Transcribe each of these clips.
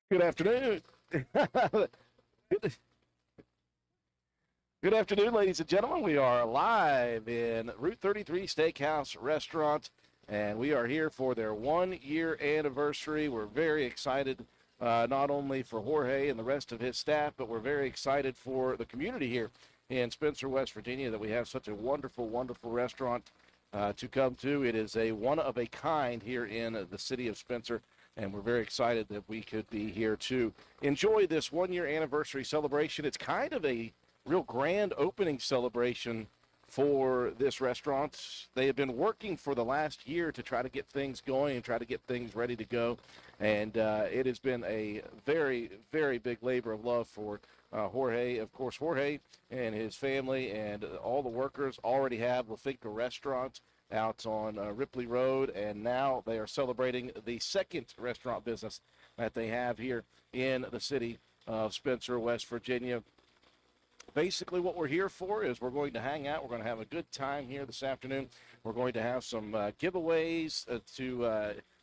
Good afternoon. Good afternoon, ladies and gentlemen. We are live in Route 33 Steakhouse Restaurant, and we are here for their 1 year anniversary. We're very excited, not only for Jorge and the rest of his staff, but we're very excited for the community here in Spencer, West Virginia, that we have such a wonderful, wonderful restaurant to come to. It is a one of a kind here in the city of Spencer, and we're very excited that we could be here to enjoy this 1 year anniversary celebration. It's kind of a real grand opening celebration for this restaurant. They have been working for the last year to try to get things going and try to get things ready to go, and it has been a very, very big labor of love for Jorge. Of course, Jorge and his family and all the workers already have La Finca Restaurant out on Ripley Road, and now they are celebrating the second restaurant business that they have here in the city of Spencer, West Virginia. Basically, what we're here for is we're going to hang out. We're going to have a good time here this afternoon. We're going to have some giveaways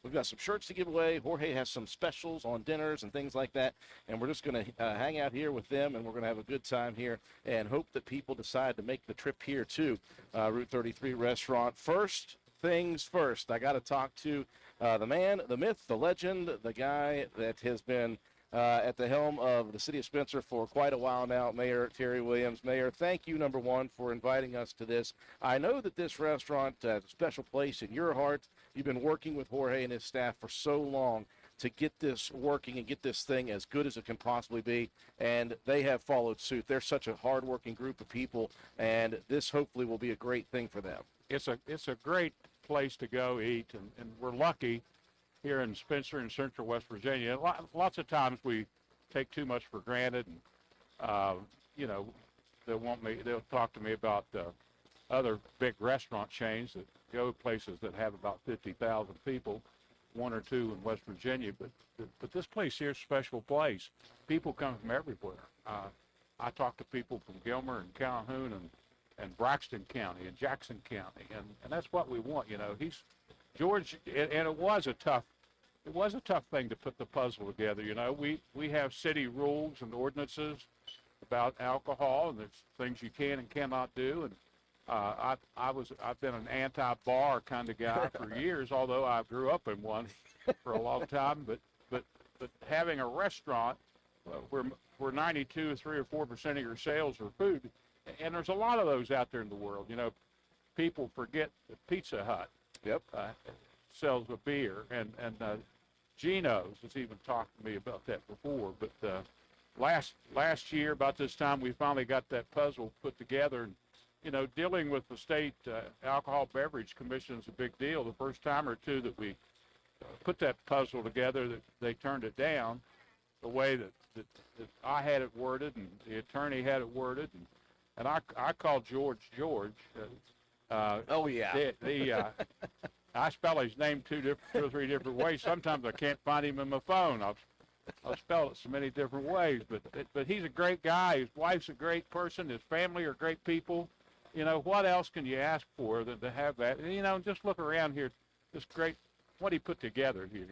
we've got some shirts to give away. Jorge has some specials on dinners and things like that, and we're just going to hang out here with them, and we're going to have a good time here and hope that people decide to make the trip here to Route 33 Restaurant. First things first, I got to talk to the man, the myth, the legend, the guy that has been at the helm of the city of Spencer for quite a while now, Mayor Terry Williams. Mayor, thank you, number one, for inviting us to this. I know that this restaurant has a special place in your heart. You've been working with Jorge and his staff for so long to get this working and get this thing as good as it can possibly be, and they have followed suit. They're such a hard-working group of people, and this hopefully will be a great thing for them. It's a great place to go eat, and we're lucky here in Spencer and Central West Virginia. Lots of times we take too much for granted, and they'll talk to me about other big restaurant chains that go places that have about 50,000 people, one or two in West Virginia. But this place here is a special place. People come from everywhere. I talk to people from Gilmer and Calhoun and Braxton County and Jackson County, and that's what we want. George, and it was a tough thing to put the puzzle together. We have city rules and ordinances about alcohol, and there's things you can and cannot do. And I've been an anti-bar kind of guy for years, although I grew up in one for a long time. But having a restaurant where 92, 3 or 4% of your sales are food, and there's a lot of those out there in the world. People forget that Pizza Hut. Yep. Sells a beer, and Geno's has even talked to me about that before. But last year, about this time, we finally got that puzzle put together. And, dealing with the state Alcohol Beverage Commission is a big deal. The first time or two that we put that puzzle together, that they turned it down the way that I had it worded and the attorney had it worded. And I called George. Oh, yeah. I spell his name two or three different ways. Sometimes I can't find him in my phone. I've spelled it so many different ways. But he's a great guy. His wife's a great person. His family are great people. What else can you ask for than to have that? And, just look around here. This great, what he put together here.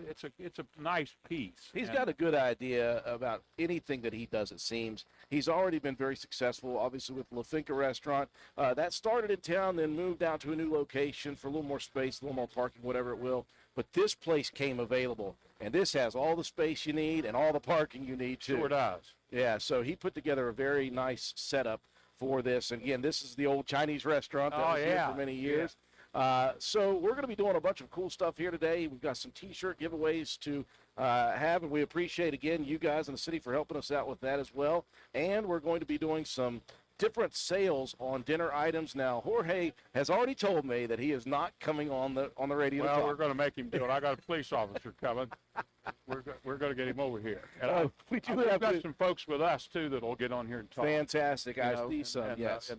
It's a nice piece. He's got a good idea about anything that he does, it seems. He's already been very successful, obviously, with La Finca Restaurant. That started in town, then moved out to a new location for a little more space, a little more parking, whatever it will. But this place came available, and this has all the space you need and all the parking you need, too. Sure does. Yeah, so he put together a very nice setup for this. And, again, this is the old Chinese restaurant that was here for many years. Yeah. So we're going to be doing a bunch of cool stuff here today. We've got some T-shirt giveaways to have, and we appreciate, again, you guys in the city for helping us out with that as well. And we're going to be doing some different sales on dinner items. Now, Jorge has already told me that he is not coming on the radio. Well, we're going to make him do it. I got a police officer coming. We're going to get him over here. And we've got some folks with us too that'll get on here and talk. Fantastic. I see some. Yes.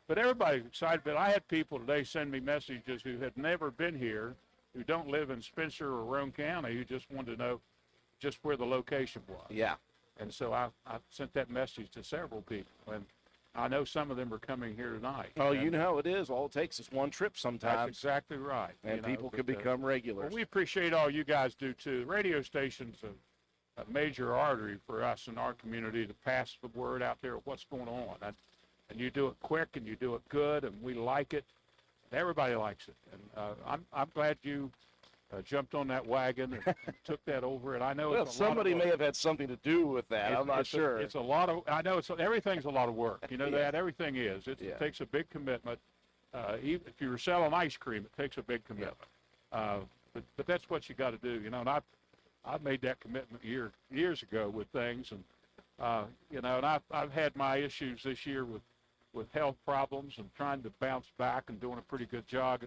But everybody's excited. But I had people today send me messages who had never been here, who don't live in Spencer or Roane County, who just wanted to know just where the location was. Yeah. And so I sent that message to several people. I know some of them are coming here tonight. Oh, you and know how it is. All it takes is one trip that's sometimes, exactly right. and people can become Well, regulars. we appreciate all you guys do too. The radio station's a major artery for us in our community to pass the word out there of what's going on. And you do it quick and you do it good, and we like it. Everybody likes it. And I'm glad you jumped on that wagon and took that over. And I know Well, it's a lot somebody of may work. have had something to do with that. I'm not sure. It's a lot of. I know everything's a lot of work. You know Yeah. that everything is. It Yeah. takes a big commitment. Even if you were selling ice cream, it takes a big commitment. But that's what you got to do. And I've made that commitment years ago with things, and and I've had my issues this year with health problems and trying to bounce back and doing a pretty good job.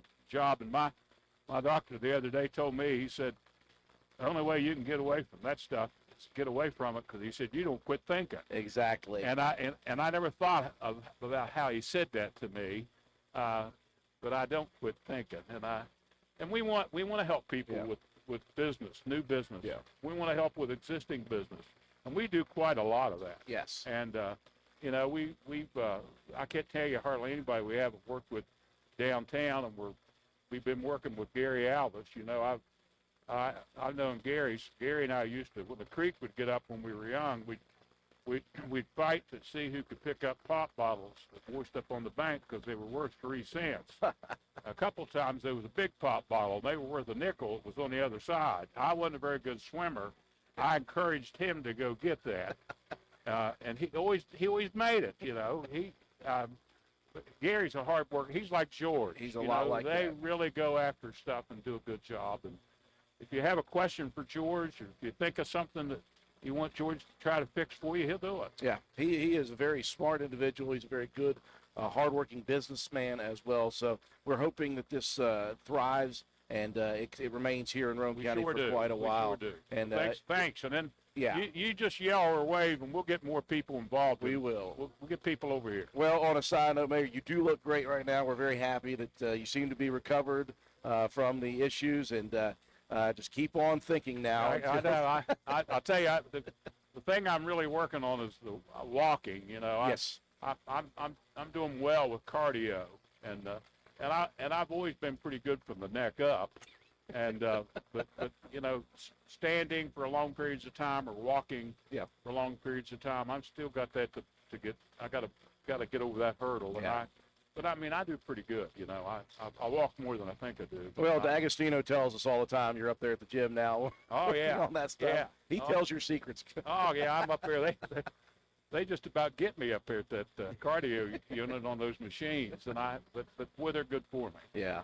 And my doctor the other day told me, he said, the only way you can get away from that stuff is get away from it, because he said you don't quit thinking. Exactly. And I never thought about how he said that to me, but I don't quit thinking. And we want to help people with business, new business. Yeah. We want to help with existing business, and we do quite a lot of that. Yes. And we've I can't tell you hardly anybody we haven't worked with downtown, and we've been working with Gary Alvis. I've known Gary and I used to, when the creek would get up when we were young, we'd fight to see who could pick up pop bottles that washed up on the bank because they were worth 3 cents. A couple times there was a big pop bottle, and they were worth a nickel. It was on the other side. I wasn't a very good swimmer. I encouraged him to go get that, and he always made it. Gary's a hard worker. He's like George. He's a lot like they that. really go after stuff and do a good job. And if you have a question for George, or if you think of something that you want George to try to fix for you, he'll do it. Yeah, he is a very smart individual. He's a very good, hardworking businessman as well. So we're hoping that this thrives and it remains here in Rome County sure for do. quite a We while. sure do. And thanks. And then yeah, you just yell or wave, and we'll get more people involved. we will. We'll get people over here. Well, on a side note, Mayor, you do look great right now. We're very happy that you seem to be recovered from the issues, and just keep on thinking now. I know. I'll tell you, the thing I'm really working on is the walking. Yes. I'm doing well with cardio, and I've always been pretty good from the neck up, and but standing for long periods of time or walking for long periods of time, I've still got that to get. I got to get over that hurdle, and But I mean, I do pretty good. I walk more than I think I do. Well, D'Agostino tells us all the time you're up there at the gym now. Oh yeah, all that stuff. Yeah. He tells your secrets. Oh yeah, I'm up there. They just about get me up here at that cardio unit on those machines, but boy, they're good for me. Yeah,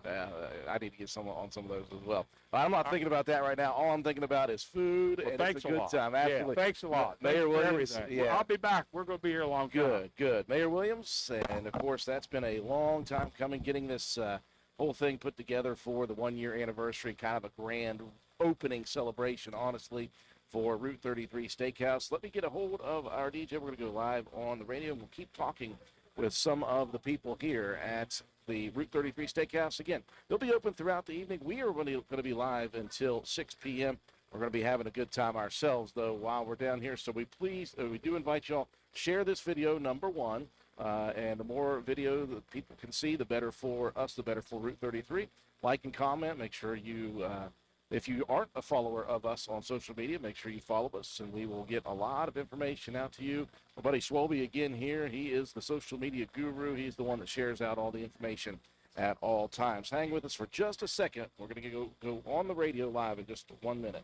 I need to get on some of those as well. But I'm not thinking about that right now. All I'm thinking about is food, and Thanks it's a good lot. time. Absolutely. Yeah, thanks a lot. Mayor Thanks for Williams, everything. yeah. Well, I'll be back. We're going to be here a long time. Good. Mayor Williams, and of course that's been a long time coming, getting this whole thing put together for the 1-year anniversary, kind of a grand opening celebration, honestly, for Route 33 Steakhouse. Let me get a hold of our DJ. We're going to go live on the radio, and we'll keep talking with some of the people here at the Route 33 Steakhouse. Again, they'll be open throughout the evening. We are going to be live until 6 p.m. We're going to be having a good time ourselves, though, while we're down here. So we do invite y'all, share this video, number one, and the more video that people can see, the better for us, the better for Route 33. Like and comment. Make sure you, if you aren't a follower of us on social media, make sure you follow us, and we will get a lot of information out to you. My buddy Swolby again here. He is the social media guru. He's the one that shares out all the information at all times. Hang with us for just a second. We're going to go on the radio live in just 1 minute.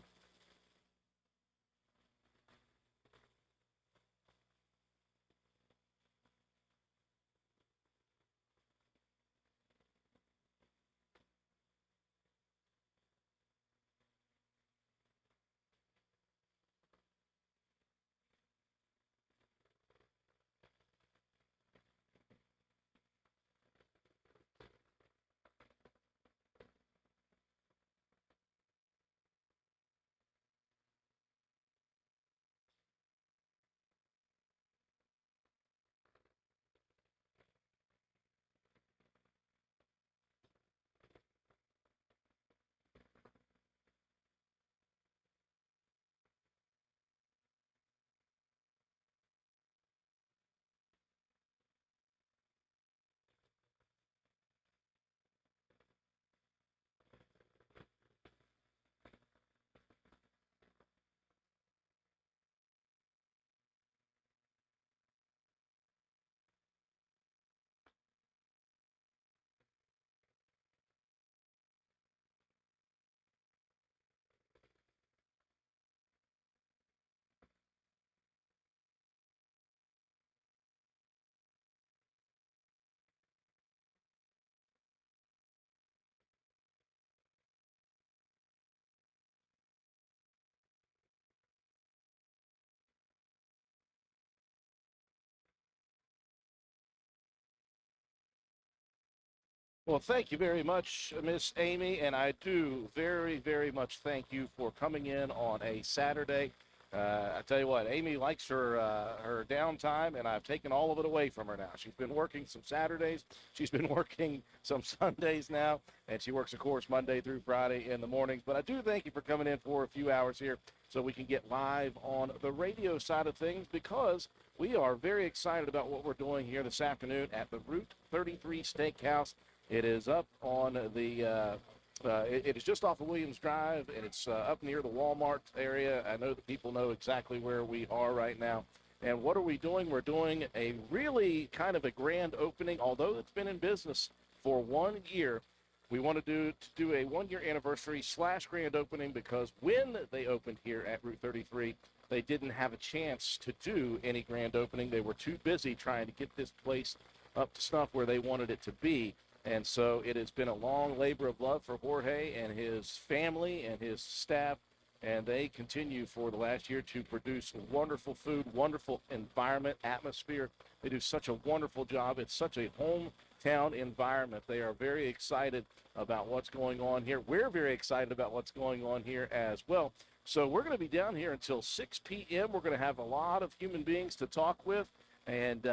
Well, thank you very much, Miss Amy, and I do very, very much thank you for coming in on a Saturday. I tell you what, Amy likes her downtime, and I've taken all of it away from her now. She's been working some Saturdays, she's been working some Sundays now, and she works, of course, Monday through Friday in the mornings. But I do thank you for coming in for a few hours here so we can get live on the radio side of things, because we are very excited about what we're doing here this afternoon at the Route 33 Steakhouse. It is up on it is just off of Williams Drive, and it's up near the Walmart area. I know that people know exactly where we are right now. And what are we doing? We're doing a really kind of a grand opening, although it's been in business for 1 year. We want to do a 1 year anniversary / grand opening, because when they opened here at Route 33, they didn't have a chance to do any grand opening. They were too busy trying to get this place up to snuff where they wanted it to be. And so it has been a long labor of love for Jorge and his family and his staff, and they continue for the last year to produce wonderful food, wonderful environment, atmosphere. They do such a wonderful job. It's such a hometown environment. They are very excited about what's going on here. We're very excited about what's going on here as well. So we're going to be down here until 6 p.m. We're going to have a lot of human beings to talk with, and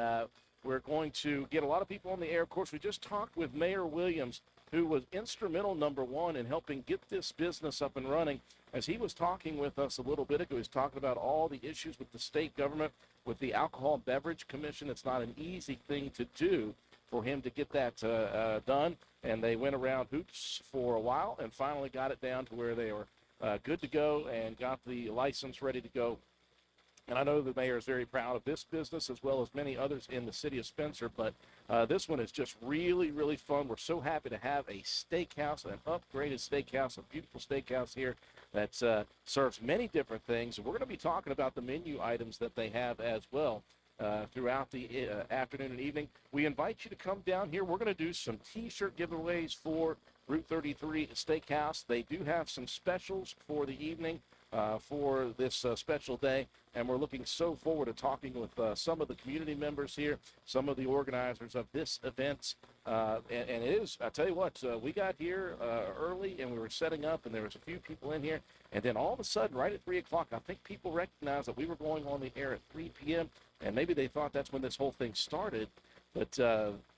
we're going to get a lot of people on the air. Of course, we just talked with Mayor Williams, who was instrumental, number one, in helping get this business up and running. As he was talking with us a little bit ago, he was talking about all the issues with the state government, with the Alcohol Beverage Commission. It's not an easy thing to do for him to get that done. And they went around hoops for a while and finally got it down to where they were good to go and got the license ready to go. And I know the mayor is very proud of this business as well as many others in the city of Spencer, but this one is just really, really fun. We're so happy to have a steakhouse, an upgraded steakhouse, a beautiful steakhouse here that serves many different things. And we're going to be talking about the menu items that they have as well throughout the afternoon and evening. We invite you to come down here. We're going to do some T-shirt giveaways for Route 33 Steakhouse. They do have some specials for the evening. For this special day, and we're looking so forward to talking with some of the community members here, some of the organizers of this event, and it is, I tell you what, we got here early and we were setting up, and there was a few people in here, and then all of a sudden, right at 3 o'clock, I think people recognized that we were going on the air at 3 p.m., and maybe they thought that's when this whole thing started, but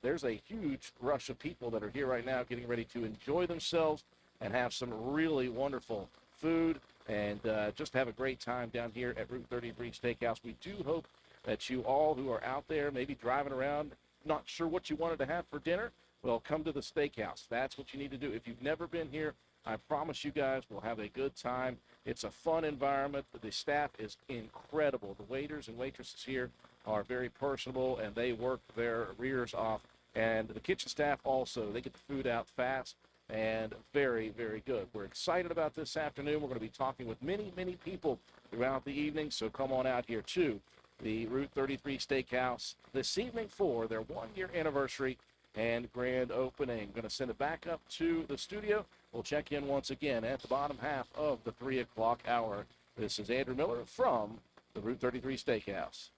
there's a huge rush of people that are here right now getting ready to enjoy themselves and have some really wonderful food, and just have a great time down here at Route 33 Steakhouse. We do hope that you all who are out there maybe driving around, not sure what you wanted to have for dinner, well, come to the steakhouse. That's what you need to do. If you've never been here, I promise you guys will have a good time. It's a fun environment. The staff is incredible. The waiters and waitresses here are very personable, and they work their rears off. And the kitchen staff also, they get the food out fast and very, very good. We're excited about this afternoon. We're going to be talking with many, many people throughout the evening, so come on out here to the Route 33 Steakhouse this evening for their 1 year anniversary and grand opening. Going to send it back up to the studio. We'll check in once again at the bottom half of the 3 o'clock hour. This is Andrew Miller from the Route 33 Steakhouse.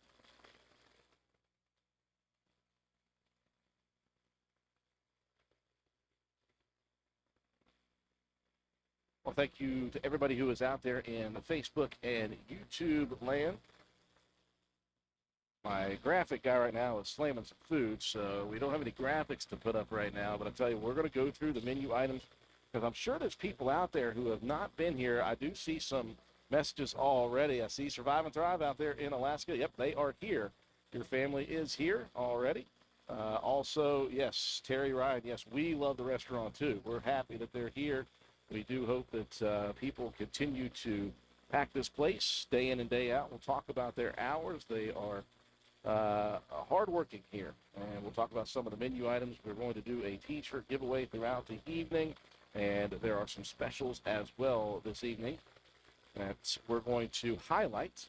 Well, thank you to everybody who is out there in the Facebook and YouTube land. My graphic guy right now is slamming some food, so we don't have any graphics to put up right now. But I tell you, we're going to go through the menu items because I'm sure there's people out there who have not been here. I do see some messages already. I see Survive and Thrive out there in Alaska. Yep, they are here. Your family is here already. Also, yes, Terry Ryan. Yes, we love the restaurant too. We're happy that they're here. We do hope that people continue to pack this place day in and day out. We'll talk about their hours. They are hardworking here, and we'll talk about some of the menu items. We're going to do a T-shirt giveaway throughout the evening, and there are some specials as well this evening that we're going to highlight.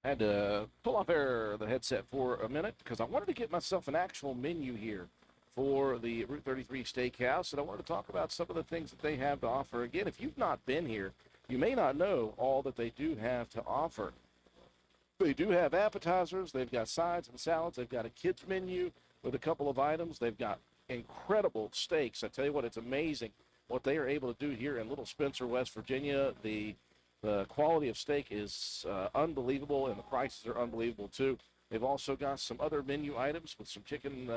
I had to pull off the headset for a minute because I wanted to get myself an actual menu here for the Route 33 Steakhouse, and I wanted to talk about some of the things that they have to offer. Again, if you've not been here, you may not know all that they do have to offer. They do have appetizers. They've got sides and salads. They've got a kids menu with a couple of items. They've got incredible steaks. I tell you what, it's amazing what they are able to do here in Little Spencer, West Virginia. The quality of steak is unbelievable, and the prices are unbelievable too. They've also got some other menu items with some chicken,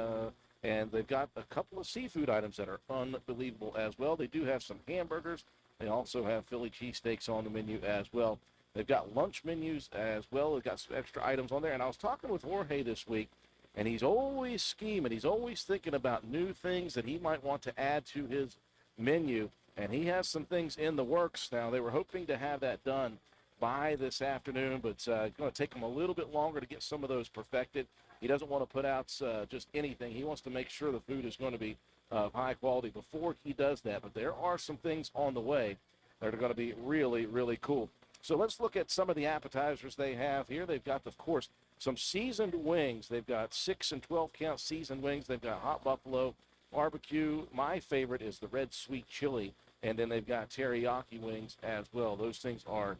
and they've got a couple of seafood items that are unbelievable as well. They do have some hamburgers. They also have Philly cheesesteaks on the menu as well. They've got lunch menus as well. They've got some extra items on there. And I was talking with Jorge this week, and he's always scheming. He's always thinking about new things that he might want to add to his menu. And he has some things in the works now. They were hoping to have that done by this afternoon, but it's going to take him a little bit longer to get some of those perfected. He doesn't want to put out just anything. He wants to make sure the food is going to be of high quality before he does that. But there are some things on the way that are going to be really, really cool. So let's look at some of the appetizers they have here. They've got, of course, some seasoned wings. They've got 6 and 12 count seasoned wings. They've got hot buffalo, barbecue. My favorite is the red sweet chili. And then they've got teriyaki wings as well. Those things are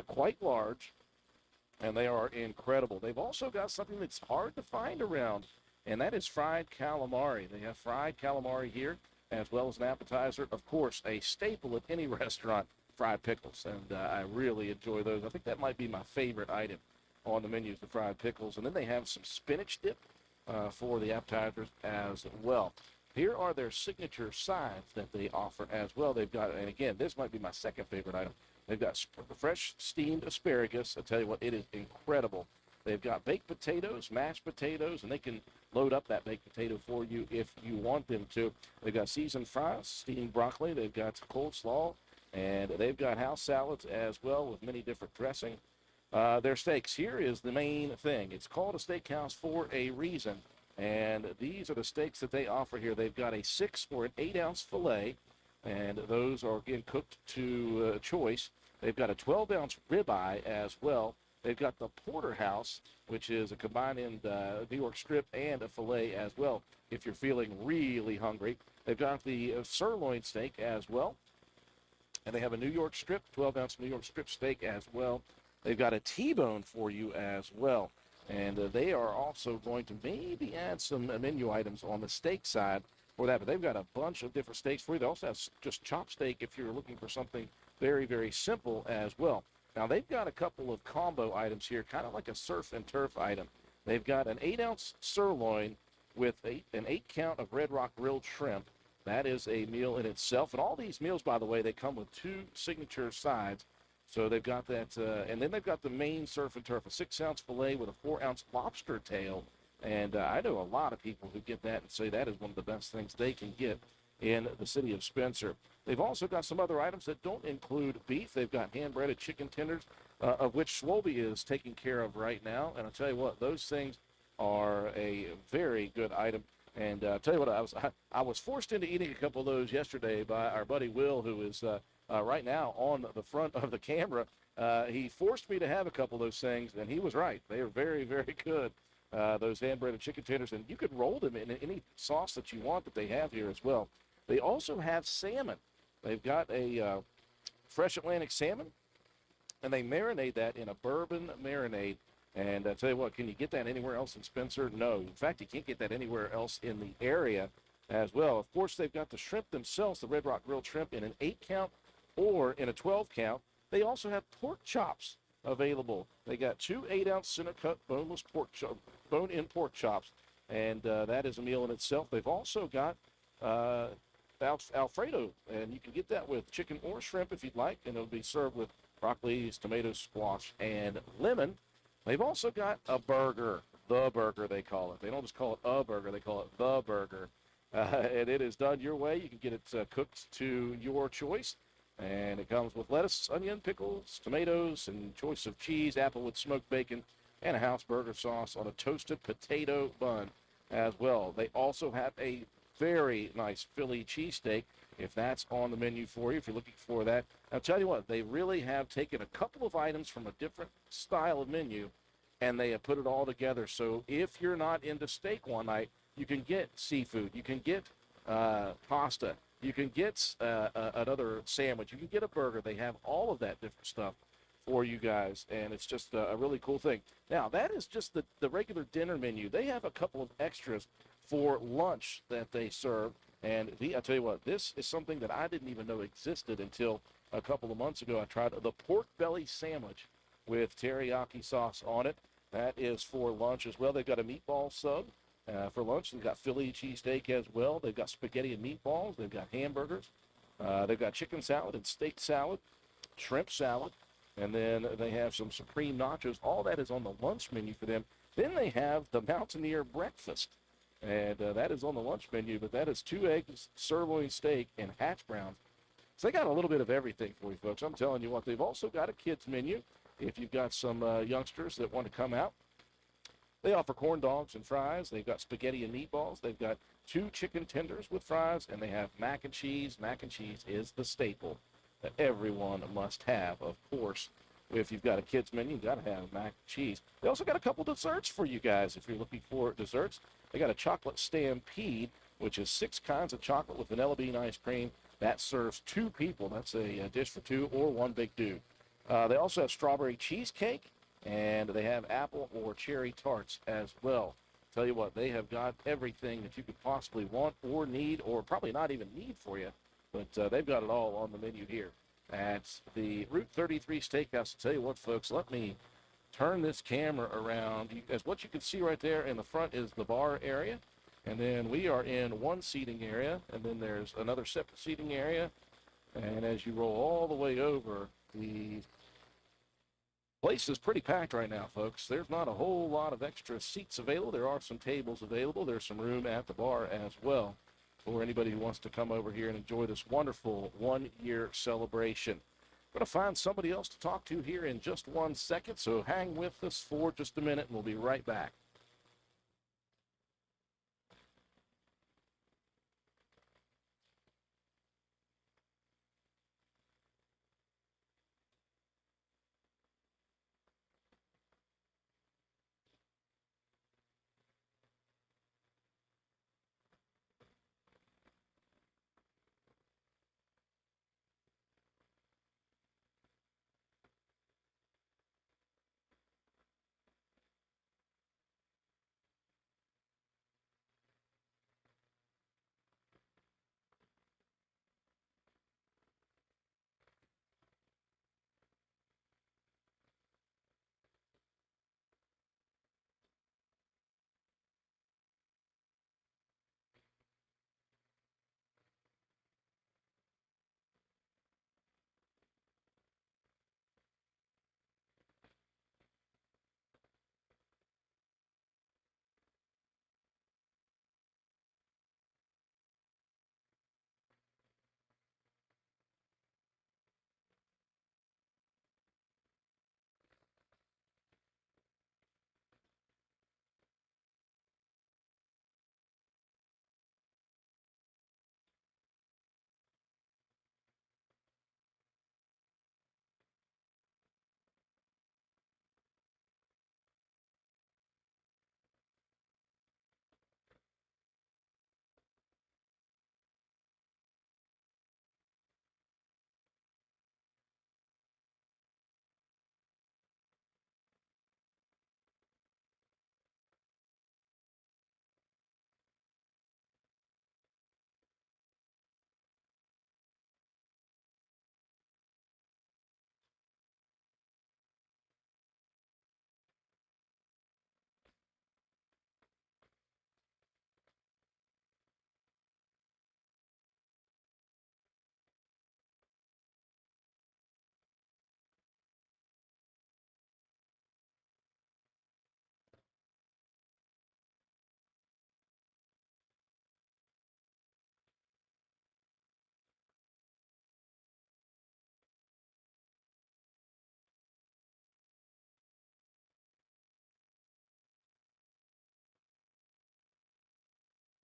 quite large, and they are incredible. They've also got something that's hard to find around, and that is fried calamari. They have fried calamari here as well as an appetizer. Of course, a staple at any restaurant, fried pickles, and I really enjoy those. I think that might be my favorite item on the menu, the fried pickles. And then they have some spinach dip for the appetizers as well. Here are their signature sides that they offer as well. They've got, and again, this might be my second favorite item. They've got fresh steamed asparagus. I tell you what, it is incredible. They've got baked potatoes, mashed potatoes, and they can load up that baked potato for you if you want them to. They've got seasoned fries, steamed broccoli. They've got coleslaw, and they've got house salads as well with many different dressing. Their steaks, here is the main thing. It's called a steakhouse for a reason. And these are the steaks that they offer here. They've got a 6 or an 8-ounce filet, and those are, again, cooked to choice. They've got a 12-ounce ribeye as well. They've got the porterhouse, which is a combined New York strip and a filet as well, if you're feeling really hungry. They've got the sirloin steak as well, and they have a New York strip, 12-ounce New York strip steak as well. They've got a T-bone for you as well. And they are also going to maybe add some menu items on the steak side for that. But they've got a bunch of different steaks for you. They also have just chop steak if you're looking for something very, very simple as well. Now, they've got a couple of combo items here, kind of like a surf and turf item. They've got an 8-ounce sirloin with an 8-count of Red Rock grilled shrimp. That is a meal in itself. And all these meals, by the way, they come with 2 signature sides. So they've got that, and then they've got the main surf and turf, a 6-ounce filet with a 4-ounce lobster tail. And I know a lot of people who get that and say that is one of the best things they can get in the city of Spencer. They've also got some other items that don't include beef. They've got hand-breaded chicken tenders, of which Swolby is taking care of right now. And I'll tell you what, those things are a very good item. And I'll tell you what, I was forced into eating a couple of those yesterday by our buddy Will, who is right now on the front of the camera. He forced me to have a couple of those things, and he was right. They are very, very good, those hand-breaded chicken tenders. And you could roll them in any sauce that you want that they have here as well. They also have salmon. They've got a fresh Atlantic salmon, and they marinate that in a bourbon marinade. And I tell you what, can you get that anywhere else in Spencer? No. In fact, you can't get that anywhere else in the area as well. Of course, they've got the shrimp themselves, the Red Rock grilled shrimp, in an 8-count or in a 12-count. They also have pork chops available. They got 2 8-ounce center-cut boneless bone-in pork chops, and that is a meal in itself. They've also got Alfredo, and you can get that with chicken or shrimp if you'd like, and it'll be served with broccoli, tomatoes, squash, and lemon. They've also got a burger, the burger they call it. They don't just call it a burger, they call it the burger. And it is done your way. You can get it cooked to your choice. And it comes with lettuce, onion, pickles, tomatoes, and choice of cheese, apple with smoked bacon, and a house burger sauce on a toasted potato bun as well. They also have a very nice Philly cheesesteak, if that's on the menu for you, if you're looking for that. I'll tell you what, they really have taken a couple of items from a different style of menu, and they have put it all together. So if you're not into steak one night, you can get seafood, you can get pasta, you can get another sandwich, you can get a burger. They have all of that different stuff for you guys, and it's just a really cool thing. Now, that is just the regular dinner menu. They have a couple of extras for lunch that they serve, and I'll tell you what, this is something that I didn't even know existed until a couple of months ago. I tried the pork belly sandwich with teriyaki sauce on it. That is for lunch as well. They've got a meatball sub for lunch. They've got Philly cheesesteak as well. They've got spaghetti and meatballs. They've got hamburgers. They've got chicken salad and steak salad, shrimp salad, and then they have some supreme nachos. All that is on the lunch menu for them. Then they have the Mountaineer breakfast, and that is on the lunch menu, but that is 2 eggs, sirloin steak, and hash browns. So they got a little bit of everything for you folks. I'm telling you what, they've also got a kids menu if you've got some youngsters that want to come out. They offer corn dogs and fries. They've got spaghetti and meatballs. They've got 2 chicken tenders with fries, and they have mac and cheese. Mac and cheese is the staple that everyone must have, of course. If you've got a kids menu, you've got to have mac and cheese. They also got a couple desserts for you guys if you're looking for desserts. They got a chocolate stampede, which is 6 kinds of chocolate with vanilla bean ice cream. That serves 2 people. That's a dish for 2 or 1 big dude. They also have strawberry cheesecake, and they have apple or cherry tarts as well. Tell you what, they have got everything that you could possibly want or need, or probably not even need for you, but they've got it all on the menu here at the Route 33 Steakhouse. Tell you what, folks, let me turn this camera around. As what you can see right there in the front is the bar area, and then we are in one seating area, and then there's another separate seating area, and as you roll all the way over, the place is pretty packed right now, folks. There's not a whole lot of extra seats available. There are some tables available. There's some room at the bar as well for anybody who wants to come over here and enjoy this wonderful one-year celebration. I'm going to find somebody else to talk to here in just 1 second, so hang with us for just a minute, and we'll be right back.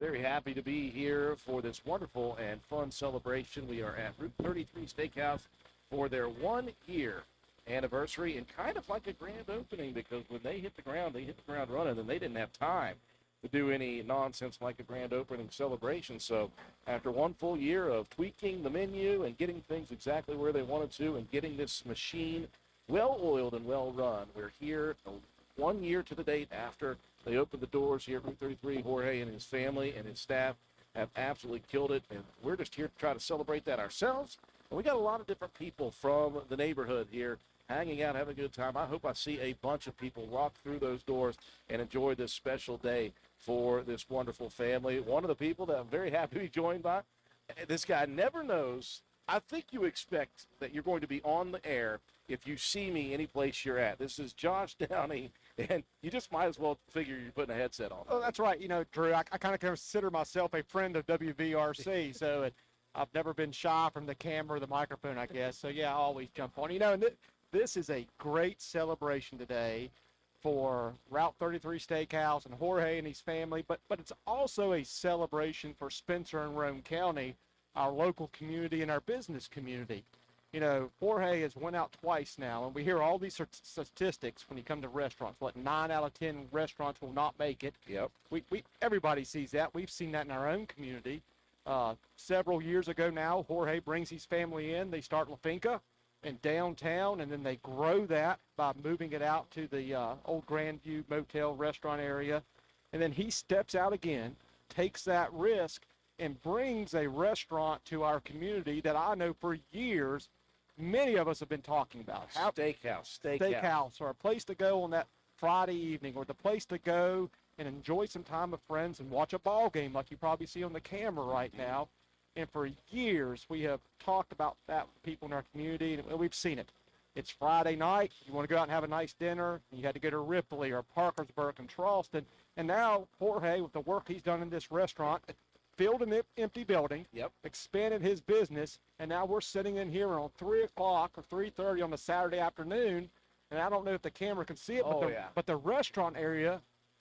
Very happy to be here for this wonderful and fun celebration. We are at Route 33 Steakhouse for their 1 year anniversary, and kind of like a grand opening, because when they hit the ground running, and they didn't have time to do any nonsense like a grand opening celebration. So after 1 full year of tweaking the menu and getting things exactly where they wanted to, and getting this machine well oiled and well run, we're here 1 year to the date after they opened the doors here at Route 33. Jorge and his family and his staff have absolutely killed it, and we're just here to try to celebrate that ourselves. And we got a lot of different people from the neighborhood here hanging out, having a good time. I hope I see a bunch of people walk through those doors and enjoy this special day for this wonderful family. One of the people that I'm very happy to be joined by, this guy never knows. I think you expect that you're going to be on the air if you see me any place you're at. This is Josh Downey, and you just might as well figure you're putting a headset on. Oh, that's right. You know, Drew, I kind of consider myself a friend of WVRC, so I've never been shy from the camera or the microphone, I guess. So, yeah, I always jump on. You know, and this is a great celebration today for Route 33 Steakhouse and Jorge and his family, but it's also a celebration for Spencer and Roane County, our local community and our business community. You know, Jorge has went out twice now, and we hear all these statistics when you come to restaurants. What, 9 out of 10 restaurants will not make it. Yep. Everybody sees that. We've seen that in our own community. Several years ago now, Jorge brings his family in. They start La Finca in downtown, and then they grow that by moving it out to the old Grandview Motel restaurant area. And then he steps out again, takes that risk, and brings a restaurant to our community that I know for years many of us have been talking about. Steakhouse, or a place to go on that Friday evening, or the place to go and enjoy some time with friends and watch a ball game like you probably see on the camera right now. And for years, we have talked about that with people in our community, and we've seen it. It's Friday night. You want to go out and have a nice dinner. You had to go to Ripley or Parkersburg and Charleston. And now Jorge, with the work he's done in this restaurant, filled an empty building, expanded his business, and now we're sitting in here on 3 o'clock or 3:30 on a Saturday afternoon, and I don't know if the camera can see it, but the restaurant area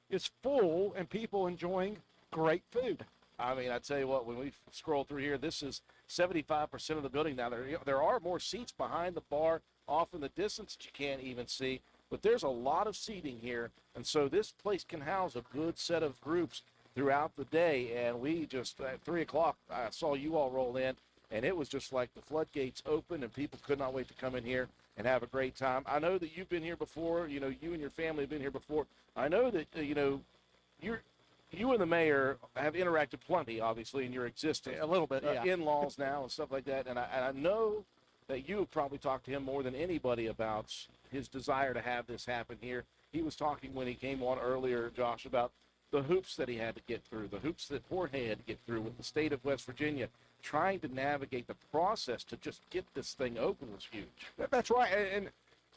is full and people enjoying great food. I mean, I tell you what, when we scroll through here, this is 75% of the building now. There are more seats behind the bar off in the distance that you can't even see, but there's a lot of seating here, and so this place can house a good set of groups throughout the day. And we just, at 3 o'clock, I saw you all roll in, and it was just like the floodgates open, and people could not wait to come in here and have a great time. I know that you've been here before. You know, you and your family have been here before. I know that, you and the mayor have interacted plenty, obviously, in your existence. A little bit, yeah. In-laws now and stuff like that. And I know that you have probably talked to him more than anybody about his desire to have this happen here. He was talking when he came on earlier, Josh, about the hoops that he had to get through, the hoops that Jorge had to get through with the state of West Virginia. Trying to navigate the process to just get this thing open was huge. That's right, and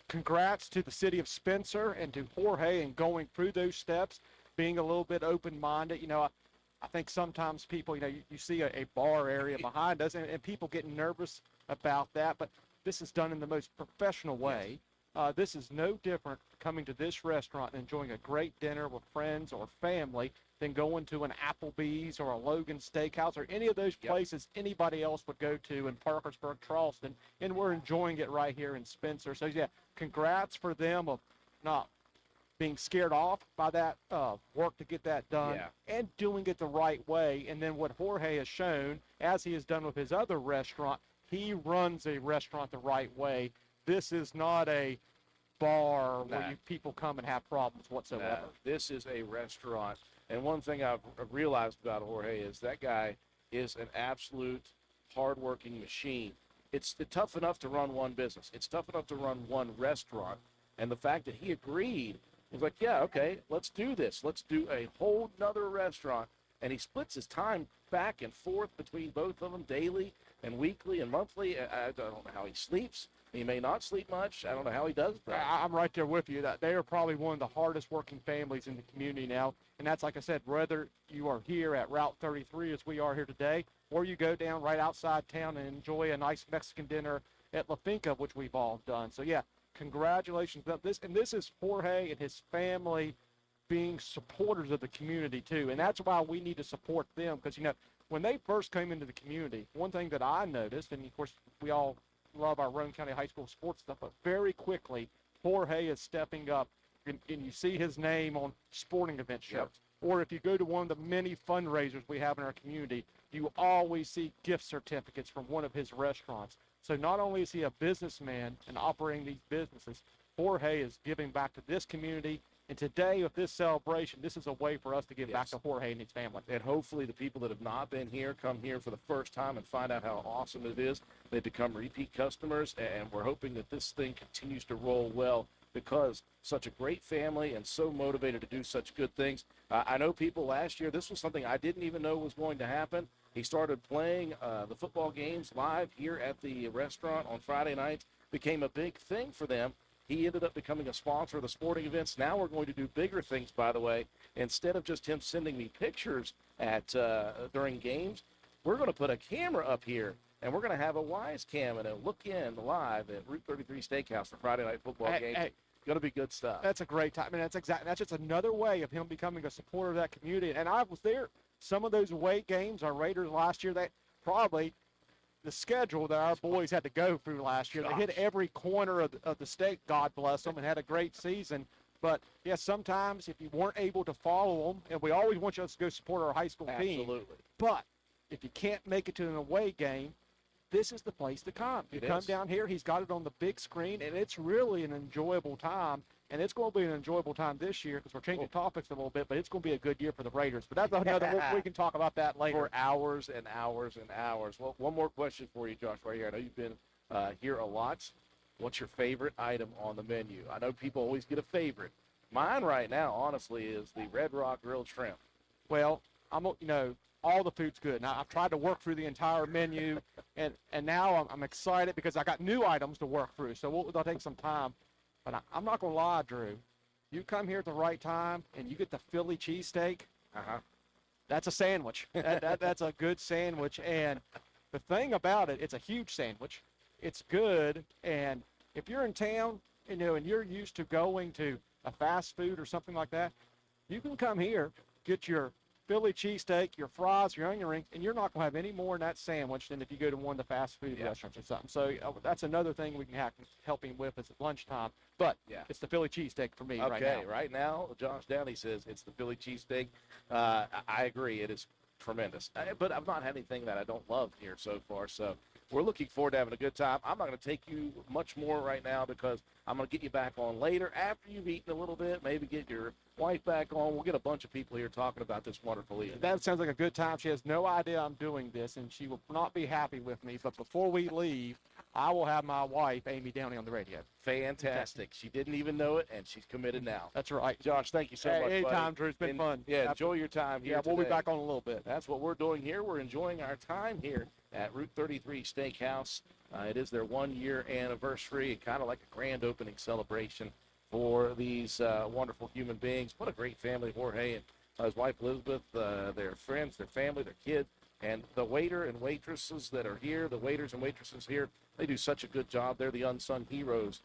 congrats to the city of Spencer and to Jorge in going through those steps, being a little bit open-minded. You know, I think sometimes people, you see a bar area behind us, and people get nervous about that, but this is done in the most professional way. This is no different coming to this restaurant and enjoying a great dinner with friends or family than going to an Applebee's or a Logan Steakhouse or any of those places anybody else would go to in Parkersburg, Charleston, and we're enjoying it right here in Spencer. So, yeah, congrats for them of not being scared off by that work to get that done and doing it the right way. And then what Jorge has shown, as he has done with his other restaurant, he runs a restaurant the right way. This is not a bar where people come and have problems whatsoever. This is a restaurant. And one thing I've realized about Jorge is that guy is an absolute hardworking machine. It's tough enough to run one business. It's tough enough to run one restaurant. And the fact that he agreed, was like, yeah, okay, let's do this. Let's do a whole nother restaurant. And he splits his time back and forth between both of them daily and weekly and monthly. I don't know how he sleeps. He may not sleep much. I don't know how he does that. I'm right there with you. That they are probably one of the hardest working families in the community now. And that's, like I said, whether you are here at Route 33 as we are here today, or you go down right outside town and enjoy a nice Mexican dinner at La Finca, which we've all done. So, yeah, congratulations. This is Jorge and his family being supporters of the community too. And that's why we need to support them, because, when they first came into the community, one thing that I noticed, and of course we all love our Roane County High School sports stuff, but very quickly Jorge is stepping up, and you see his name on sporting event shirts. Or if you go to one of the many fundraisers we have in our community, you always see gift certificates from one of his restaurants. So not only is he a businessman and operating these businesses, Jorge is giving back to this community. And today, with this celebration, this is a way for us to give back to Jorge and his family. And hopefully the people that have not been here come here for the first time and find out how awesome it is. They become repeat customers, and we're hoping that this thing continues to roll well, because such a great family and so motivated to do such good things. I know people last year, this was something I didn't even know was going to happen. He started playing the football games live here at the restaurant on Friday nights, became a big thing for them. He ended up becoming a sponsor of the sporting events. Now we're going to do bigger things, by the way. Instead of just him sending me pictures at during games, we're going to put a camera up here, and we're going to have a Wise Cam and look in live at Route 33 Steakhouse for Friday night football games. Hey, going to be good stuff. That's a great time. I mean, that's just another way of him becoming a supporter of that community. And I was there. Some of those away games, our Raiders last year, that probably the schedule that our boys had to go through last year. They hit every corner of the state, God bless them, and had a great season. But, yes, sometimes if you weren't able to follow them, and we always want you to go support our high school team. Absolutely. But if you can't make it to an away game, this is the place to come. You come down here, he's got it on the big screen, and it's really an enjoyable time. And it's going to be an enjoyable time this year, because we're changing topics a little bit, but it's going to be a good year for the Raiders. But that's another, we can talk about that later. For hours and hours and hours. Well, one more question for you, Josh, right here. I know you've been here a lot. What's your favorite item on the menu? I know people always get a favorite. Mine right now, honestly, is the Red Rock grilled shrimp. Well, all the food's good. Now, I've tried to work through the entire menu, and now I'm excited because I got new items to work through. So it'll take some time. But I'm not going to lie, Drew. You come here at the right time, and you get the Philly cheesesteak. That's a sandwich. That's a good sandwich. And the thing about it, it's a huge sandwich. It's good. And if you're in town, and you're used to going to a fast food or something like that, you can come here, get your Philly cheesesteak, your fries, your onion rings, and you're not going to have any more in that sandwich than if you go to one of the fast food restaurants or something. So that's another thing we can help him with is at lunchtime. But it's the Philly cheesesteak for me right now. Okay, right now, Josh Downey says it's the Philly cheesesteak. I agree. It is tremendous. But I've not had anything that I don't love here so far. So we're looking forward to having a good time. I'm not going to take you much more right now because I'm going to get you back on later after you've eaten a little bit, maybe get your wife back on. We'll get a bunch of people here talking about this wonderful evening. That sounds like a good time. She has no idea I'm doing this, and she will not be happy with me. But before we leave, I will have my wife, Amy Downey, on the radio. Fantastic. She didn't even know it, and she's committed now. That's right. Josh, thank you so much, buddy. Anytime, Drew. It's been fun. Yeah, enjoy your time here we'll be today. back on a little bit. That's what we're doing here. We're enjoying our time here at Route 33 Steakhouse. It is their 1-year anniversary, kind of like a grand opening celebration for these wonderful human beings. What a great family, Jorge and his wife Elizabeth, their friends, their family, their kid, and the waiter and waitresses that are here, the waiters and waitresses here, they do such a good job. They're the unsung heroes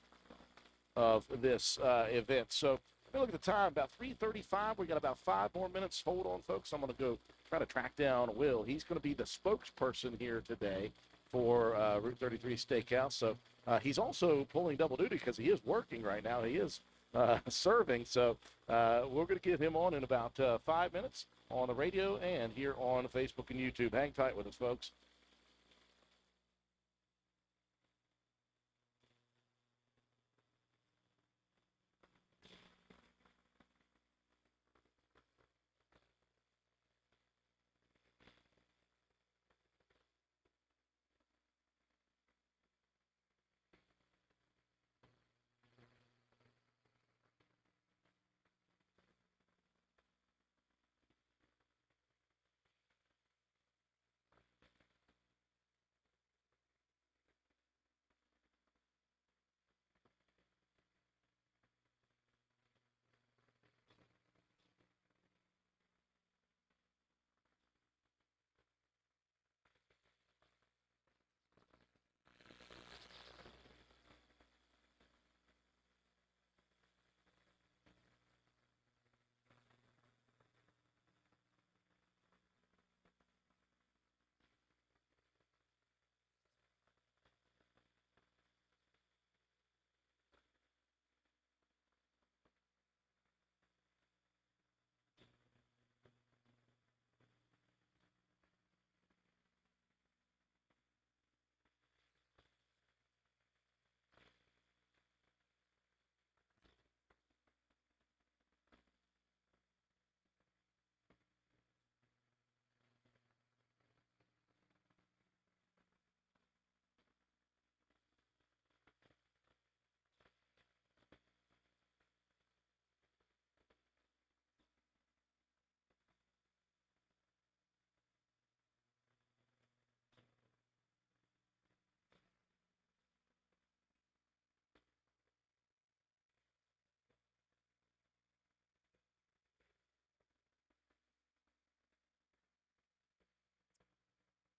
of this event. So look at the time, about 3:35. We got about 5 more minutes. Hold on, folks. I'm going to go try to track down Will. He's going to be the spokesperson here today for Route 33 Steakhouse. So he's also pulling double duty because he is working right now. He is serving. So we're going to get him on in about 5 minutes on the radio and here on Facebook and YouTube. Hang tight with us, folks.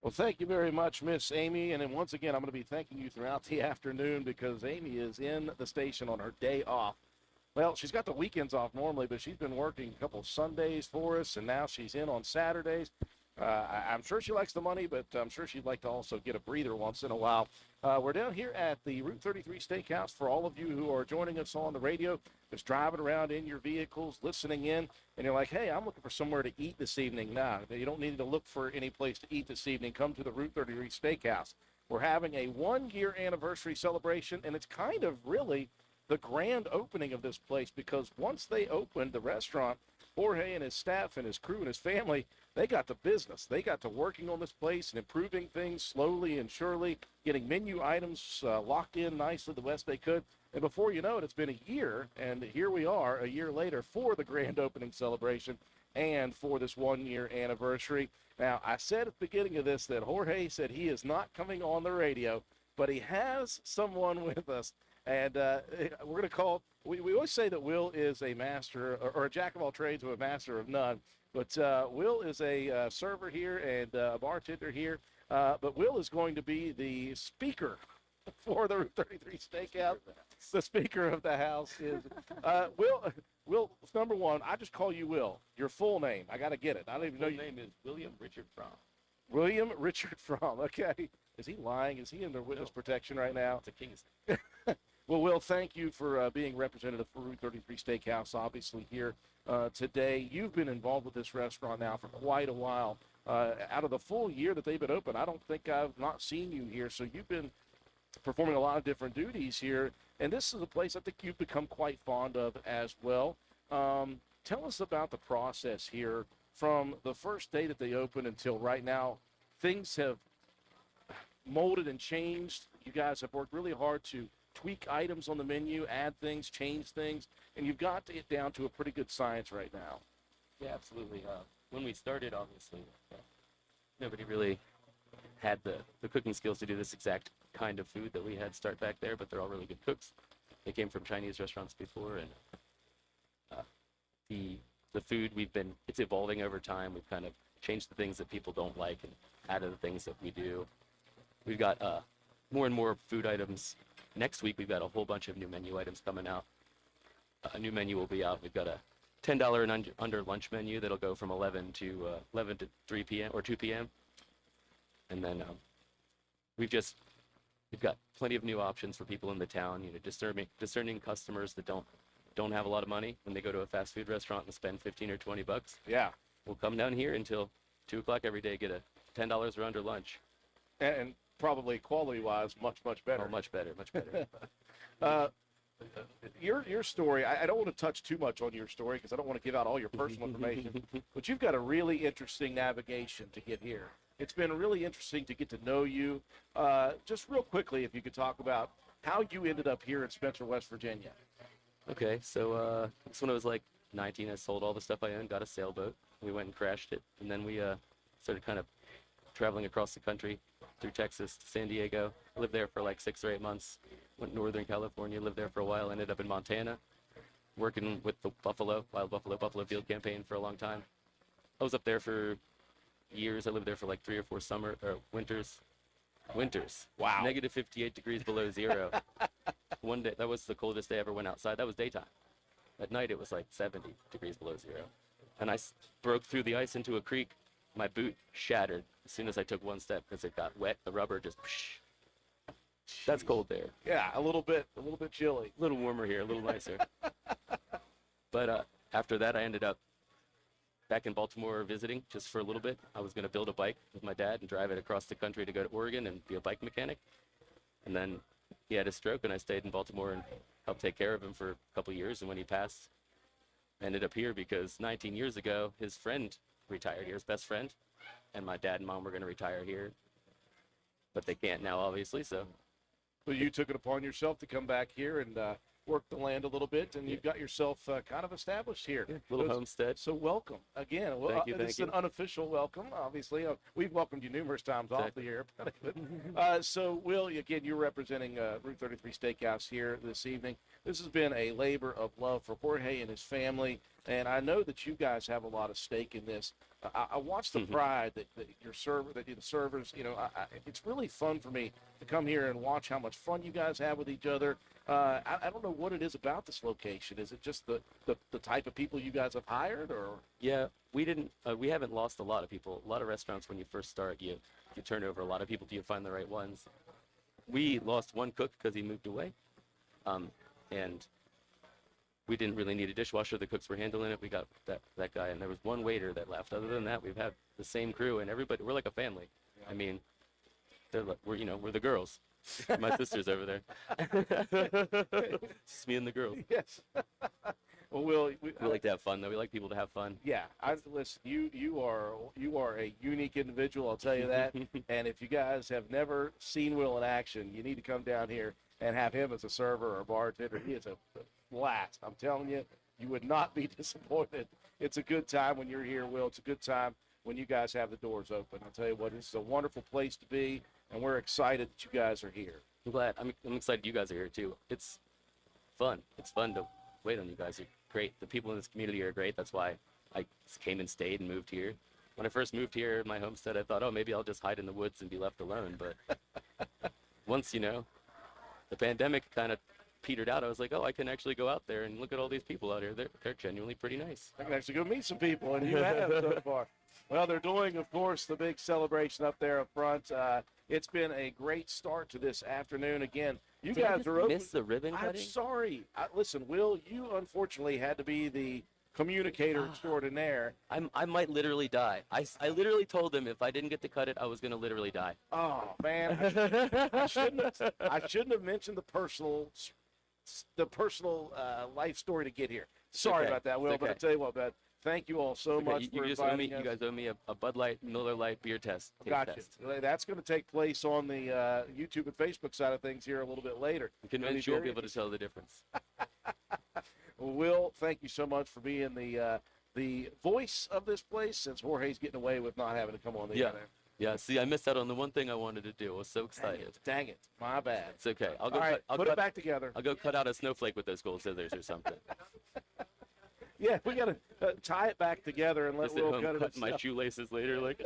Well, thank you very much, Miss Amy. And then once again, I'm going to be thanking you throughout the afternoon because Amy is in the station on her day off. Well, she's got the weekends off normally, but she's been working a couple of Sundays for us, and now she's in on Saturdays. I'm sure she likes the money, but I'm sure she'd like to also get a breather once in a while. We're down here at the Route 33 Steakhouse. For all of you who are joining us on the radio, just driving around in your vehicles, listening in, and you're like, hey, I'm looking for somewhere to eat this evening. Nah, you don't need to look for any place to eat this evening. Come to the Route 33 Steakhouse. We're having a one-year anniversary celebration, and it's kind of really the grand opening of this place because once they opened the restaurant, Jorge and his staff and his crew and his family, they got to business. They got to working on this place and improving things slowly and surely, getting menu items locked in nicely the best they could. And before you know it, it's been a year, and here we are a year later for the grand opening celebration and for this one-year anniversary. Now, I said at the beginning of this that Jorge said he is not coming on the radio, but he has someone with us. And we're going to call, we always say that Will is a master or a jack of all trades or a master of none. But Will is a server here and a bartender here. But Will is going to be the speaker for the Route 33 Steakhouse. The speaker of the house is Will, number one, I just call you Will. Your full name. I got to get it. I don't even know. Your name is William Richard Fromm. William Richard Fromm. Okay. Is he lying? Is he under witness protection right now? It's a king's. Well, Will, thank you for being representative for Route 33 Steakhouse, obviously, here today. You've been involved with this restaurant now for quite a while. Out of the full year that they've been open, I don't think I've not seen you here. So you've been performing a lot of different duties here. And this is a place I think you've become quite fond of as well. Tell us about the process here from the first day that they opened until right now. Things have molded and changed. You guys have worked really hard to tweak items on the menu, add things, change things, and you've got to get down to a pretty good science right now. Yeah, absolutely. When we started, obviously, nobody really had the cooking skills to do this exact kind of food that we had start back there, but they're all really good cooks. They came from Chinese restaurants before, and the food it's evolving over time. We've kind of changed the things that people don't like and added the things that we do. We've got more and more food items. Next week, we've got a whole bunch of new menu items coming out. A new menu will be out. We've got a $10 and under lunch menu that'll go from 11 to 3 p.m. or 2 p.m. And then we've got plenty of new options for people in the town. You know, discerning customers that don't have a lot of money when they go to a fast food restaurant and spend 15 or 20 bucks. Yeah. We'll come down here until 2 o'clock every day, get a $10 or under lunch. And probably quality-wise, much better. Oh, much better. Your story, I don't want to touch too much on your story because I don't want to give out all your personal information, but you've got a really interesting navigation to get here. It's been really interesting to get to know you. Just real quickly, if you could talk about how you ended up here in Spencer, West Virginia. Okay, so this when I was like 19, I sold all the stuff I owned, got a sailboat. We went and crashed it, and then we started kind of traveling across the country through Texas to San Diego. I lived there for like 6 or 8 months. Went to Northern California, lived there for a while, ended up in Montana, working with the Wild Buffalo Field campaign for a long time. I was up there for years. I lived there for like 3 or 4 winters. Wow. Negative 58 degrees below zero. One day, that was the coldest day I ever went outside. That was daytime. At night, it was like 70 degrees below zero. And I broke through the ice into a creek. My boot shattered as soon as I took one step because it got wet. The rubber just, psh. That's cold there. Yeah, a little bit chilly. A little warmer here, a little nicer. But after that, I ended up back in Baltimore visiting just for a little bit. I was going to build a bike with my dad and drive it across the country to go to Oregon and be a bike mechanic. And then he had a stroke, and I stayed in Baltimore and helped take care of him for a couple of years. And when he passed, I ended up here because 19 years ago, his friend retired here, his best friend, and my dad and mom were going to retire here. But they can't now, obviously, so. So you took it upon yourself to come back here and work the land a little bit, and you've got yourself kind of established here. Little homestead. So welcome again. Well, Thank you. This is an unofficial welcome, obviously. We've welcomed you numerous times off the air. So, Will, again, you're representing Route 33 Steakhouse here this evening. This has been a labor of love for Jorge and his family. and I know that you guys have a lot of stake in this. I watch the pride that your server, that the servers, it's really fun for me to come here and watch how much fun you guys have with each other. I don't know what it is about this location. Is it just the type of people you guys have hired, or? Yeah, we haven't lost a lot of people. A lot of restaurants, when you first start, you turn over a lot of people till you find the right ones. We lost one cook because he moved away, and we didn't really need a dishwasher. The cooks were handling it. We got that guy, and there was one waiter that left. Other than that, we've had the same crew, and everybody. We're like a family. I mean, we're the girls. My sister's over there. It's me and the girls. Yes. Well, We like to have fun, though. We like people to have fun. yeah, listen. You are a unique individual. I'll tell you that. And if you guys have never seen Will in action, you need to come down here and have him as a server or a bartender. He is a blast. I'm telling you, you would not be disappointed. It's a good time when you're here, Will. It's a good time when you guys have the doors open. I'll tell you what, this is a wonderful place to be, and we're excited that you guys are here. I'm glad. I'm excited you guys are here too. It's fun. It's fun to wait on you guys. You're great. The people in this community are great. That's why I came and stayed and moved here. When I first moved here, my homestead, I thought, oh, maybe I'll just hide in the woods and be left alone. But once, the pandemic kind of petered out, I was like, oh, I can actually go out there and look at all these people out here. They're genuinely pretty nice. I can actually go meet some people, and you have so far. Well, they're doing, of course, the big celebration up there up front. It's been a great start to this afternoon. Again, you Did I guys just are open. miss the ribbon I'm cutting? sorry. Listen, Will, you unfortunately had to be the communicator extraordinaire. I might literally die. I literally told them if I didn't get to cut it, I was going to literally die. Oh, man. I shouldn't have mentioned the personal life story to get here. Sorry okay. about that, Will, It's but okay. I tell you what, man, thank you all so Okay, much you for just owe me. inviting You us. guys owe me a Bud Light, Miller Light beer taste Gotcha. test. That's going to take place on the YouTube and Facebook side of things here a little bit later. Convinced you won't be able to tell the difference. Will, thank you so much for being the voice of this place, since Jorge's getting away with not having to come on the air. Yeah, see, I missed out on the one thing I wanted to do. I was so Dang excited. it. Dang it. My bad. It's okay. I'll go. All right, I'll put it back together. I'll go cut out a snowflake with those gold scissors or something. Yeah, we got to tie it back together and let Just at Will home, cut it cut my himself. shoelaces later. Like,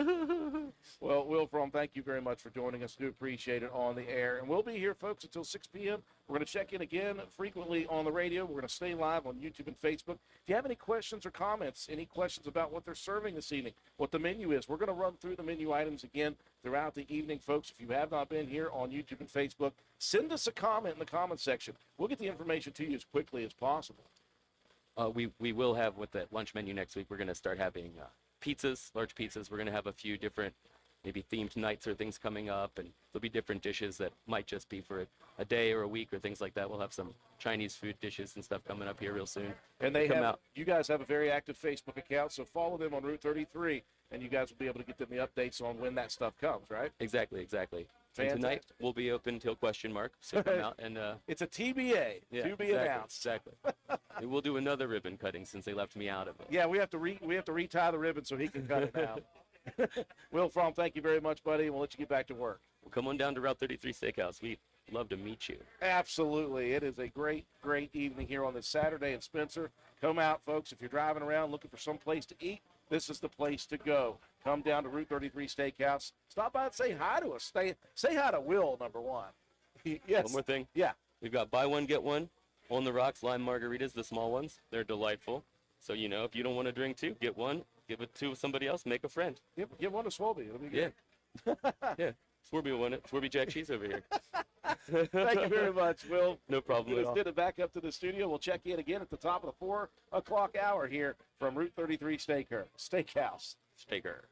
Well, Will Fromm, thank you very much for joining us. Do appreciate it on the air. And we'll be here, folks, until 6 p.m. We're going to check in again frequently on the radio. We're going to stay live on YouTube and Facebook. If you have any questions or comments, any questions about what they're serving this evening, what the menu is, we're going to run through the menu items again throughout the evening, folks. If you have not been here on YouTube and Facebook, send us a comment in the comment section. We'll get the information to you as quickly as possible. we will have with the lunch menu next week. We're going to start having pizzas, large pizzas. We're going to have a few different, maybe themed nights or things coming up, and there'll be different dishes that might just be for a day or a week or things like that. We'll have some Chinese food dishes and stuff coming up here real soon. And they Come have, out. you guys have a very active Facebook account, so follow them on Route 33, and you guys will be able to get them the updates on when that stuff comes, right? Exactly. And Fantastic. tonight we'll be open tillye. So come out and It's a TBA, yeah, to be exactly, announced. Exactly. And we'll do another ribbon cutting since they left me out of it. Yeah, we have to retie the ribbon so he can cut it now. Will Fromm, thank you very much, buddy, and we'll let you get back to work. Well, come on down to Route 33 Steakhouse. We'd love to meet you. Absolutely. It is a great, great evening here on this Saturday in Spencer. Come out, folks. If you're driving around looking for some place to eat, this is the place to go. Come down to Route 33 Steakhouse. Stop by and say hi to us. Say hi to Will, number one. Yes. One more thing. Yeah. We've got buy one, get one on the rocks lime margaritas, the small ones. They're delightful. So, if you don't want to drink two, get one, give it to somebody else, make a friend. Give one to Swolby. It'll be good. Yeah. Yeah. Swarby will win it. Swarby Jack Cheese over here. Thank you very much, Will. No problem at all. Get it back up to the studio. We'll check in again at the top of the 4 o'clock hour here from Route 33 Steakhouse. Staker.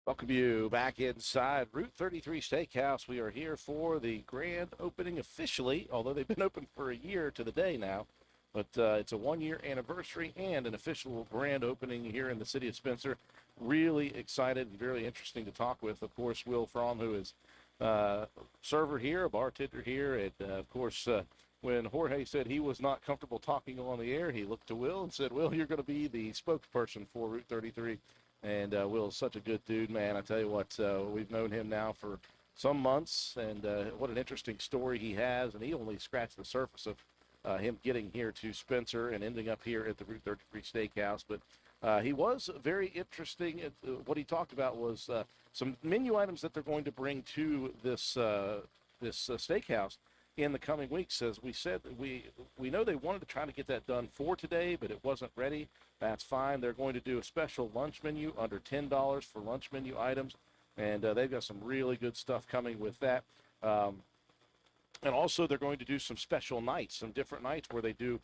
Welcome you back inside Route 33 Steakhouse. We are here for the grand opening officially, although they've been open for a year to the day now. But it's a one-year anniversary and an official grand opening here in the city of Spencer. Really excited and very interesting to talk with. Of course, Will Fromm, who is server here, a bartender here. And, of course, when Jorge said he was not comfortable talking on the air, he looked to Will and said, Will, you're going to be the spokesperson for Route 33. And Will's such a good dude, man. I tell you what, we've known him now for some months, and what an interesting story he has. And he only scratched the surface of him getting here to Spencer and ending up here at the Route 33 Steakhouse. But he was very interesting. What he talked about was some menu items that they're going to bring to this steakhouse in the coming weeks. As we said, we know they wanted to try to get that done for today, but it wasn't ready. That's fine. They're going to do a special lunch menu under $10 for lunch menu items, and they've got some really good stuff coming with that. And also they're going to do some special nights, some different nights where they do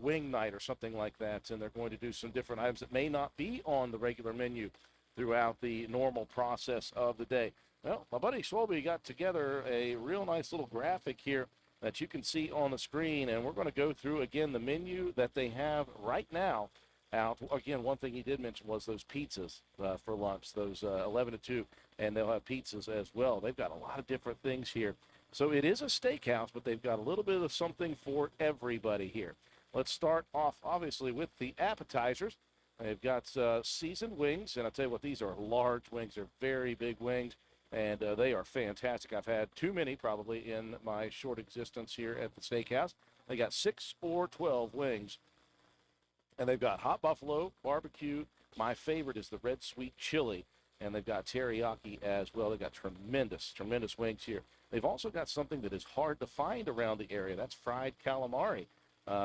wing night or something like that, and they're going to do some different items that may not be on the regular menu throughout the normal process of the day. Well, my buddy Swolby got together a real nice little graphic here that you can see on the screen, and we're going to go through, again, the menu that they have right now out. Again, one thing he did mention was those pizzas for lunch, those 11 to 2, and they'll have pizzas as well. They've got a lot of different things here. So it is a steakhouse, but they've got a little bit of something for everybody here. Let's start off, obviously, with the appetizers. They've got seasoned wings, and I'll tell you what, these are large wings. They're very big wings, and they are fantastic. I've had too many probably in my short existence here at the steakhouse. They got 6 or 12 wings, and they've got hot buffalo, barbecue. My favorite is the red sweet chili, and they've got teriyaki as well. They've got tremendous, tremendous wings here. They've also got something that is hard to find around the area. That's fried calamari.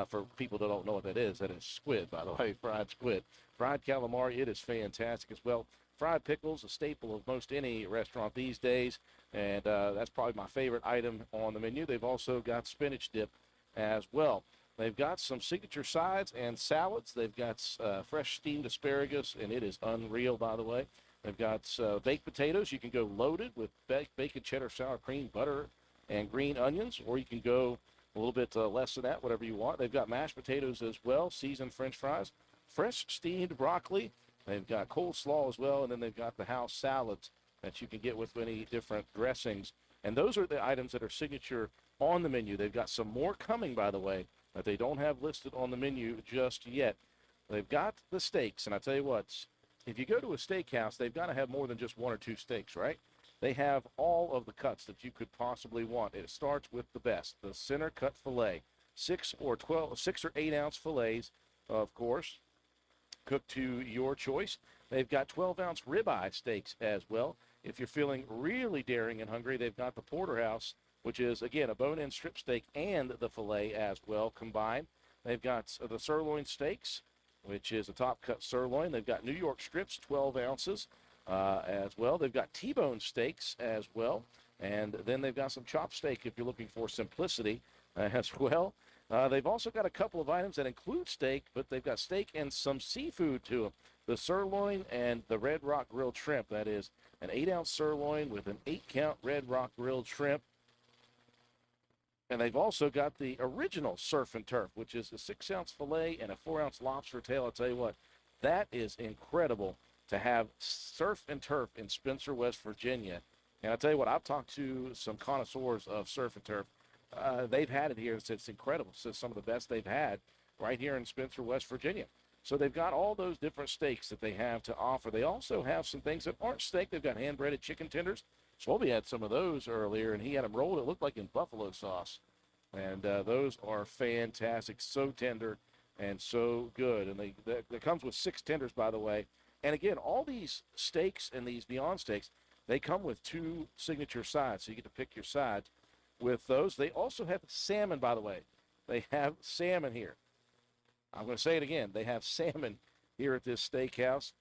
For people that don't know what that is squid, by the way, fried squid. Fried calamari, it is fantastic as well. Fried pickles, a staple of most any restaurant these days, and that's probably my favorite item on the menu. They've also got spinach dip as well. They've got some signature sides and salads. They've got fresh steamed asparagus, and it is unreal, by the way. They've got baked potatoes. You can go loaded with bacon, cheddar, sour cream, butter, and green onions, or you can go a little bit less than that, whatever you want. They've got mashed potatoes as well, seasoned French fries, fresh steamed broccoli. They've got coleslaw as well, and then they've got the house salads that you can get with any different dressings. And those are the items that are signature on the menu. They've got some more coming, by the way, that they don't have listed on the menu just yet. They've got the steaks, and I tell you what, if you go to a steakhouse, they've got to have more than just 1 or 2 steaks, right? They have all of the cuts that you could possibly want. It starts with the best, the center cut filet, 6 or 8 ounce fillets, of course, cooked to your choice. They've got 12-ounce ribeye steaks as well. If you're feeling really daring and hungry, they've got the porterhouse, which is, again, a bone-in strip steak and the filet as well combined. They've got the sirloin steaks, which is a top-cut sirloin. They've got New York strips, 12 ounces as well. They've got T-bone steaks as well. And then they've got some chop steak if you're looking for simplicity as well. They've also got a couple of items that include steak, but they've got steak and some seafood to them. The sirloin and the Red Rock grilled shrimp. That is an 8-ounce sirloin with an 8-count Red Rock grilled shrimp. And they've also got the original surf and turf, which is a 6-ounce filet and a 4-ounce lobster tail. I'll tell you what, that is incredible to have surf and turf in Spencer, West Virginia. And I'll tell you what, I've talked to some connoisseurs of surf and turf. They've had it here. It's incredible. It's some of the best they've had right here in Spencer, West Virginia. So they've got all those different steaks that they have to offer. They also have some things that aren't steak. They've got hand-breaded chicken tenders. Swolby had some of those earlier, and he had them rolled. It looked like in buffalo sauce. And those are fantastic, so tender and so good. And that comes with 6 tenders, by the way. And again, all these steaks and these Beyond Steaks, they come with 2 signature sides, so you get to pick your sides with those. They also have salmon, by the way. They have salmon here. I'm going to say it again. They have salmon here at this steakhouse.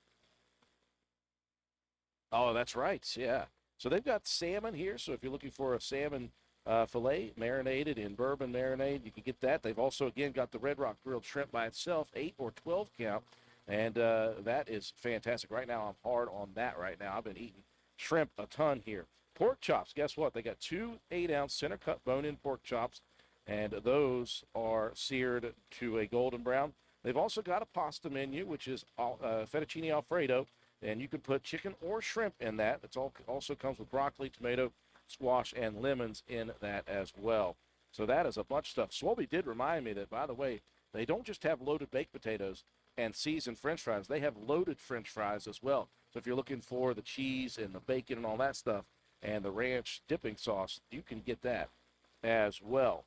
Oh, that's right. Yeah. So they've got salmon here. So if you're looking for a salmon filet marinated in bourbon marinade, you can get that. They've also, again, got the Red Rock grilled shrimp by itself, 8 or 12 count. And that is fantastic. Right now, I'm hard on that right now. I've been eating shrimp a ton here. Pork chops, guess what? They got 2 8-ounce center cut bone-in pork chops, and those are seared to a golden brown. They've also got a pasta menu, which is fettuccine Alfredo, and you can put chicken or shrimp in that. It also comes with broccoli, tomato, squash, and lemons in that as well. So that is a bunch of stuff. Swolby did remind me that, by the way, they don't just have loaded baked potatoes and seasoned French fries. They have loaded French fries as well. So if you're looking for the cheese and the bacon and all that stuff and the ranch dipping sauce, you can get that as well.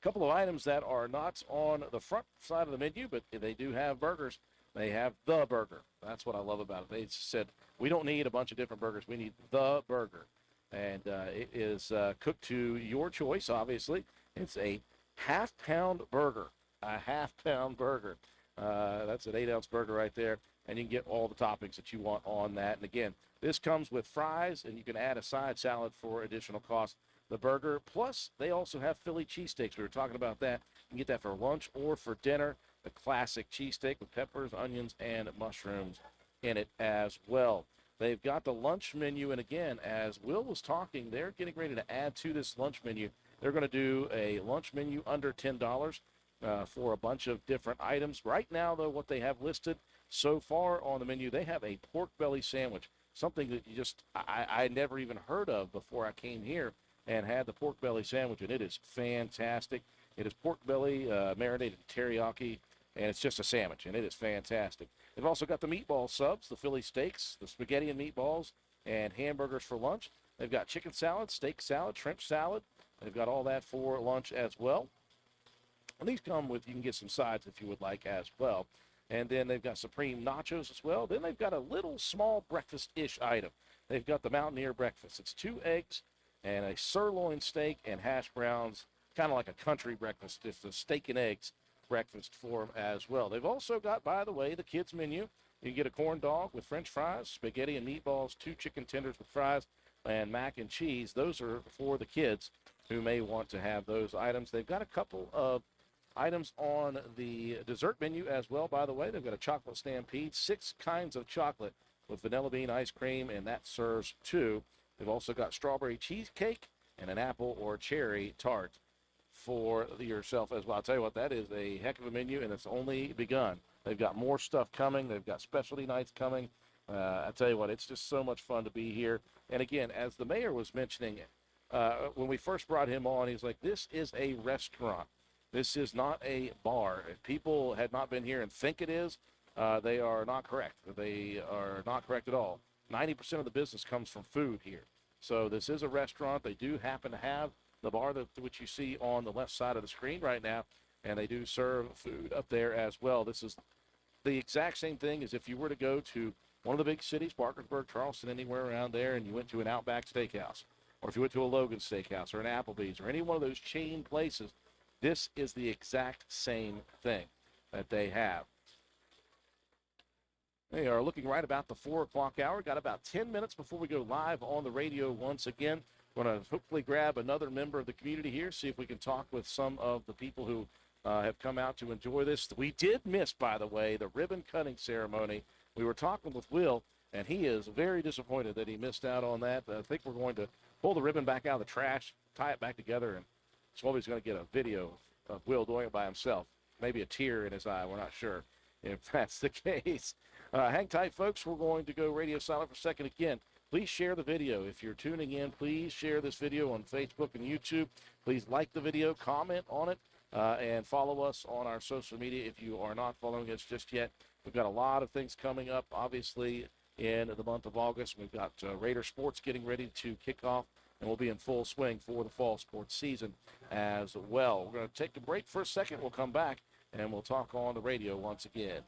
A couple of items that are not on the front side of the menu, but they do have burgers. They have the burger. That's what I love about it. They said, we don't need a bunch of different burgers. We need the burger. And it is cooked to your choice, obviously. It's a half-pound burger. A half-pound burger. That's an 8-ounce burger right there, and you can get all the toppings that you want on that. And again, this comes with fries, and you can add a side salad for additional cost. The burger, plus they also have Philly cheesesteaks. We were talking about that. You can get that for lunch or for dinner. The classic cheesesteak with peppers, onions, and mushrooms in it as well. They've got the lunch menu, and again, as Will was talking, they're getting ready to add to this lunch menu. They're going to do a lunch menu under $10. For a bunch of different items. Right now, though, what they have listed so far on the menu, they have a pork belly sandwich, something that I never even heard of before I came here and had the pork belly sandwich, and it is fantastic. It is pork belly marinated in teriyaki, and it's just a sandwich, and it is fantastic. They've also got the meatball subs, the Philly steaks, the spaghetti and meatballs, and hamburgers for lunch. They've got chicken salad, steak salad, shrimp salad. They've got all that for lunch as well. And these come with, you can get some sides if you would like as well. And then they've got supreme nachos as well. Then they've got a little small breakfast-ish item. They've got the Mountaineer breakfast. It's 2 eggs and a sirloin steak and hash browns, kind of like a country breakfast. It's a steak and eggs breakfast for them as well. They've also got, by the way, the kids menu. You can get a corn dog with French fries, spaghetti and meatballs, 2 chicken tenders with fries, and mac and cheese. Those are for the kids who may want to have those items. They've got a couple of items on the dessert menu as well, by the way. They've got a chocolate stampede, 6 kinds of chocolate with vanilla bean ice cream, and that serves 2. They've also got strawberry cheesecake and an apple or cherry tart for yourself as well. I'll tell you what, that is a heck of a menu, and it's only begun. They've got more stuff coming. They've got specialty nights coming. I tell you what, it's just so much fun to be here. And again, as the mayor was mentioning, when we first brought him on, he was like, this is a restaurant. This is not a bar. If people had not been here and think it is, they are not correct. They are not correct at all. 90% of the business comes from food here. So this is a restaurant. They do happen to have the bar which you see on the left side of the screen right now, and they do serve food up there as well. This is the exact same thing as if you were to go to one of the big cities, Parkersburg, Charleston, anywhere around there, and you went to an Outback Steakhouse, or if you went to a Logan Steakhouse or an Applebee's or any one of those chain places. This is the exact same thing that they have. They are looking right about the 4 o'clock hour. Got about 10 minutes before we go live on the radio once again. We're going to hopefully grab another member of the community here, see if we can talk with some of the people who have come out to enjoy this. We did miss, by the way, the ribbon cutting ceremony. We were talking with Will, and he is very disappointed that he missed out on that. I think we're going to pull the ribbon back out of the trash, tie it back together, and Swalby's going to get a video of Will doing it by himself. Maybe a tear in his eye. We're not sure if that's the case. Hang tight, folks. We're going to go radio silent for a second. Again, please share the video. If you're tuning in, please share this video on Facebook and YouTube. Please like the video, comment on it, and follow us on our social media if you are not following us just yet. We've got a lot of things coming up, obviously, in the month of August. We've got Raider Sports getting ready to kick off, and we'll be in full swing for the fall sports season as well. We're going to take a break for a second. We'll come back, and we'll talk on the radio once again.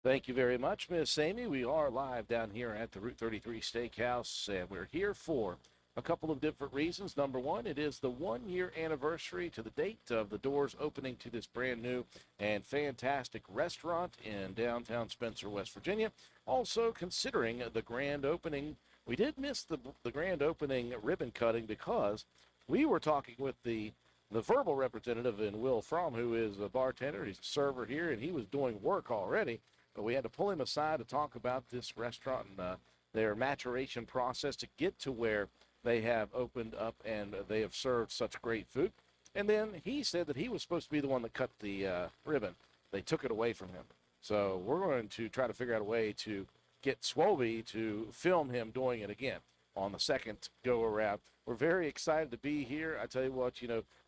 Thank you very much, Miss Amy. We are live down here at the Route 33 Steakhouse, and we're here for a couple of different reasons. Number one, it is the 1 year anniversary to the date of the doors opening to this brand new and fantastic restaurant in downtown Spencer, West Virginia. Also, considering the grand opening, we did miss the grand opening ribbon cutting because we were talking with the verbal representative in Will Fromm, who is a bartender. He's a server here, and he was doing work already. But we had to pull him aside to talk about this restaurant and their maturation process to get to where they have opened up and they have served such great food. And then he said that he was supposed to be the one that cut the ribbon. They took it away from him. So we're going to try to figure out a way to get Swobie to film him doing it again on the second go around. We're very excited to be here. I tell you what,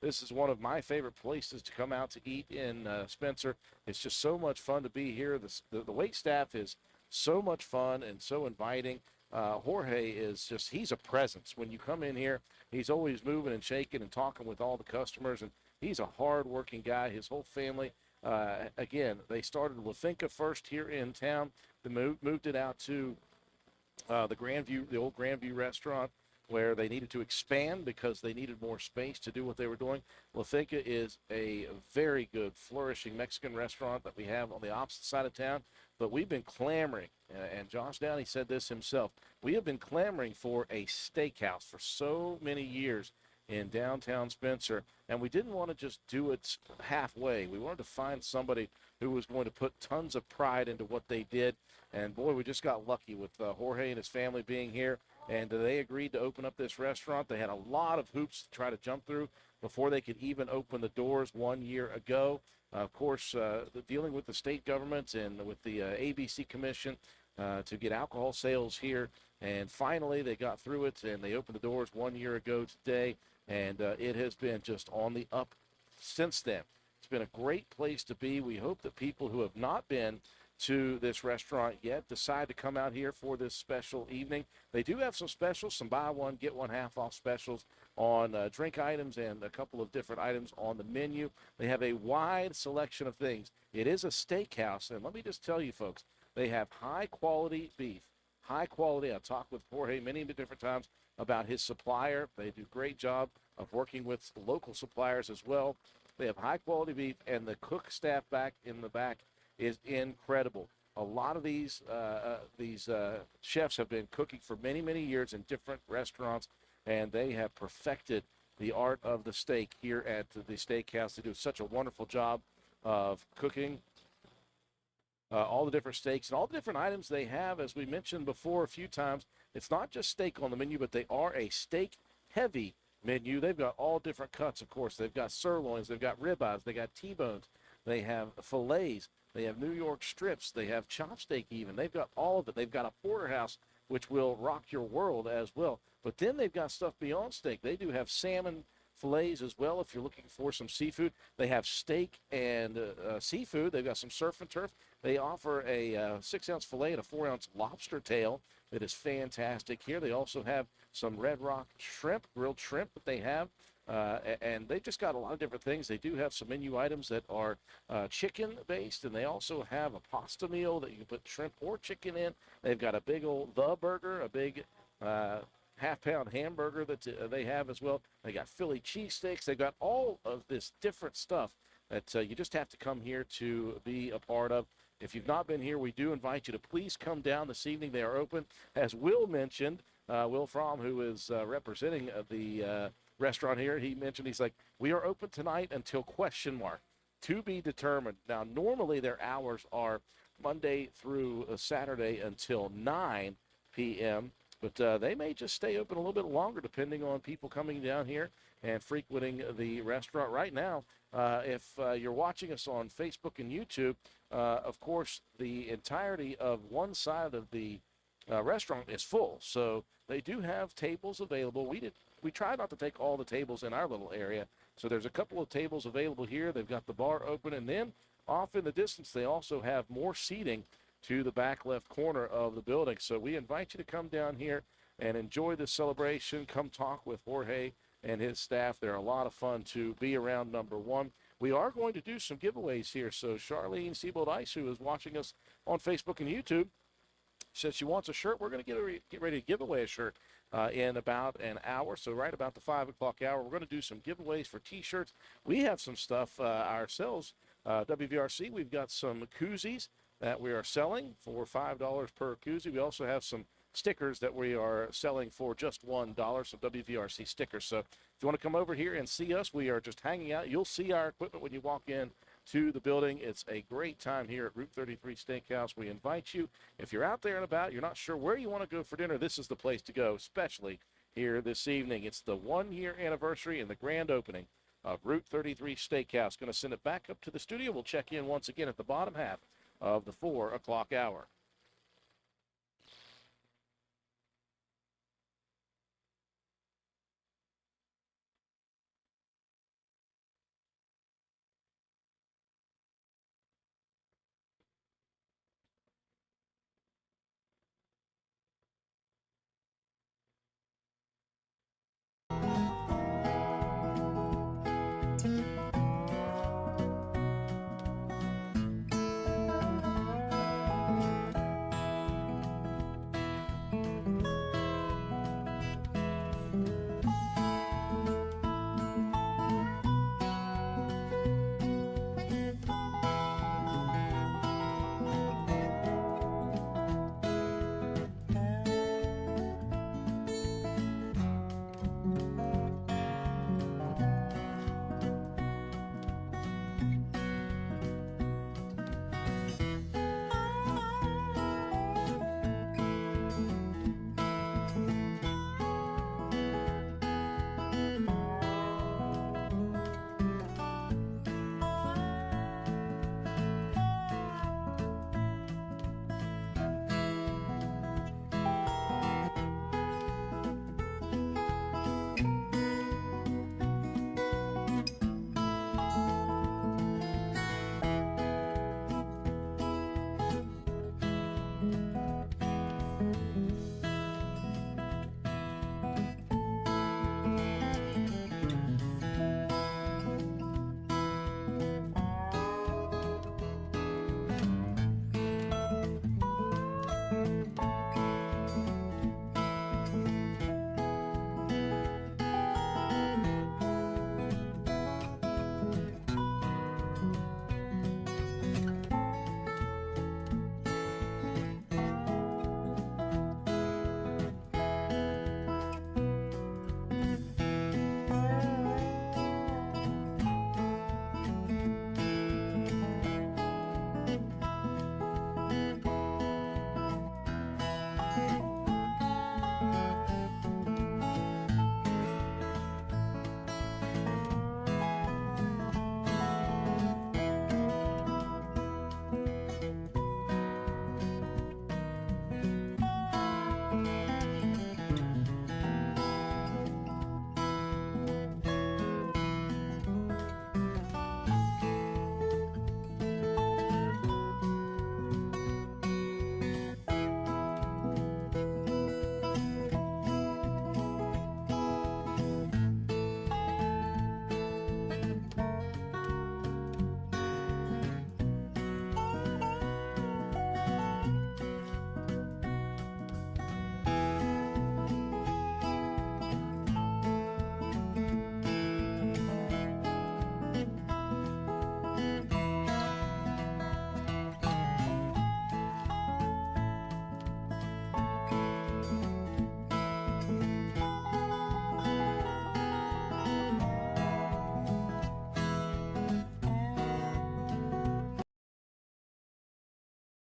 this is one of my favorite places to come out to eat in Spencer. It's just so much fun to be here. The wait staff is so much fun and so inviting. Jorge is he's a presence. When you come in here, he's always moving and shaking and talking with all the customers, and he's a hard-working guy. His whole family, again, they started La Finca first here in town. They moved it out to the old Grandview restaurant, where they needed to expand because they needed more space to do what they were doing. La Finca is a very good, flourishing Mexican restaurant that we have on the opposite side of town, but we've been clamoring, and Josh Downey said this himself, we have been clamoring for a steakhouse for so many years in downtown Spencer, and we didn't want to just do it halfway. We wanted to find somebody who was going to put tons of pride into what they did, and boy, we just got lucky with Jorge and his family being here, and they agreed to open up this restaurant. They had a lot of hoops to try to jump through before they could even open the doors 1 year ago. Of course, dealing with the state government and with the ABC Commission to get alcohol sales here, and finally they got through it, and they opened the doors 1 year ago today, and it has been just on the up since then. It's been a great place to be. We hope that people who have not been to this restaurant yet decide to come out here for this special evening. They do have some specials, some buy one, get one half off specials on drink items and a couple of different items on the menu. They have a wide selection of things. It is a steakhouse, and let me just tell you folks, they have high quality beef. High quality. I've talked with Jorge many different times about his supplier. They do a great job of working with local suppliers as well. They have high quality beef, and the cook staff back in the back is incredible. A lot of these chefs have been cooking for many years in different restaurants, and they have perfected the art of the steak here at the steakhouse. They do such a wonderful job of cooking all the different steaks and all the different items they have. As we mentioned before a few times, it's not just steak on the menu, but they are a steak-heavy menu. They've got all different cuts, of course. They've got sirloins, they've got ribeyes, they got T-bones, they have fillets, they have New York strips, they have chopsteak even. They've got all of it. They've got a porterhouse, which will rock your world as well. But then they've got stuff beyond steak. They do have salmon fillets as well if you're looking for some seafood. They have steak and seafood. They've got some surf and turf. They offer a 6-ounce fillet and a 4-ounce lobster tail that is fantastic here. They also have some Red Rock shrimp, grilled shrimp that they have. And they've just got a lot of different things. They do have some menu items that are chicken-based, and they also have a pasta meal that you can put shrimp or chicken in. They've got a big old The Burger, a big half-pound hamburger that they have as well. They got Philly cheesesteaks. They've got all of this different stuff that you just have to come here to be a part of. If you've not been here, we do invite you to please come down this evening. They are open. As Will mentioned, Will Fromm, who is representing the restaurant here, he mentioned, he's like, we are open tonight until ? To be determined. Now, normally their hours are Monday through Saturday until 9 p.m., but they may just stay open a little bit longer depending on people coming down here and frequenting the restaurant. Right now, if you're watching us on Facebook and YouTube, of course, the entirety of one side of the restaurant is full. So they do have tables available. We try not to take all the tables in our little area. So there's a couple of tables available here. They've got the bar open, and then off in the distance, they also have more seating to the back left corner of the building. So we invite you to come down here and enjoy this celebration. Come talk with Jorge and his staff. They're a lot of fun to be around, number one. we are going to do some giveaways here. So Charlene Siebold Ice, who is watching us on Facebook and YouTube, says she wants a shirt. We're going to get ready to give away a shirt in about an hour. So right about the 5 o'clock hour, we're going to do some giveaways for T-shirts. We have some stuff ourselves. WVRC, we've got some koozies that we are selling for $5 per koozie. We also have some stickers that we are selling for just $1, some WVRC stickers. So if you want to come over here and see us, we are just hanging out. You'll see our equipment when you walk in to the building. It's a great time here at Route 33 Steakhouse. We invite you. If you're out there and about, you're not sure where you want to go for dinner, this is the place to go, especially here this evening. It's the 1-year anniversary and the grand opening of Route 33 Steakhouse. Going to send it back up to the studio. We'll check in once again at the bottom half of the 4 o'clock hour.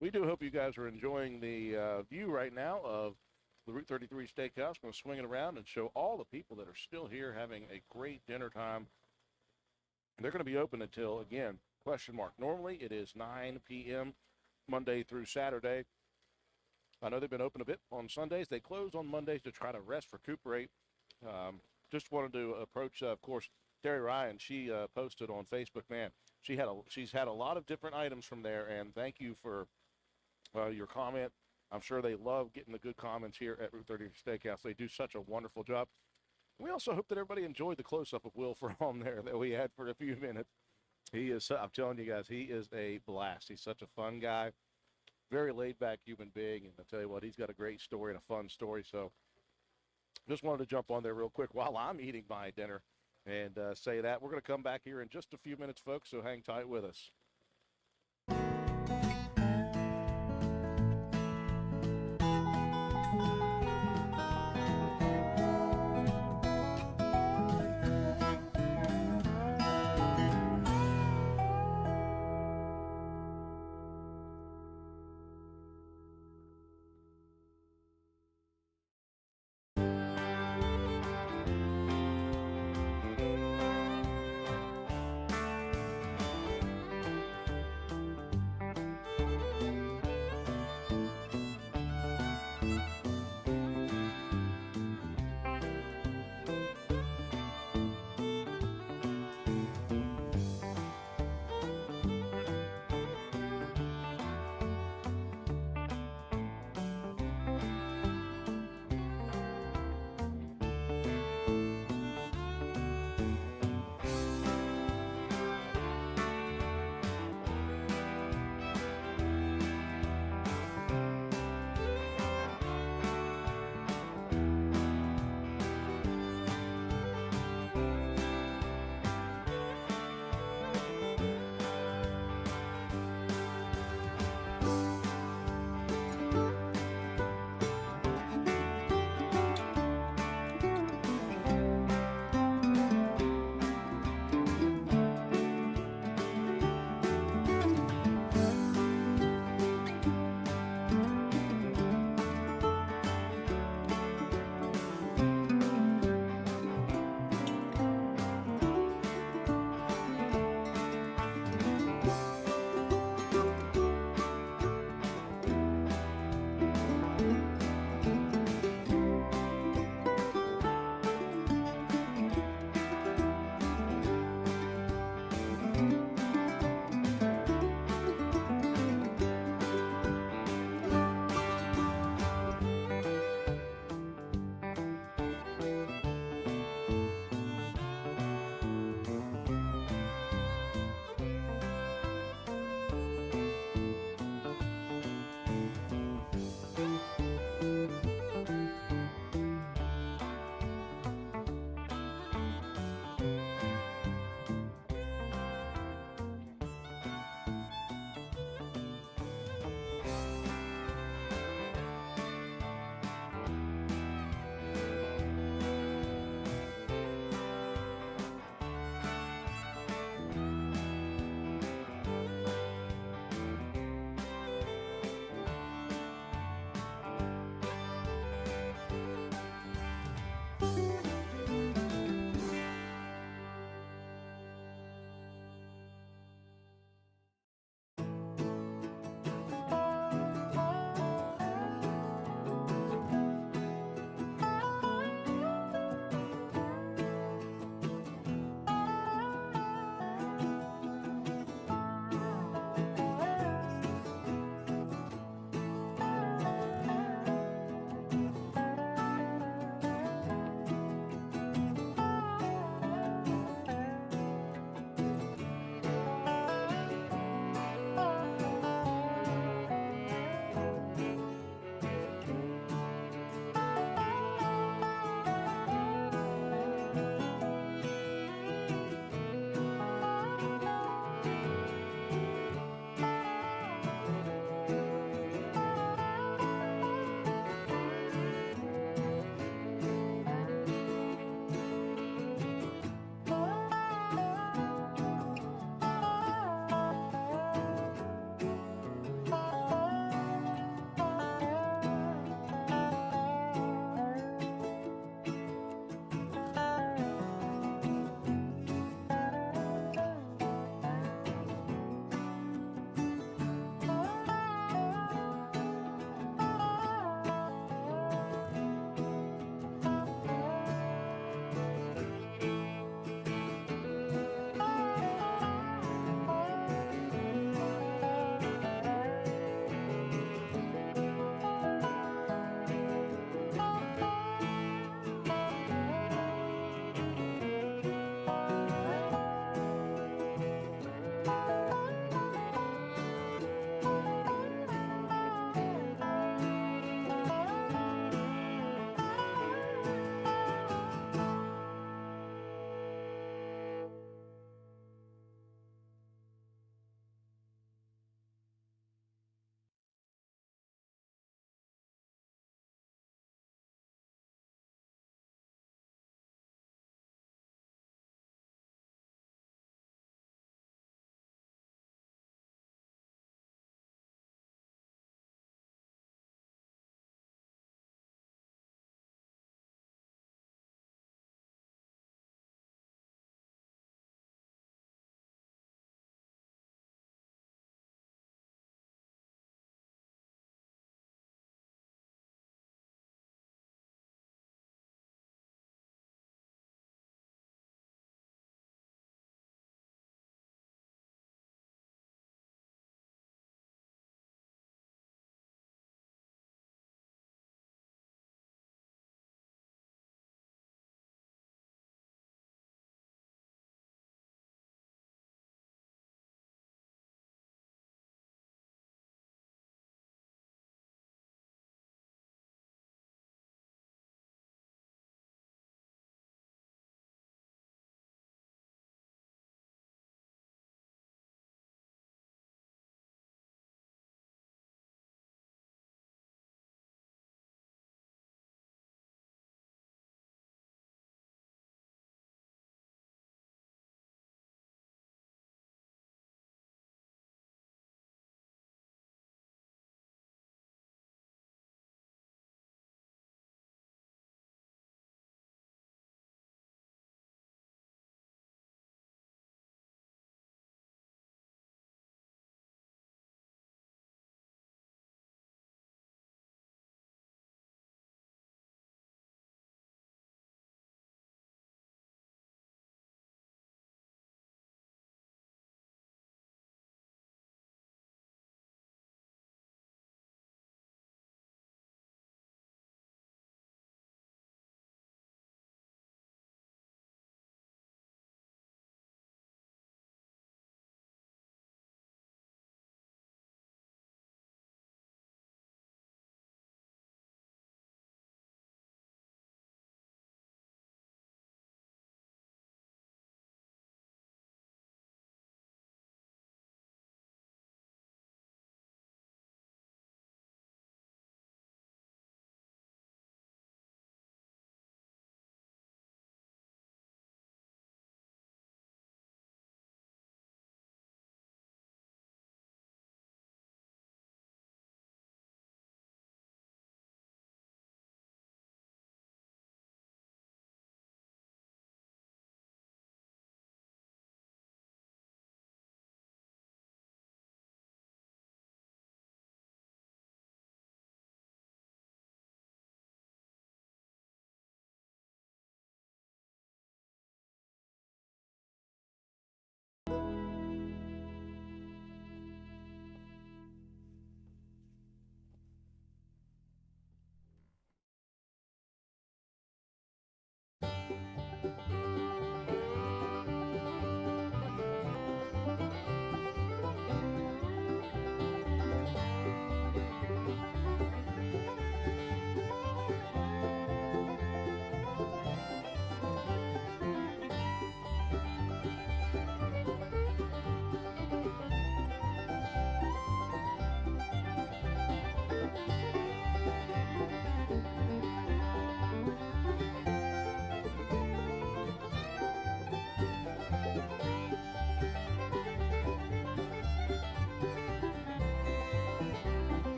We do hope you guys are enjoying the view right now of the Route 33 Steakhouse. I'm going to swing it around and show all the people that are still here having a great dinner time. They're going to be open until, again, question mark. Normally it is 9 p.m. Monday through Saturday. I know they've been open a bit on Sundays. They close on Mondays to try to rest, recuperate. Just wanted to approach, of course, Terry Ryan. She posted on Facebook, man, she's had a lot of different items from there, and thank you for your comment. I'm sure they love getting the good comments here at Route 33 Steakhouse. They do such a wonderful job. We also hope that everybody enjoyed the close-up of Will Fromm there that we had for a few minutes. He is, I'm telling you guys, he is a blast. He's such a fun guy, very laid back human being. And I tell you what, he's got a great story and a fun story. So just wanted to jump on there real quick while I'm eating my dinner and say that. We're going to come back here in just a few minutes, folks, so hang tight with us.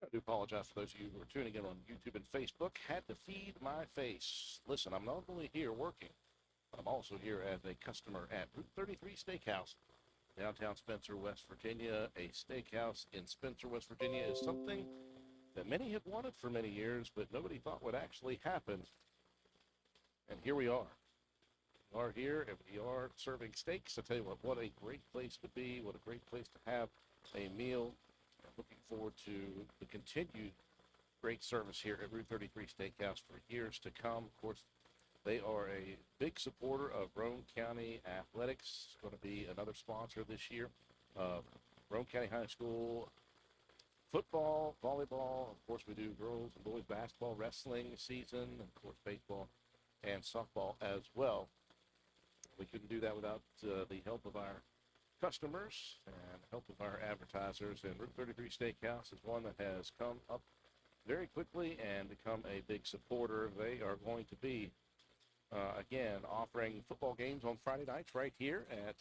I do apologize for those of you who are tuning in on YouTube and Facebook. Had to feed my face. Listen, I'm not only here working, but I'm also here as a customer at Route 33 Steakhouse, downtown Spencer, West Virginia. A steakhouse in Spencer, West Virginia is something that many have wanted for many years, but nobody thought would actually happen. And here we are. We are here, and we are serving steaks. I tell you what a great place to be, what a great place to have a meal. I'm looking forward to the continued great service here at Route 33 Steakhouse for years to come. Of course, they are a big supporter of Roane County Athletics. It's going to be another sponsor this year of Roane County High School football, volleyball. Of course, we do girls and boys basketball, wrestling season, and of course, baseball and softball as well. We couldn't do that without the help of our customers and help of our advertisers. And Route 33 Steakhouse is one that has come up very quickly and become a big supporter. They are going to be, again, offering football games on Friday nights right here at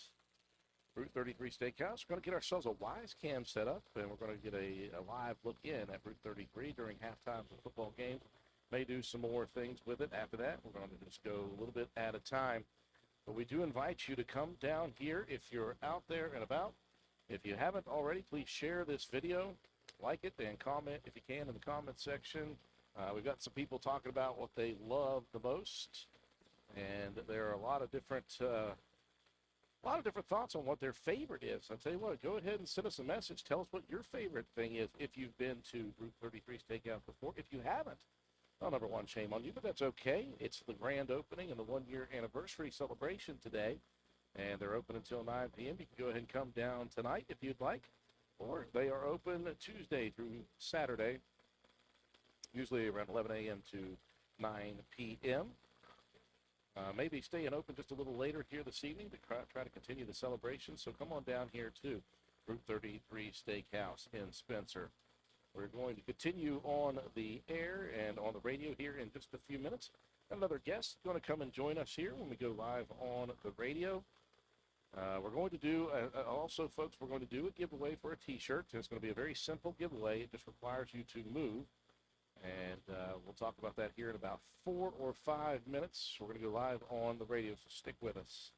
Route 33 Steakhouse. We're going to get ourselves a Wise Cam set up, and we're going to get a live look in at Route 33 during halftime of the football game. May do some more things with it after that. We're going to just go a little bit at a time. But we do invite you to come down here if you're out there and about. If you haven't already, please share this video, like it, and comment if you can in the comment section. We've got some people talking about what they love the most, and there are a lot of different thoughts on what their favorite is. I tell you what, go ahead and send us a message. Tell us what your favorite thing is if you've been to Route 33 Steakhouse before. If you haven't, well, number one, shame on you, but that's okay. It's the grand opening and the one-year anniversary celebration today, and they're open until 9 p.m. You can go ahead and come down tonight if you'd like, or they are open Tuesday through Saturday, usually around 11 a.m. to 9 p.m. Maybe staying open just a little later here this evening to try to continue the celebration, so come on down here to Route 33 Steakhouse in Spencer. We're going to continue on the air and on the radio here in just a few minutes. Another guest is going to come and join us here when we go live on the radio. We're going to do, also, folks, we're going to do a giveaway for a T-shirt. It's going to be a very simple giveaway. It just requires you to move. And we'll talk about that here in about 4 or 5 minutes. We're going to go live on the radio, so stick with us.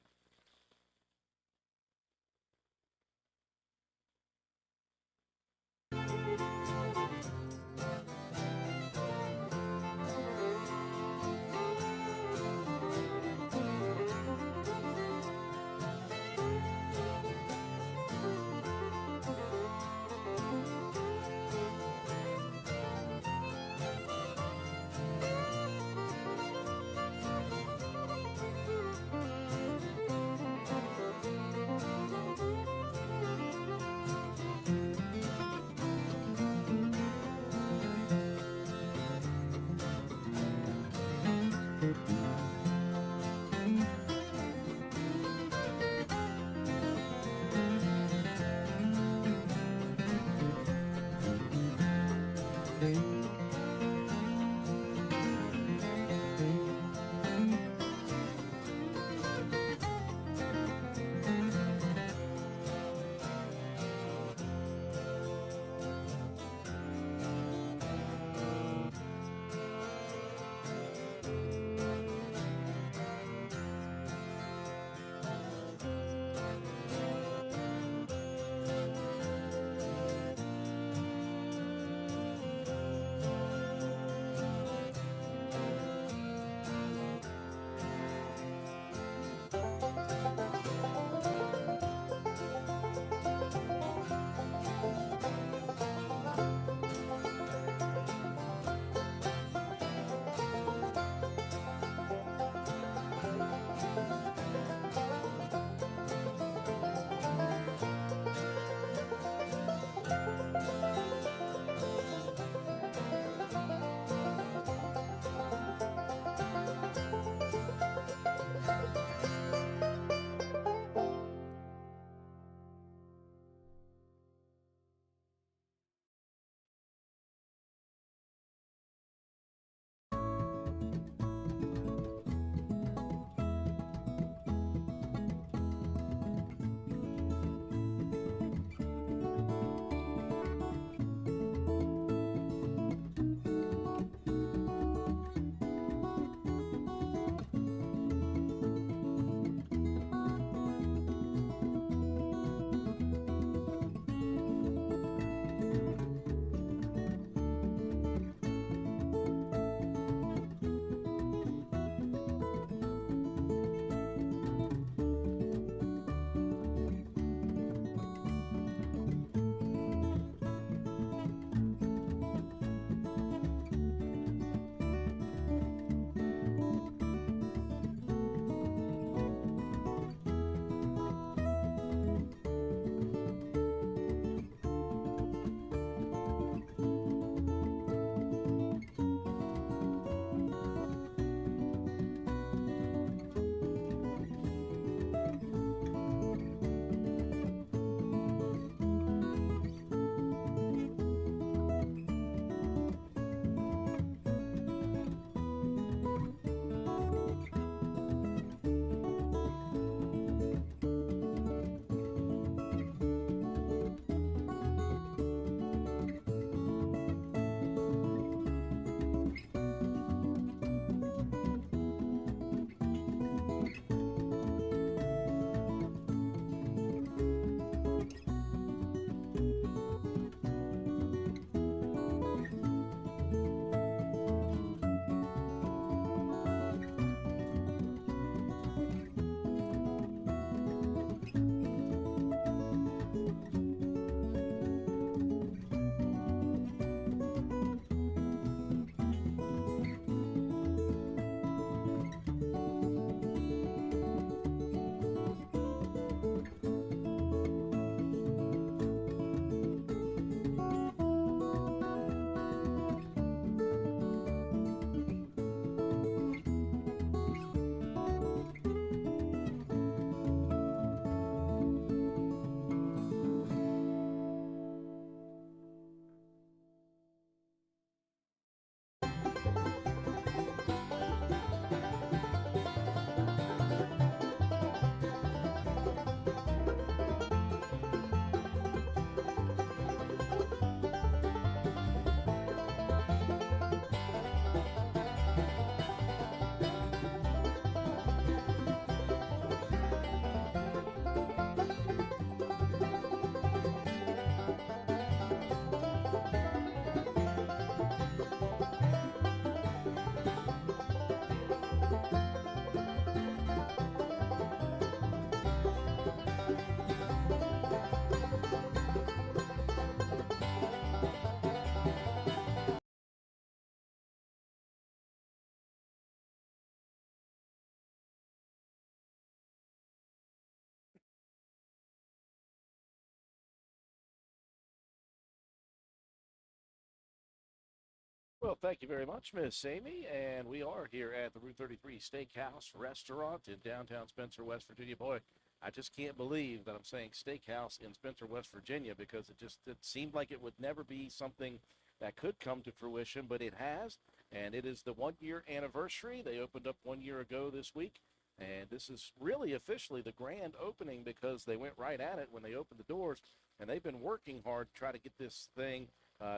Well, thank you very much, Miss Amy. And we are here at the Route 33 Steakhouse Restaurant in downtown Spencer, West Virginia. Boy, I just can't believe that I'm saying steakhouse in Spencer, West Virginia, because it seemed like it would never be something that could come to fruition, but it has. And it is the 1 year anniversary. They opened up 1 year ago this week. And this is really officially the grand opening because they went right at it when they opened the doors. And they've been working hard to try to get this thing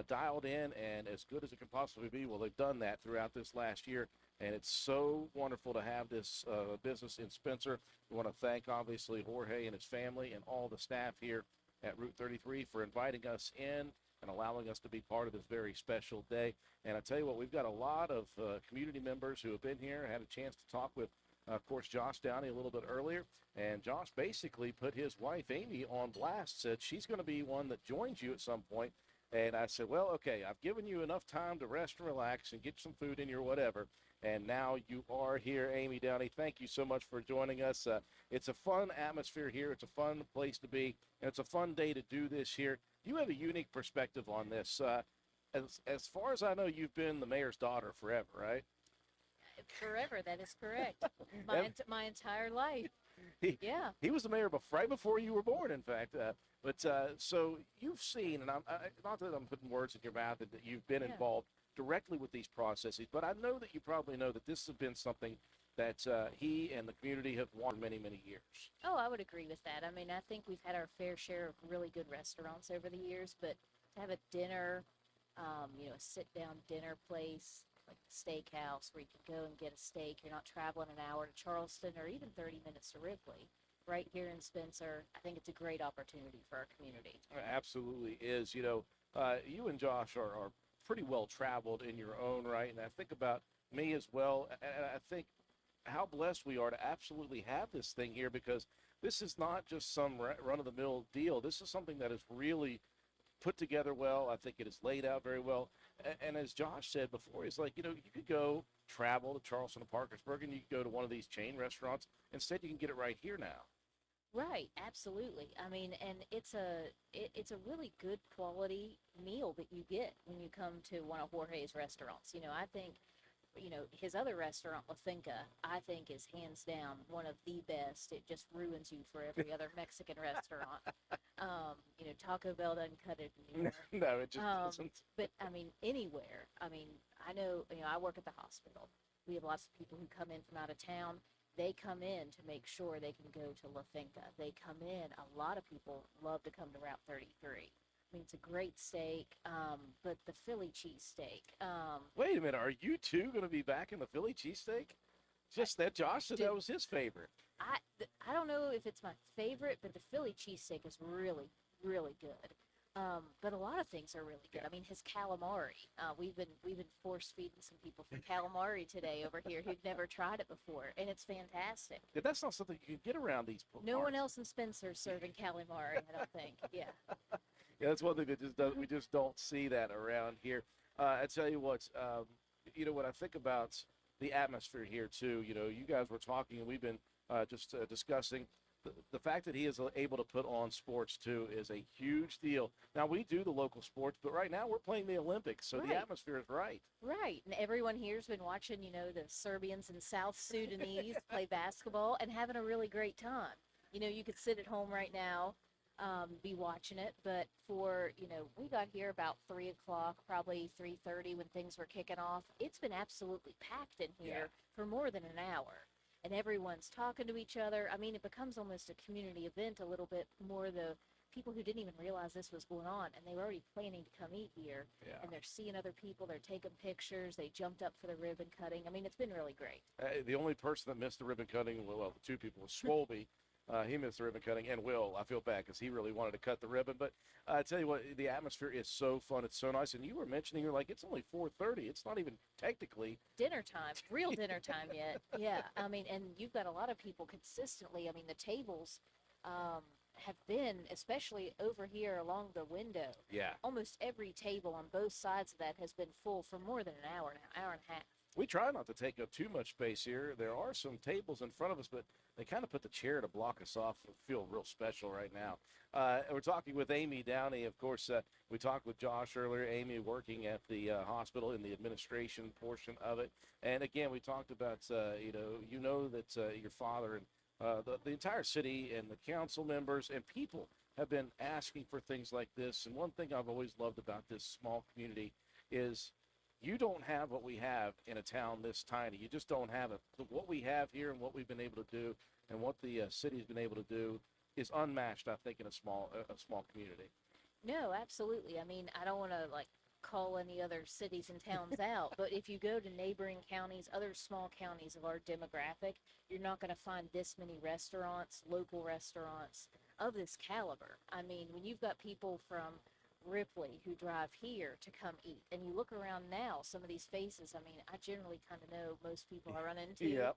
dialed in and as good as it can possibly be. Well, they've done that throughout this last year, and it's so wonderful to have this business in Spencer. We want to thank, obviously, Jorge and his family and all the staff here at Route 33 for inviting us in and allowing us to be part of this very special day. And I tell you what, we've got a lot of community members who have been here, had a chance to talk with, of course, Josh Downey a little bit earlier. And Josh basically put his wife, Amy, on blast, said she's going to be one that joins you at some point. And I said, well, okay, I've given you enough time to rest and relax and get some food in your whatever. And now you are here, Amy Downey. Thank you so much for joining us. It's a fun atmosphere here. It's a fun place to be. And it's a fun day to do this here. You have a unique perspective on this. As far as I know, you've been the mayor's daughter forever, right? Forever, that is correct. My entire life. He, Yeah. he was the mayor right before you were born, in fact. So you've seen, and not that I'm putting words in your mouth, that you've been Yeah. involved directly with these processes, but I know that you probably know that this has been something that he and the community have wanted many, many years. Oh, I would agree with that. I mean, I think we've had our fair share of really good restaurants over the years, but to have a dinner, a sit-down dinner place like the Steakhouse where you can go and get a steak, you're not traveling an hour to Charleston or even 30 minutes to Ripley. Right here in Spencer, I think it's a great opportunity for our community. Absolutely is. You and Josh are pretty well traveled in your own right, and I think about me as well, and I think how blessed we are to absolutely have this thing here, because this is not just some run-of-the-mill deal. This is something that is really put together well. I think it is laid out very well. And as Josh said before, he's like, you could go travel to Charleston or Parkersburg, and you could go to one of these chain restaurants. Instead, you can get it right here now. Right, absolutely. I mean, and it's a really good quality meal that you get when you come to one of Jorge's restaurants. I think, his other restaurant, La Finca, I think is hands down one of the best. It just ruins you for every other Mexican restaurant. Taco Bell doesn't cut it anymore. No, it just doesn't. But I mean, anywhere. I mean, I know, I work at the hospital. We have lots of people who come in from out of town. They come in to make sure they can go to La Finca. They come in. A lot of people love to come to Route 33. I mean, it's a great steak, but the Philly cheesesteak. Wait a minute. Are you two going to be back in the Philly cheesesteak? Just that Josh said that was his favorite. I don't know if it's my favorite, but the Philly cheesesteak is really, really good. But a lot of things are really good. I mean, his calamari. We've been force feeding some people for calamari today over here who'd never tried it before, and it's fantastic. Yeah, that's not something you can get around these parts. No one else in Spencer is serving calamari, I don't think. Yeah. Yeah, that's one thing that we just don't see that around here. I tell you what, when I think about the atmosphere here too, you guys were talking, and we've been just discussing the fact that he is able to put on sports too is a huge deal. Now we do the local sports, but right now we're playing the Olympics, so Right. the atmosphere is right. Right. And everyone here's been watching, the Serbians and South Sudanese play basketball and having a really great time. You could sit at home right now, be watching it, but we got here about 3 o'clock, probably 3:30 when things were kicking off. It's been absolutely packed in here for more than an hour. And everyone's talking to each other. I mean, it becomes almost a community event a little bit more. The people who didn't even realize this was going on, and they were already planning to come eat here, and they're seeing other people, they're taking pictures, they jumped up for the ribbon cutting. I mean, it's been really great. The only person that missed the ribbon cutting, well, the two people, was Swolby. He missed the ribbon cutting, and Will, I feel bad because he really wanted to cut the ribbon. But I tell you what, the atmosphere is so fun. It's so nice. And you were mentioning, you're like, it's only 4:30. It's not even technically Dinner time, real dinner time yet. Yeah, I mean, and you've got a lot of people consistently. I mean, the tables have been, especially over here along the window, Yeah. almost every table on both sides of that has been full for more than an hour and a half. We try not to take up too much space here. There are some tables in front of us, but they kind of put the chair to block us off. We feel real special right now. We're talking with Amy Downey. Of course, we talked with Josh earlier. Amy working at the hospital in the administration portion of it. And again, we talked about, you know that your father and the entire city and the council members and people have been asking for things like this. And one thing I've always loved about this small community is you don't have what we have in a town this tiny. You just don't have it. What we have here and what we've been able to do and what the city's been able to do is unmatched, I think, in a small community. No, absolutely. I mean, I don't want to like call any other cities and towns out, but if you go to neighboring counties, other small counties of our demographic, you're not going to find this many restaurants, local restaurants of this caliber. I mean, when you've got people from Ripley who drive here to come eat, and you look around now, some of these faces, I mean, I generally kind of know most people I run into. Yep.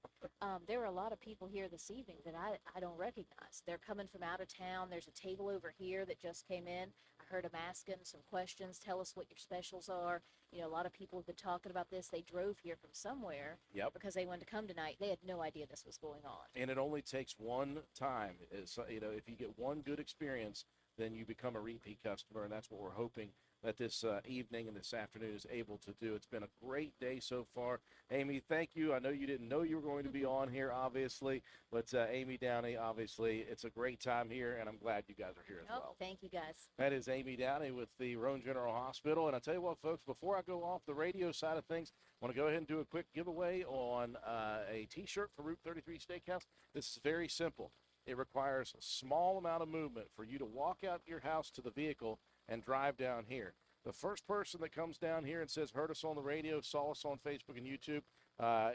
There were a lot of people here this evening that I don't recognize. They're coming from out of town. There's a table over here that just came in. I heard them asking some questions. Tell us what your specials are. You know, a lot of people have been talking about this. They drove here from somewhere because they wanted to come tonight. They had no idea this was going on. And it only takes one time. If you get one good experience, then you become a repeat customer, and that's what we're hoping that this evening and this afternoon is able to do. It's been a great day so far. Amy, thank you. I know you didn't know you were going to be on here, obviously, but Amy Downey, obviously, it's a great time here, and I'm glad you guys are here as well. Thank you, guys. That is Amy Downey with the Roane General Hospital. And I tell you what, folks, before I go off the radio side of things, I want to go ahead and do a quick giveaway on a T-shirt for Route 33 Steakhouse. This is very simple. It requires a small amount of movement for you to walk out your house to the vehicle and drive down here. The first person that comes down here and says, heard us on the radio, saw us on Facebook and YouTube,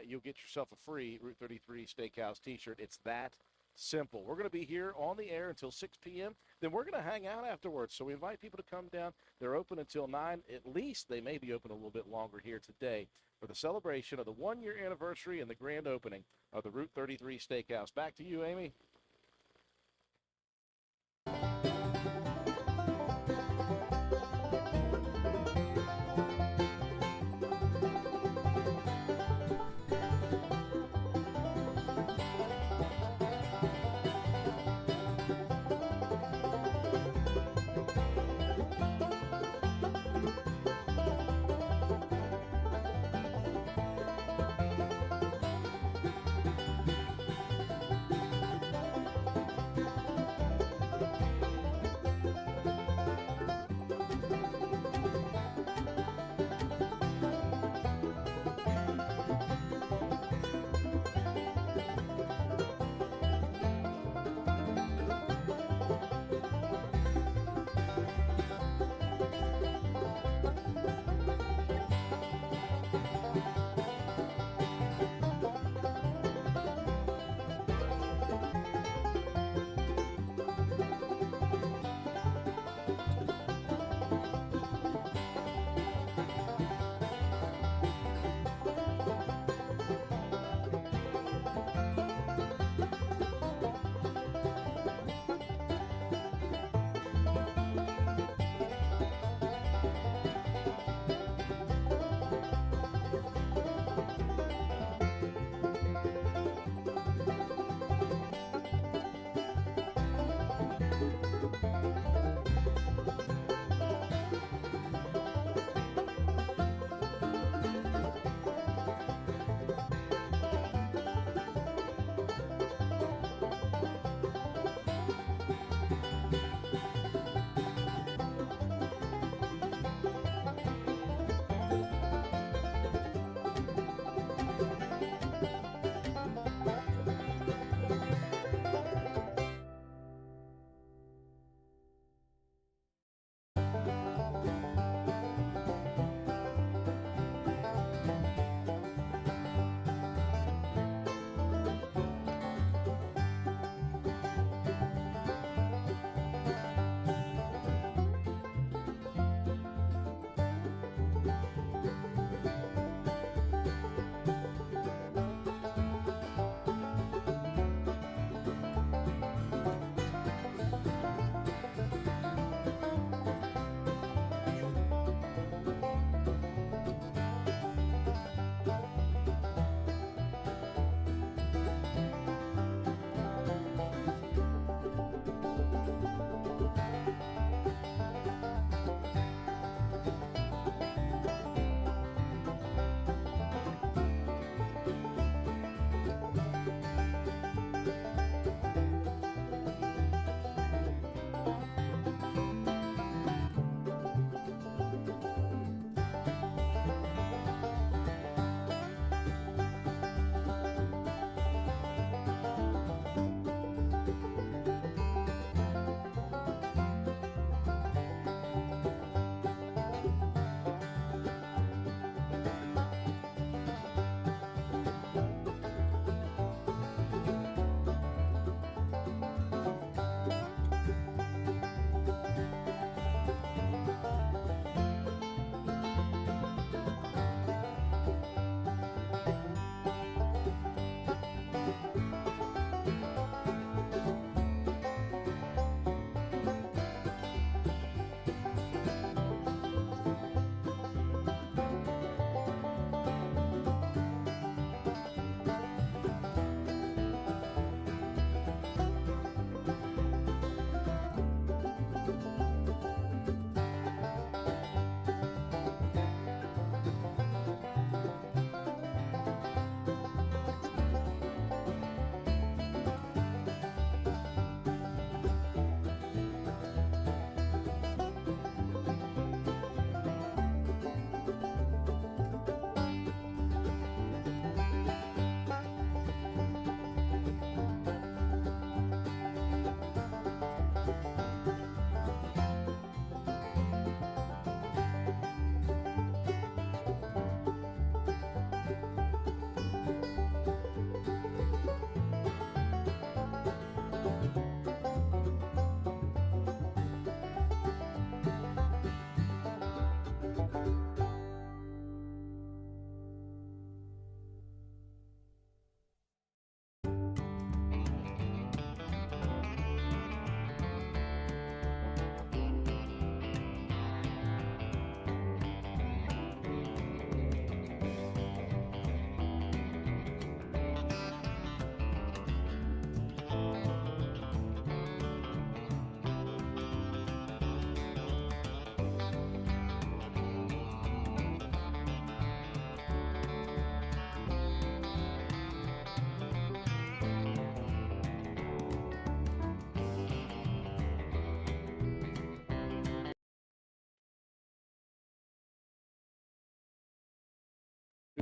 you'll get yourself a free Route 33 Steakhouse T-shirt. It's that simple. We're going to be here on the air until 6 p.m. Then we're going to hang out afterwards. So we invite people to come down. They're open until 9. At least they may be open a little bit longer here today for the celebration of the one-year anniversary and the grand opening of the Route 33 Steakhouse. Back to you, Amy.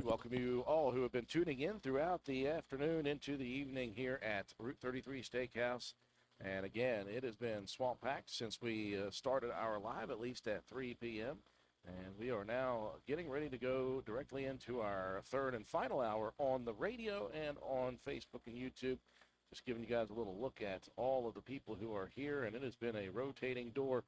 We welcome you all who have been tuning in throughout the afternoon into the evening here at Route 33 Steakhouse. And again, it has been swamp packed since we started our live, at least at 3 p.m. And we are now getting ready to go directly into our third and final hour on the radio and on Facebook and YouTube. Just giving you guys a little look at all of the people who are here, and it has been a rotating door.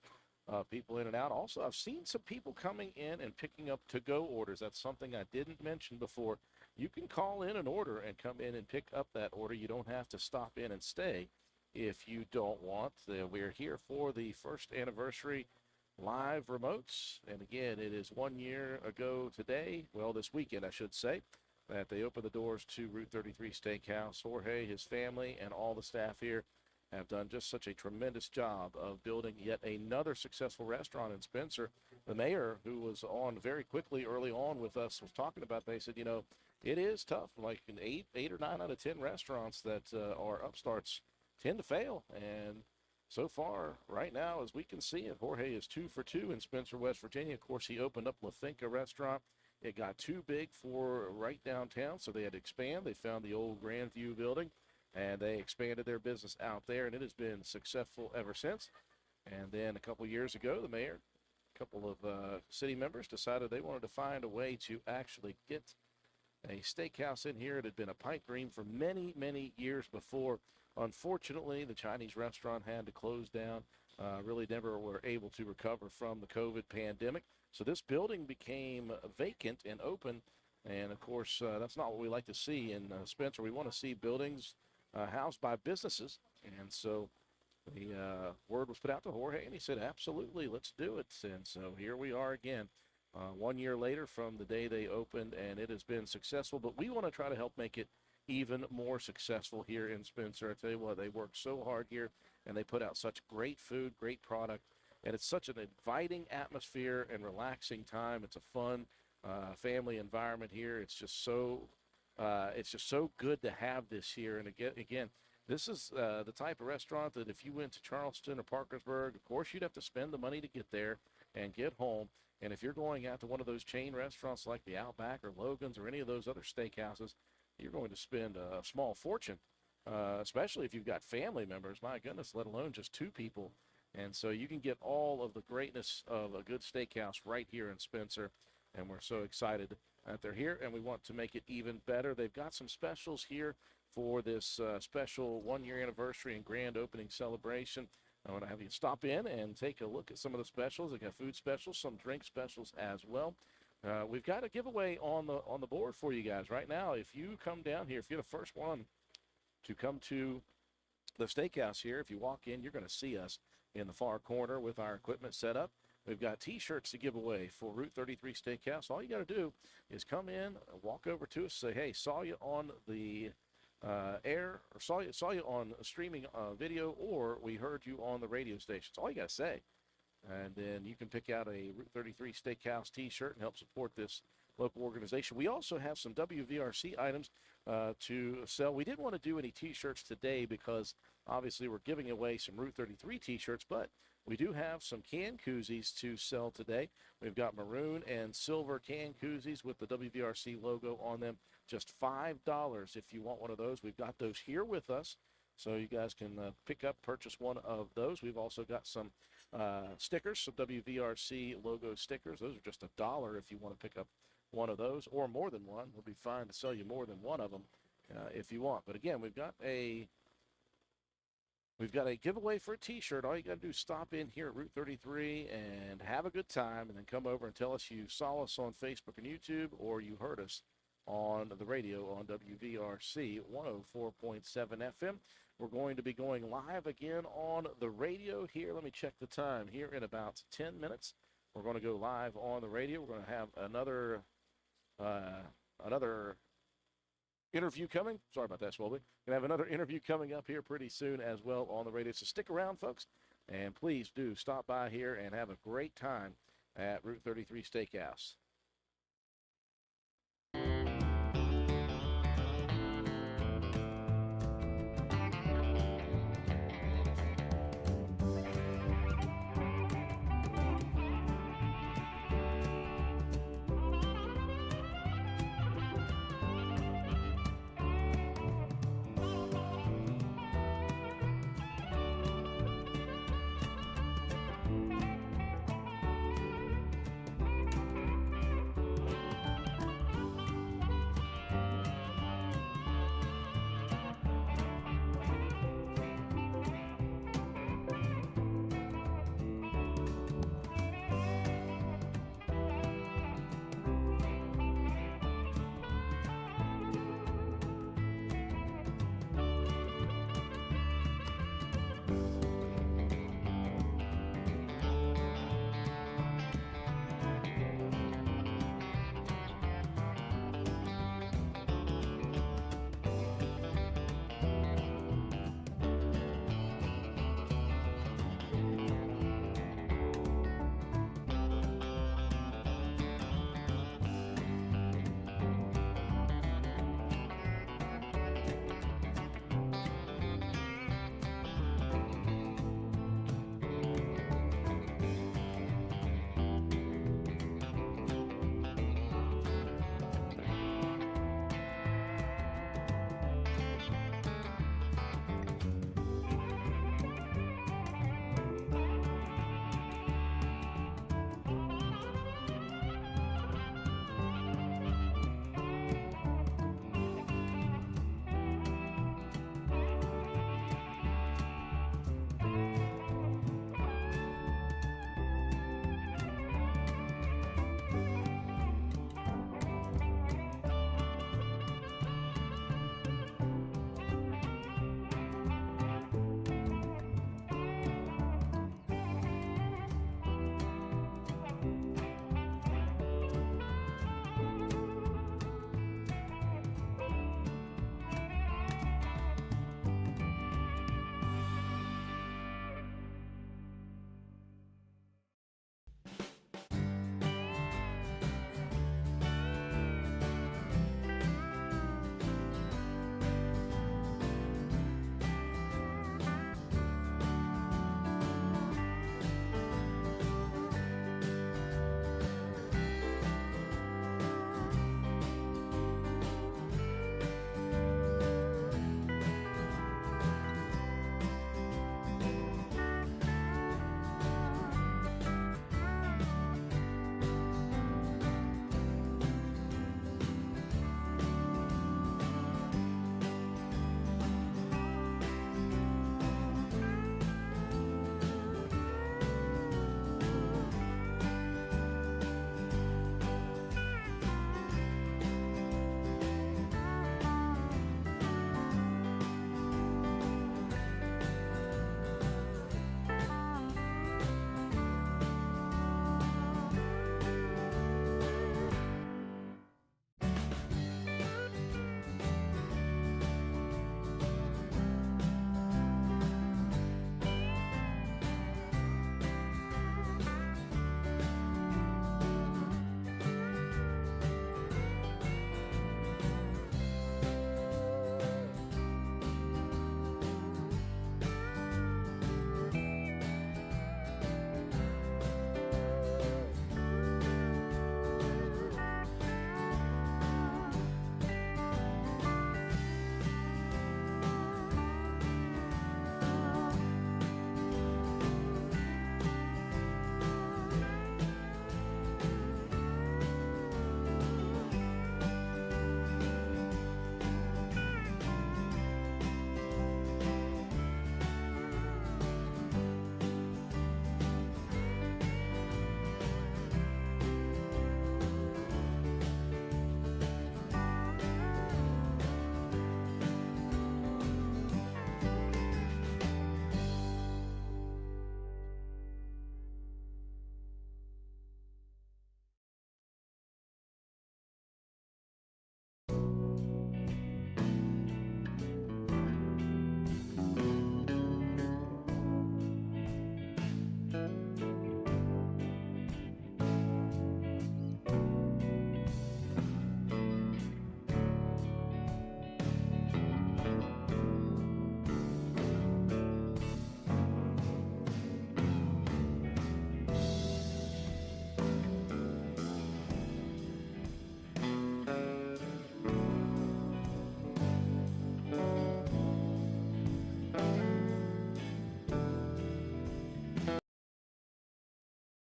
People in and out. Also, I've seen some people coming in and picking up to-go orders. That's something I didn't mention before. You can call in an order and come in and pick up that order. You don't have to stop in and stay if you don't want. We're here for the first anniversary live remotes. And again, it is 1 year ago today, well, this weekend, I should say, that they opened the doors to Route 33 Steakhouse. Jorge, his family, and all the staff here have done just such a tremendous job of building yet another successful restaurant in Spencer. The mayor, who was on very quickly early on with us, was talking about, they said, you know, it is tough. Like in eight or 9 out of 10 restaurants that are upstarts tend to fail. And so far, right now, as we can see it, Jorge is 2 for 2 in Spencer, West Virginia. Of course, he opened up La Finca restaurant. It got too big for right downtown, so they had to expand. They found the old Grandview building, and they expanded their business out there, and it has been successful ever since. And then a couple years ago, the mayor, a couple of city members decided they wanted to find a way to actually get a steakhouse in here. It had been a pipe dream for many, many years before. Unfortunately, the Chinese restaurant had to close down. Really never were able to recover from the COVID pandemic. So this building became vacant and open. And, of course, that's not what we like to see in Spencer. We want to see buildings housed by businesses. And so the word was put out to Jorge, and he said, absolutely, let's do it. And so here we are again, 1 year later from the day they opened, and it has been successful. But we want to try to help make it even more successful here in Spencer. I tell you what, they work so hard here, and they put out such great food, great product, and it's such an inviting atmosphere and relaxing time. It's a fun family environment here. It's just so good to have this here. And again, this is the type of restaurant that if you went to Charleston or Parkersburg, of course, you'd have to spend the money to get there and get home. And if you're going out to one of those chain restaurants like the Outback or Logan's or any of those other steakhouses, you're going to spend a small fortune, especially if you've got family members, my goodness, let alone just 2 people. And so you can get all of the greatness of a good steakhouse right here in Spencer. And we're so excited that they're here, and we want to make it even better. They've got some specials here for this special 1 year anniversary and grand opening celebration. I want to have you stop in and take a look at some of the specials. They got food specials, some drink specials as well. We've got a giveaway on the board for you guys right now. If you come down here, if you're the first one to come to the steakhouse here, if you walk in, you're going to see us in the far corner with our equipment set up. We've got T-shirts to give away for Route 33 Steakhouse. All you got to do is come in, walk over to us, say, hey, saw you on the air, or saw you on a streaming video, or we heard you on the radio station. That's all you got to say. And then you can pick out a Route 33 Steakhouse T-shirt and help support this local organization. We also have some WVRC items to sell. We didn't want to do any T-shirts today because obviously we're giving away some Route 33 T-shirts, but we do have some can koozies to sell today. We've got maroon and silver can koozies with the WVRC logo on them. Just $5 if you want one of those. We've got those here with us, so you guys can purchase one of those. We've also got some stickers, some WVRC logo stickers. Those are just $1 if you want to pick up one of those, or more than one. We'll be fine to sell you more than one of them if you want. But again, we've got a giveaway for a T-shirt. All you got to do is stop in here at Route 33 and have a good time, and then come over and tell us you saw us on Facebook and YouTube, or you heard us on the radio on WVRC 104.7 FM. We're going to be going live again on the radio here. Let me check the time here in about 10 minutes. We're going to go live on the radio. We're going to have another interview coming. Sorry about that, Swolby. Going to have another interview coming up here pretty soon as well on the radio. So stick around, folks, and please do stop by here and have a great time at Route 33 Steakhouse.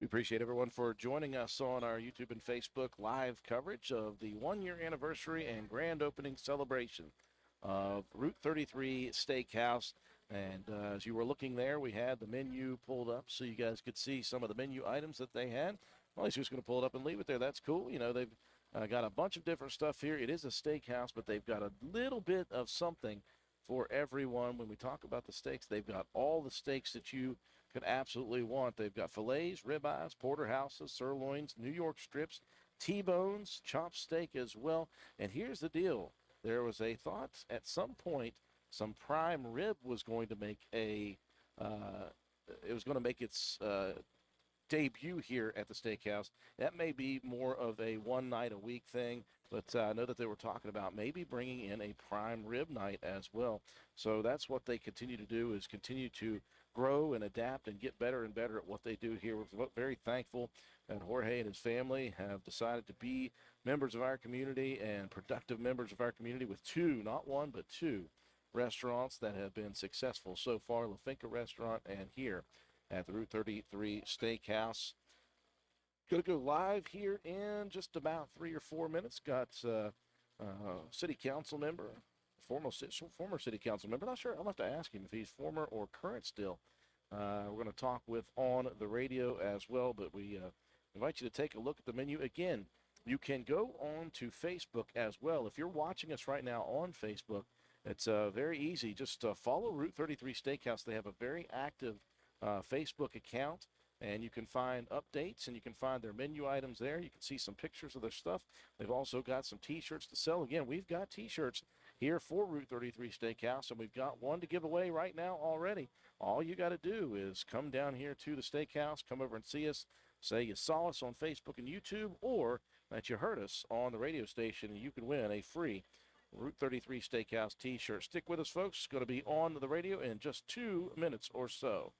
appreciate everyone for joining us on our YouTube and Facebook live coverage of the 1-year anniversary and grand opening celebration of Route 33 Steakhouse. And as you were looking there, we had the menu pulled up so you guys could see some of the menu items that they had. Well, he's just going to pull it up and leave it there. That's cool. You know, they've got a bunch of different stuff here. It is a steakhouse, but they've got a little bit of something for everyone. When we talk about the steaks, they've got all the steaks that you could absolutely want. They've got fillets, ribeyes, porterhouses, sirloins, New York strips, T-bones, chopped steak as well. And here's the deal. There was a thought at some point some prime rib was going to make its debut here at the steakhouse. That may be more of a one night a week thing, but I know that they were talking about maybe bringing in a prime rib night as well. So that's what they continue to do, is continue to grow and adapt and get better and better at what they do here. We're very thankful that Jorge and his family have decided to be members of our community and productive members of our community with two, not one, but two restaurants that have been successful so far, La Finca Restaurant and here at the Route 33 Steakhouse. Going to go live here in just about 3 or 4 minutes. Got city council member, former city council member. Not sure. I'll have to ask him if he's former or current still. We're going to talk with on the radio as well, but we invite you to take a look at the menu. Again, you can go on to Facebook as well. If you're watching us right now on Facebook, it's very easy. Just follow Route 33 Steakhouse. They have a very active Facebook account, and you can find updates and you can find their menu items there. You can see some pictures of their stuff. They've also got some T-shirts to sell. Again, we've got T-shirts here for Route 33 Steakhouse, and we've got one to give away right now already. All you got to do is come down here to the steakhouse, come over and see us, say you saw us on Facebook and YouTube, or that you heard us on the radio station, and you can win a free Route 33 Steakhouse T-shirt. Stick with us, folks. It's going to be on the radio in just 2 minutes or so.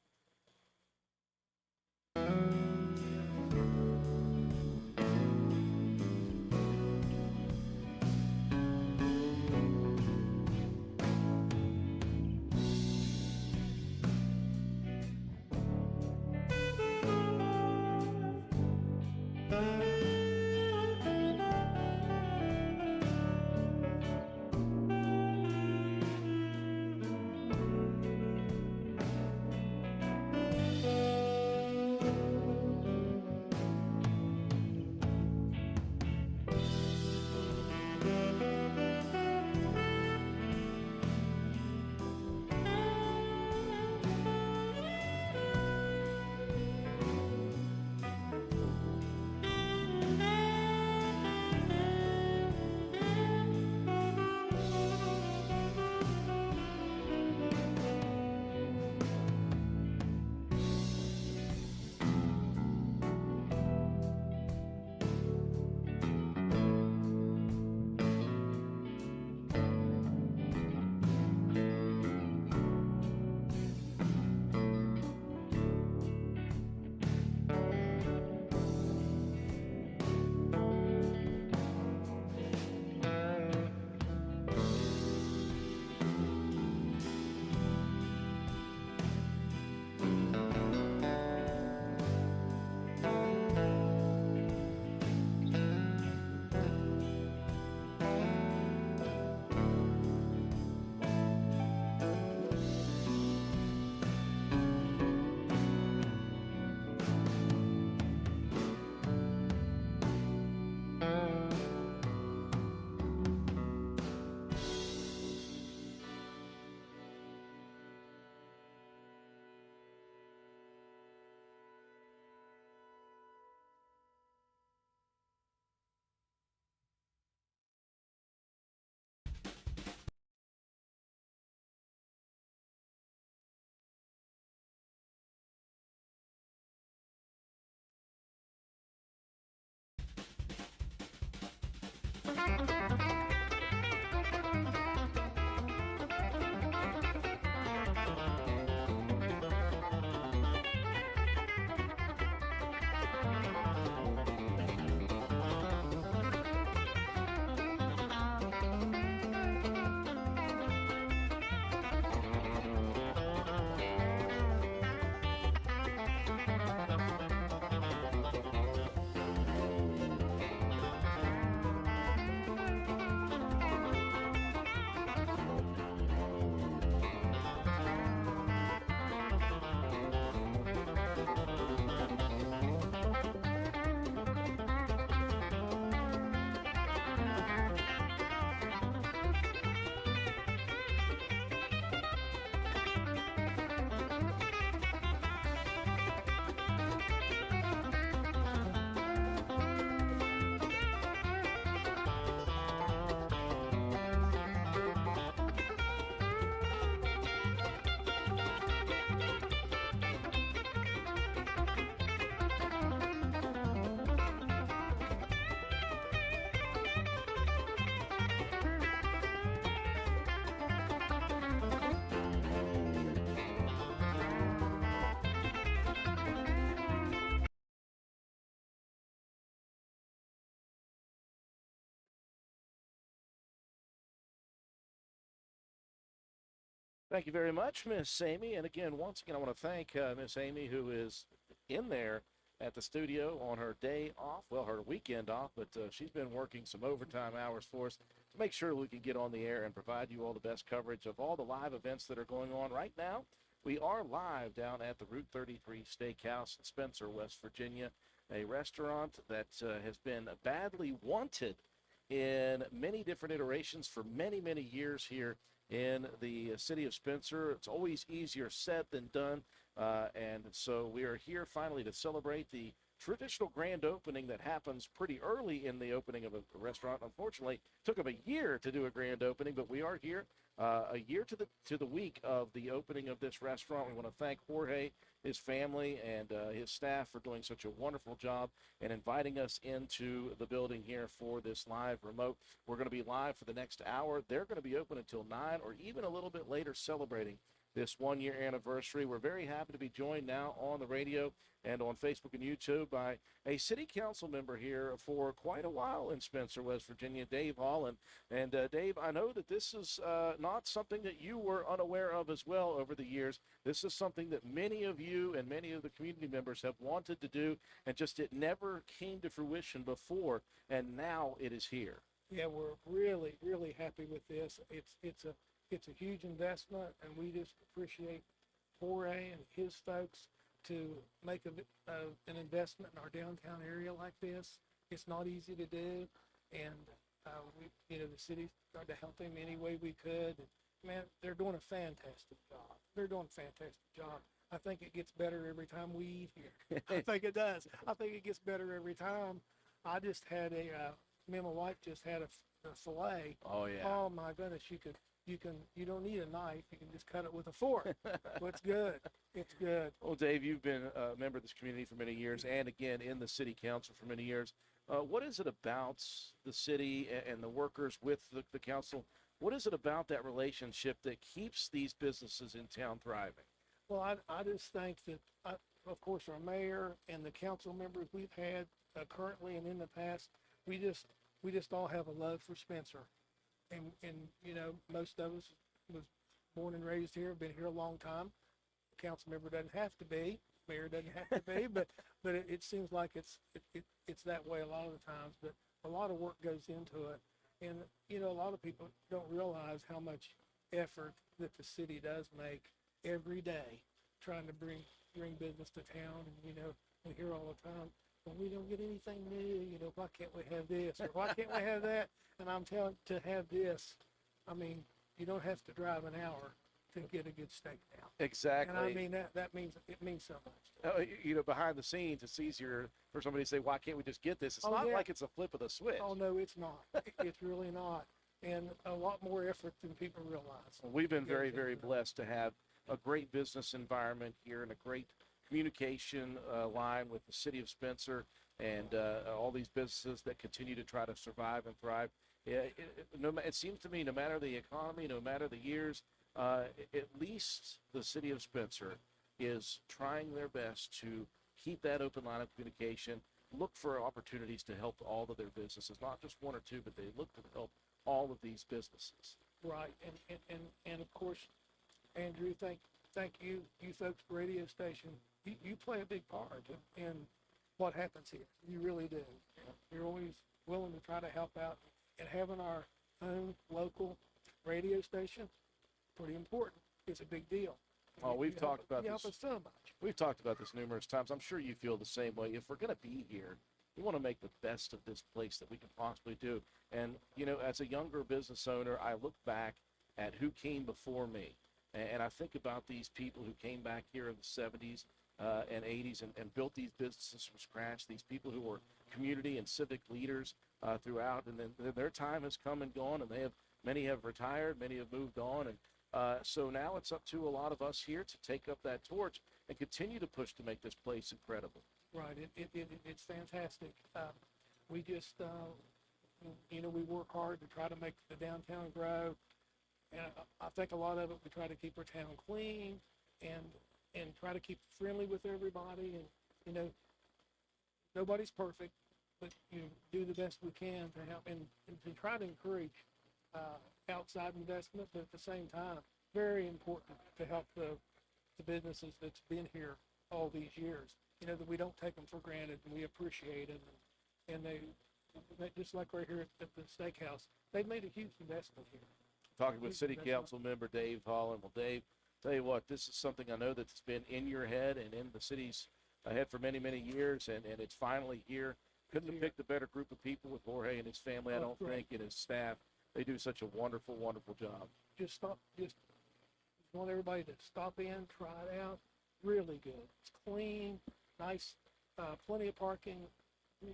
Thank you very much, Miss Amy. And again, once again, I want to thank Miss Amy, who is in there at the studio on her day off, well, her weekend off, but she's been working some overtime hours for us to make sure we can get on the air and provide you all the best coverage of all the live events that are going on right now. We are live down at the Route 33 Steakhouse in Spencer, West Virginia, a restaurant that has been badly wanted in many different iterations for many, many years here in the city of Spencer. It's always easier said than done. And so we are here finally to celebrate the traditional grand opening that happens pretty early in the opening of a restaurant. Unfortunately, it took them a year to do a grand opening, but we are here a year to the week of the opening of this restaurant. We want to thank Jorge, his family, and his staff for doing such a wonderful job and inviting us into the building here for this live remote. We're going to be live for the next hour. They're going to be open until 9 or even a little bit later, celebrating this 1 year anniversary. We're very happy to be joined now on the radio and on Facebook and YouTube by a city council member here for quite a while in Spencer, West Virginia, Dave Holland. And Dave, I know that this is not something that you were unaware of as well over the years. This is something that many of you and many of the community members have wanted to do, and just it never came to fruition before, and now it is here. Yeah, we're really, really happy with this. It's a huge investment, and we just appreciate Jorge and his folks to make an investment in our downtown area like this. It's not easy to do, and the city tried to help him any way we could. And, man, they're doing a fantastic job. They're doing a fantastic job. I think it gets better every time we eat here. I think it does. I think it gets better every time. I just had me and my wife just had a filet. Oh, yeah. Oh my goodness, you don't need a knife. You can just cut it with a fork. Well, it's good. It's good. Well, Dave, you've been a member of this community for many years, and again in the city council for many years. What is it about the city and the workers with the council? What is it about that relationship that keeps these businesses in town thriving? Well, I just think that, of course, our mayor and the council members we've had currently and in the past, we just all have a love for Spencer. And most of us was born and raised here, been here a long time. The council member doesn't have to be, mayor doesn't have to be, but it seems like it's that way a lot of the times. But a lot of work goes into it, and a lot of people don't realize how much effort that the city does make every day, trying to bring business to town. And we hear all the time, well, we don't get anything new. Why can't we have this, or why can't we have that? And I'm telling to have this, I mean, you don't have to drive an hour to get a good steak now. Exactly. And I mean, it means so much. Behind the scenes, it's easier for somebody to say, why can't we just get this? It's Oh, not yeah. like it's a flip of the switch. Oh, no, it's not. It's really not. And a lot more effort than people realize. We've been very, goes very into it. blessed to have a great business environment here and a great communication line with the city of Spencer and all these businesses that continue to try to survive and thrive. It seems to me, no matter the economy, no matter the years, at least the city of Spencer is trying their best to keep that open line of communication, look for opportunities to help all of their businesses, not just one or two, but they look to help all of these businesses. Right. And of course, Andrew, thank you folks, radio station. You play a big part in what happens here. You really do. You're always willing to try to help out, and having our own local radio station, pretty important. It's a big deal. Oh, we've talked about you help this. us so much. We've talked about this numerous times. I'm sure you feel the same way. If we're going to be here, we want to make the best of this place that we can possibly do. And, as a younger business owner, I look back at who came before me. And I think about these people who came back here in the 70s and 80s and built these businesses from scratch, these people who were community and civic leaders throughout. And then their time has come and gone, and many have retired, many have moved on. And so now it's up to a lot of us here to take up that torch and continue to push to make this place incredible. Right. It's fantastic. We just, we work hard to try to make the downtown grow. And I think a lot of it, we try to keep our town clean and try to keep friendly with everybody. And, nobody's perfect, but do the best we can to help and to try to encourage outside investment, but at the same time, very important to help the businesses that's been here all these years. That we don't take them for granted, and we appreciate them. And they just like right here at the steakhouse, they've made a huge investment here. Talking with City Council member Dave Holland. Well, Dave, tell you what, this is something I know that's been in your head and in the city's head for many, many years, and it's finally here. Couldn't have picked a better group of people with Jorge and his family, I don't think, and his staff. They do such a wonderful, wonderful job. Just want everybody to stop in, try it out. Really good. It's clean, nice, plenty of parking,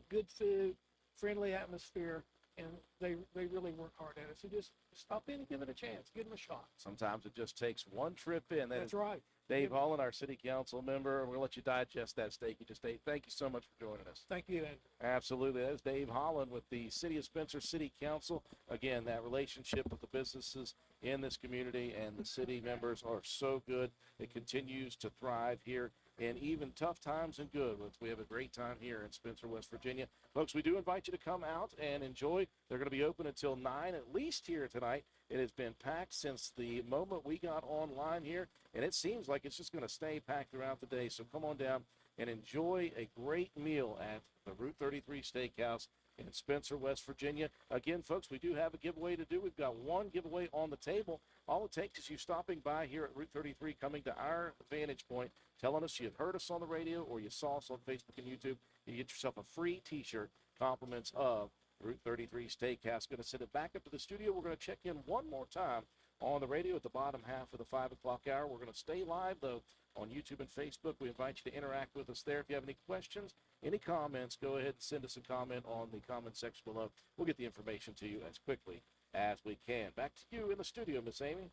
good food, friendly atmosphere, and they really work hard at it. So just stop in and give it a chance. Give them a shot. Sometimes it just takes one trip in. That's right. Dave Holland, our City Council member. We're going to let you digest that steak you just ate. Thank you so much for joining us. Thank you, Andrew. Absolutely. That is Dave Holland with the City of Spencer City Council. Again, that relationship with the businesses in this community and the city members are so good. It continues to thrive here in even tough times and good ones. We have a great time here in Spencer, West Virginia. Folks, we do invite you to come out and enjoy. They're going to be open until 9 at least here tonight. It has been packed since the moment we got online here, and it seems like it's just going to stay packed throughout the day. So come on down and enjoy a great meal at the Route 33 Steakhouse in Spencer, West Virginia. Again, folks, we do have a giveaway to do. We've got one giveaway on the table. All it takes is you stopping by here at Route 33, coming to our vantage point, telling us you've heard us on the radio or you saw us on Facebook and YouTube. You get yourself a free T-shirt, compliments of Route 33 Steakhouse. Going to send it back up to the studio. We're going to check in one more time on the radio at the bottom half of the 5 o'clock hour. We're going to stay live, though, on YouTube and Facebook. We invite you to interact with us there. If you have any questions, any comments, go ahead and send us a comment on the comment section below. We'll get the information to you as quickly as we can. Back to you in the studio, Miss Amy.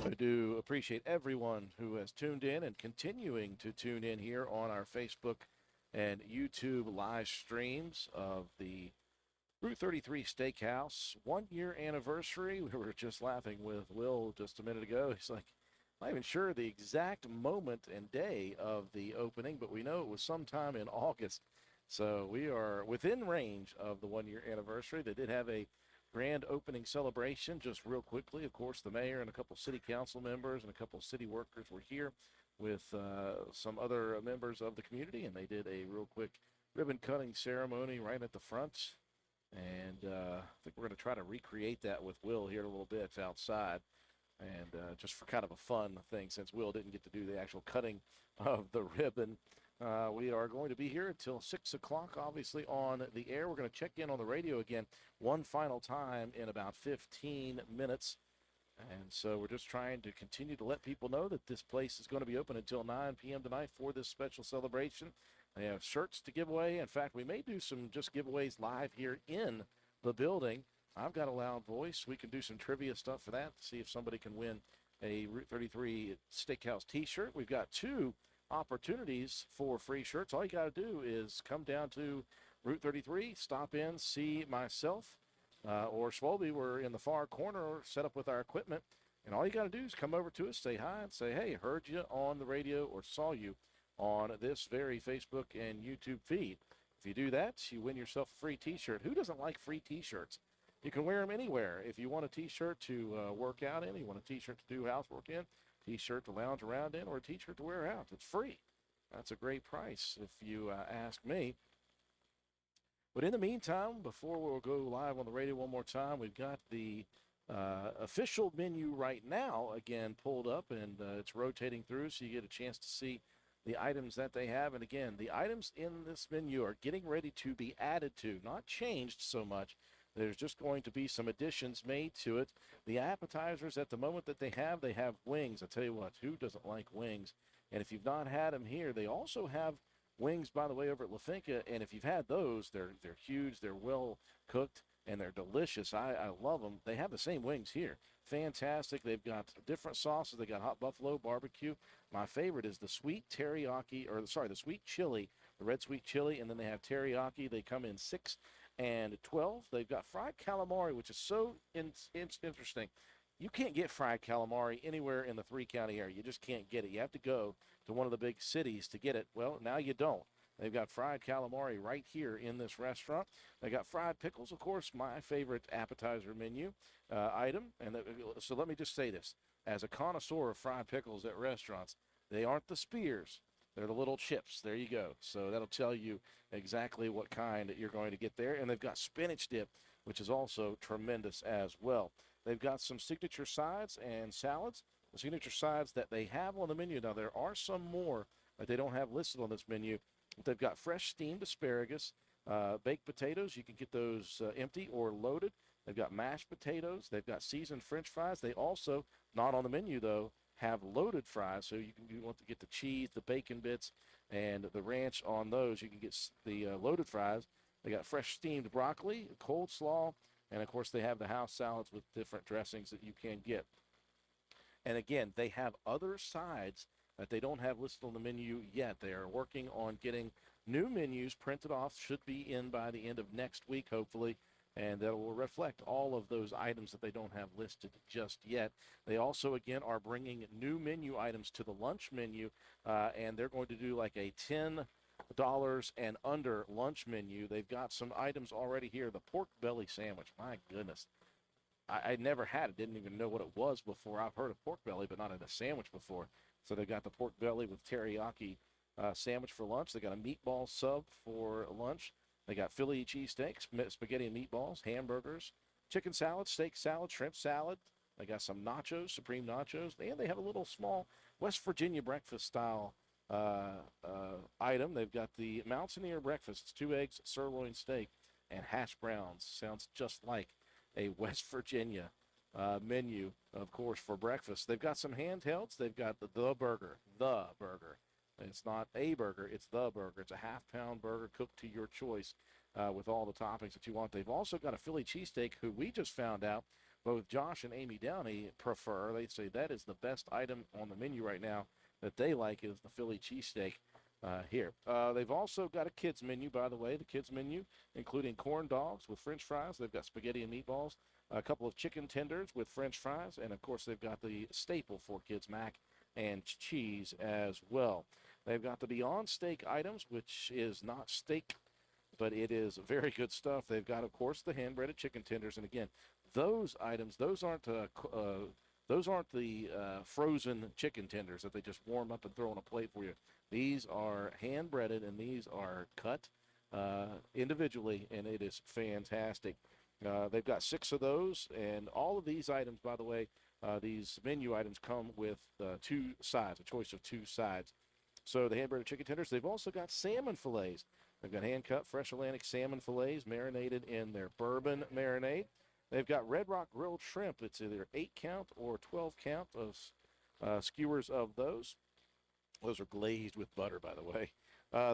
I do appreciate everyone who has tuned in and continuing to tune in here on our Facebook and YouTube live streams of the Route 33 Steakhouse 1 year anniversary. We were just laughing with Will just a minute ago. He's like, I'm not even sure the exact moment and day of the opening, but we know it was sometime in August. So we are within range of the 1 year anniversary. They did have a grand opening celebration. Just real quickly, of course, the mayor and a couple city council members and a couple city workers were here with some other members of the community, and they did a real quick ribbon cutting ceremony right at the front. And I think we're going to try to recreate that with Will here in a little bit outside, and just for kind of a fun thing, since Will didn't get to do the actual cutting of the ribbon. We are going to be here until 6 o'clock, obviously, on the air. We're going to check in on the radio again one final time in about 15 minutes. And so we're just trying to continue to let people know that this place is going to be open until 9 p.m. tonight for this special celebration. They have shirts to give away. In fact, we may do some just giveaways live here in the building. I've got a loud voice. We can do some trivia stuff for that to see if somebody can win a Route 33 Steakhouse t-shirt. We've got 2 opportunities for free shirts. All you got to do is come down to Route 33, stop in, see myself or Swolby. We're in the far corner, set up with our equipment, and all you got to do is come over to us, say hi, and say, hey, heard you on the radio or saw you on this very Facebook and YouTube feed. If you do that, you win yourself a free t-shirt. Who doesn't like free t-shirts? You can wear them anywhere. If you want a t-shirt to work out in, you want a t-shirt to do housework in, t-shirt to lounge around in, or a t-shirt to wear out. It's free. That's a great price if you ask me. But in the meantime, before we'll go live on the radio one more time, we've got the official menu right now, again, pulled up, and it's rotating through, so you get a chance to see the items that they have. And again, the items in this menu are getting ready to be added to, not changed so much. There's just going to be some additions made to it. The appetizers at the moment that they have wings. I tell you what, who doesn't like wings? And if you've not had them here, they also have wings, by the way, over at La Finca. And if you've had those, they're huge, they're well cooked, and they're delicious. I love them. They have the same wings here. Fantastic. They've got different sauces. They got hot buffalo, barbecue. My favorite is the sweet teriyaki, the sweet chili, the red sweet chili, and then they have teriyaki. They come in 6 and 12. They've got fried calamari, which is so interesting. You can't get fried calamari anywhere in the 3-county area. You just can't get it. You have to go to one of the big cities to get it. Well, now you don't. They've got fried calamari right here in this restaurant. They got fried pickles, of course, my favorite appetizer menu item. And so let me just say this. As a connoisseur of fried pickles at restaurants, they aren't the spears. They're the little chips. There you go. So that'll tell you exactly what kind you're going to get there. And they've got spinach dip, which is also tremendous as well. They've got some signature sides and salads. The signature sides that they have on the menu. Now, there are some more that they don't have listed on this menu. They've got fresh steamed asparagus, baked potatoes. You can get those empty or loaded. They've got mashed potatoes. They've got seasoned French fries. They also, not on the menu though, have loaded fries. So you want to get the cheese, the bacon bits, and the ranch on those. You can get the loaded fries. They got fresh steamed broccoli, cold slaw, and of course they have the house salads with different dressings that you can get. And again, they have other sides that they don't have listed on the menu yet. They are working on getting new menus printed off. Should be in by the end of next week, hopefully, and that will reflect all of those items that they don't have listed just yet. They also, again, are bringing new menu items to the lunch menu, and they're going to do like a $10 and under lunch menu. They've got some items already here. The pork belly sandwich, my goodness. I never had it, didn't even know what it was before. I've heard of pork belly, but not in a sandwich before. So they've got the pork belly with teriyaki sandwich for lunch. They got a meatball sub for lunch. They got Philly cheesesteaks, spaghetti and meatballs, hamburgers, chicken salad, steak salad, shrimp salad. They got some nachos, supreme nachos, and they have a little small West Virginia breakfast style item. They've got the Mountaineer breakfast. It's 2 eggs, sirloin steak, and hash browns. Sounds just like a West Virginia menu, of course, for breakfast. They've got some handhelds. They've got the burger. It's not a burger, it's the burger. It's a half-pound burger cooked to your choice with all the toppings that you want. They've also got a Philly cheesesteak, who we just found out both Josh and Amy Downey prefer. They say that is the best item on the menu right now that they like is the Philly cheesesteak here. They've also got a kids menu, by the way. The kids menu, including corn dogs with French fries. They've got spaghetti and meatballs, a couple of chicken tenders with French fries, and of course they've got the staple for kids, mac and cheese as well. They've got the Beyond Steak items, which is not steak, but it is very good stuff. They've got, of course, the hand-breaded chicken tenders, and again, those items, those aren't the frozen chicken tenders that they just warm up and throw on a plate for you. These are hand-breaded, and these are cut individually, and it is fantastic. They've got 6 of those, and all of these items, by the way, these menu items come with 2 sides, a choice of 2 sides. So the hand-breaded chicken tenders, they've also got salmon fillets. They've got hand-cut fresh Atlantic salmon fillets marinated in their bourbon marinade. They've got Red Rock grilled shrimp. It's either 8-count or 12-count of skewers of those. Those are glazed with butter, by the way.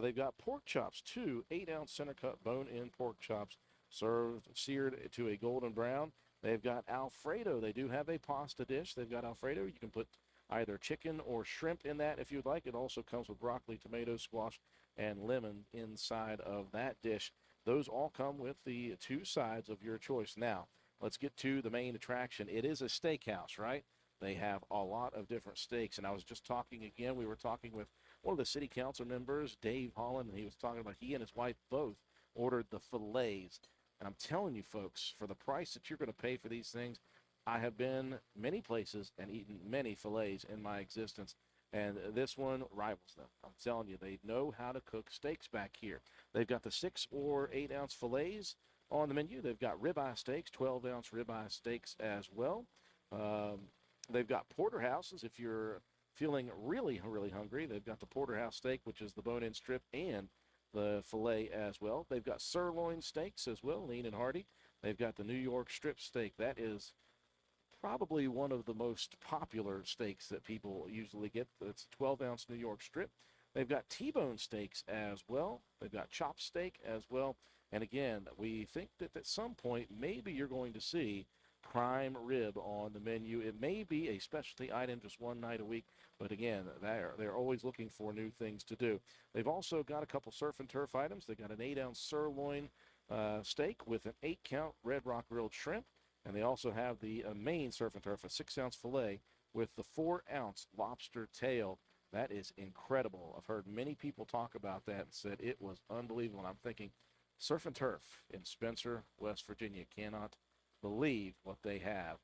They've got pork chops, 2 8-ounce center-cut bone-in pork chops seared to a golden brown. They've got Alfredo. They do have a pasta dish. They've got Alfredo. You can put either chicken or shrimp in that if you'd like. It also comes with broccoli, tomato, squash, and lemon inside of that dish. Those all come with the 2 sides of your choice. Now, let's get to the main attraction. It is a steakhouse, right? They have a lot of different steaks. And I was just talking again, we were talking with one of the city council members, Dave Holland, and he was talking about he and his wife both ordered the fillets. And I'm telling you, folks, for the price that you're going to pay for these things, I have been many places and eaten many fillets in my existence, and this one rivals them. I'm telling you, they know how to cook steaks back here. They've got the 6 or 8-ounce fillets on the menu. They've got ribeye steaks, 12-ounce ribeye steaks as well. They've got porterhouses if you're feeling really, really hungry. They've got the porterhouse steak, which is the bone-in strip, and the filet as well. They've got sirloin steaks as well, lean and hearty. They've got the New York strip steak. That is probably one of the most popular steaks that people usually get. It's 12-ounce New York strip. They've got T-bone steaks as well. They've got chop steak as well. And again, we think that at some point, maybe you're going to see prime rib on the menu. It may be a specialty item just one night a week, but again, they're always looking for new things to do. They've also got a couple surf and turf items. They've got an 8-ounce sirloin steak with an 8-count Red Rock grilled shrimp, and they also have the main surf and turf, a 6-ounce filet with the 4-ounce lobster tail. That is incredible. I've heard many people talk about that and said it was unbelievable. And I'm thinking, surf and turf in Spencer, West Virginia, cannot believe what they have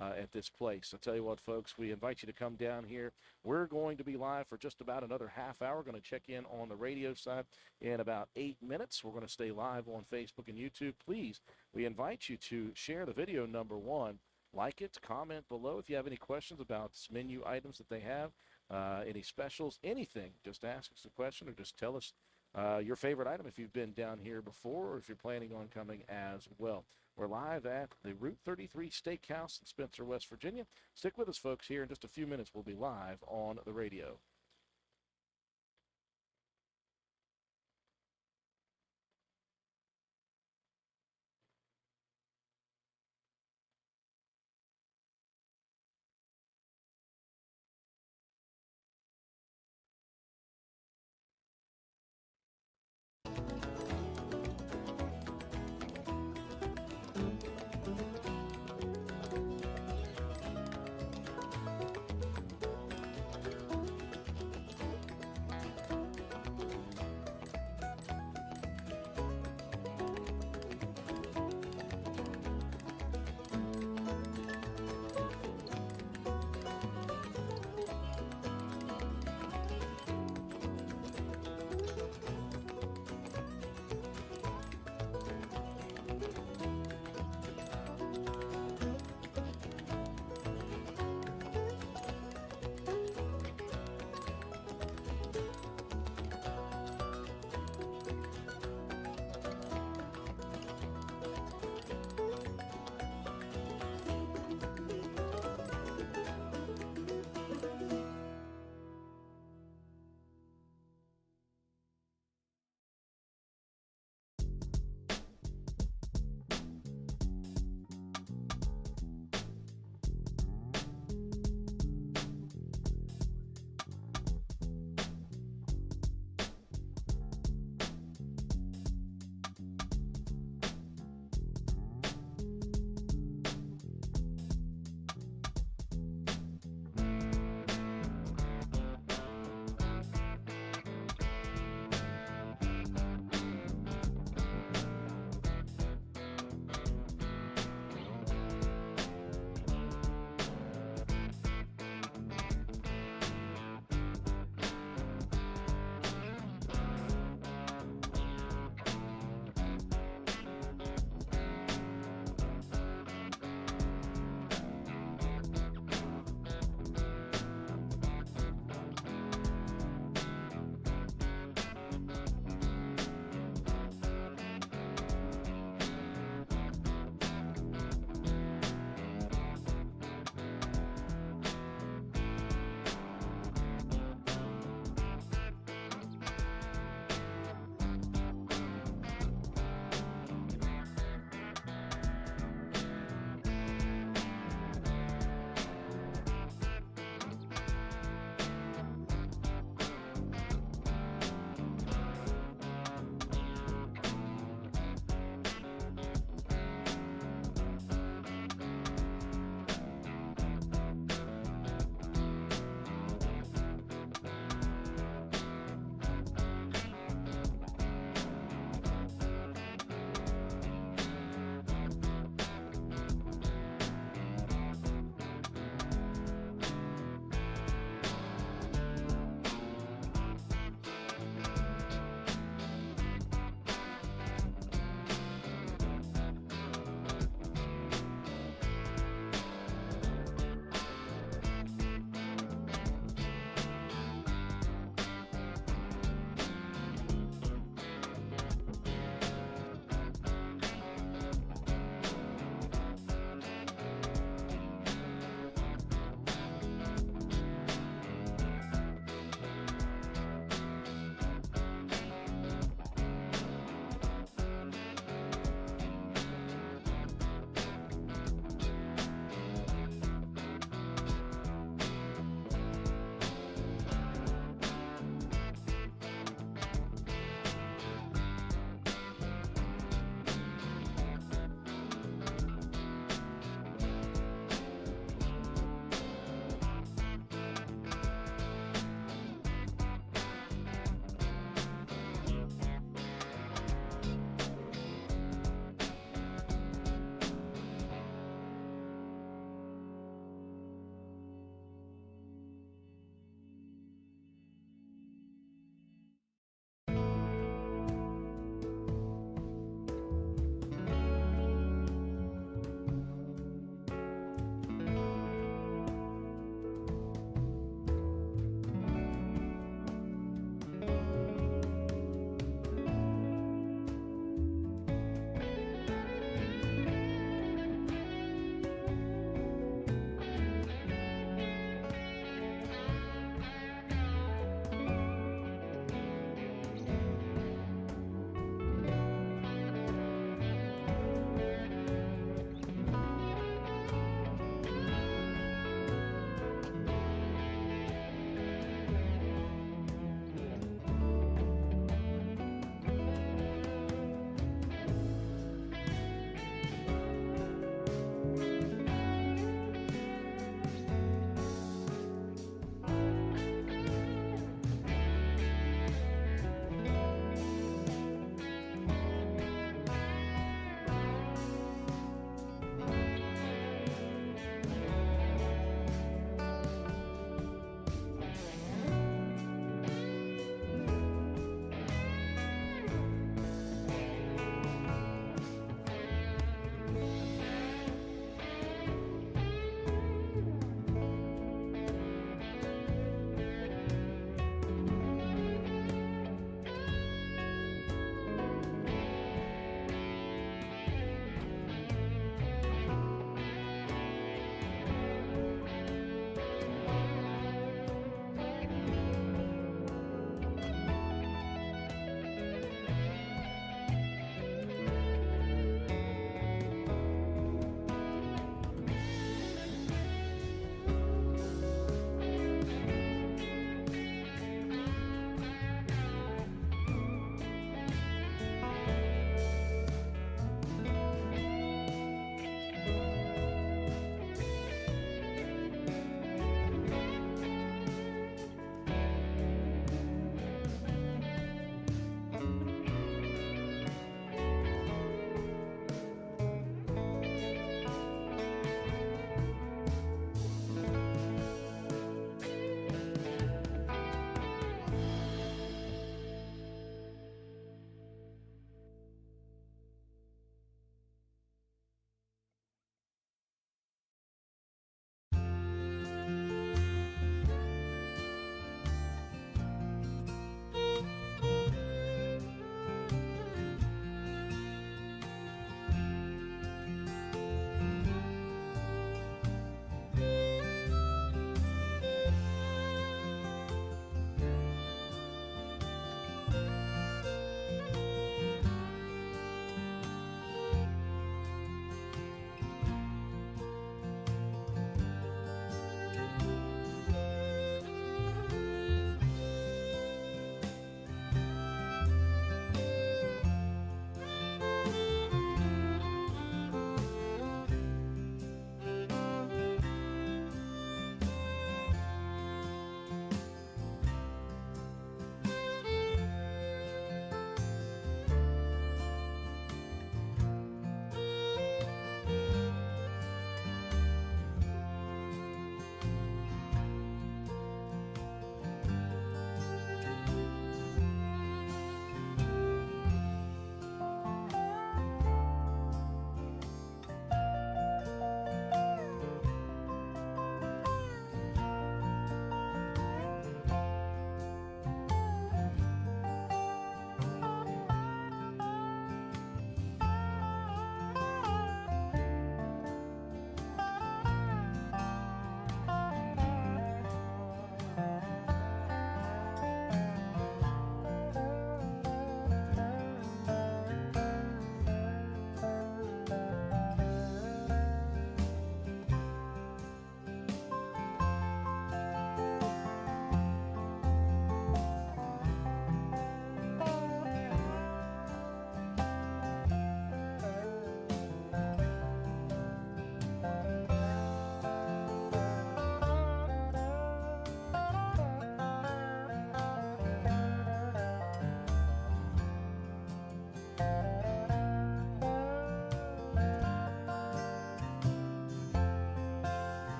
at this place. I'll tell you what, folks, we invite you to come down here. We're going to be live for just about another half hour. We're going to check in on the radio side in about 8 minutes. We're going to stay live on Facebook and YouTube. Please, we invite you to share the video, number one. Like it, comment below if you have any questions about menu items that they have, any specials, anything. Just ask us a question or just tell us your favorite item if you've been down here before or if you're planning on coming as well. We're live at the Route 33 Steakhouse in Spencer, West Virginia. Stick with us, folks. Here in just a few minutes, we'll be live on the radio.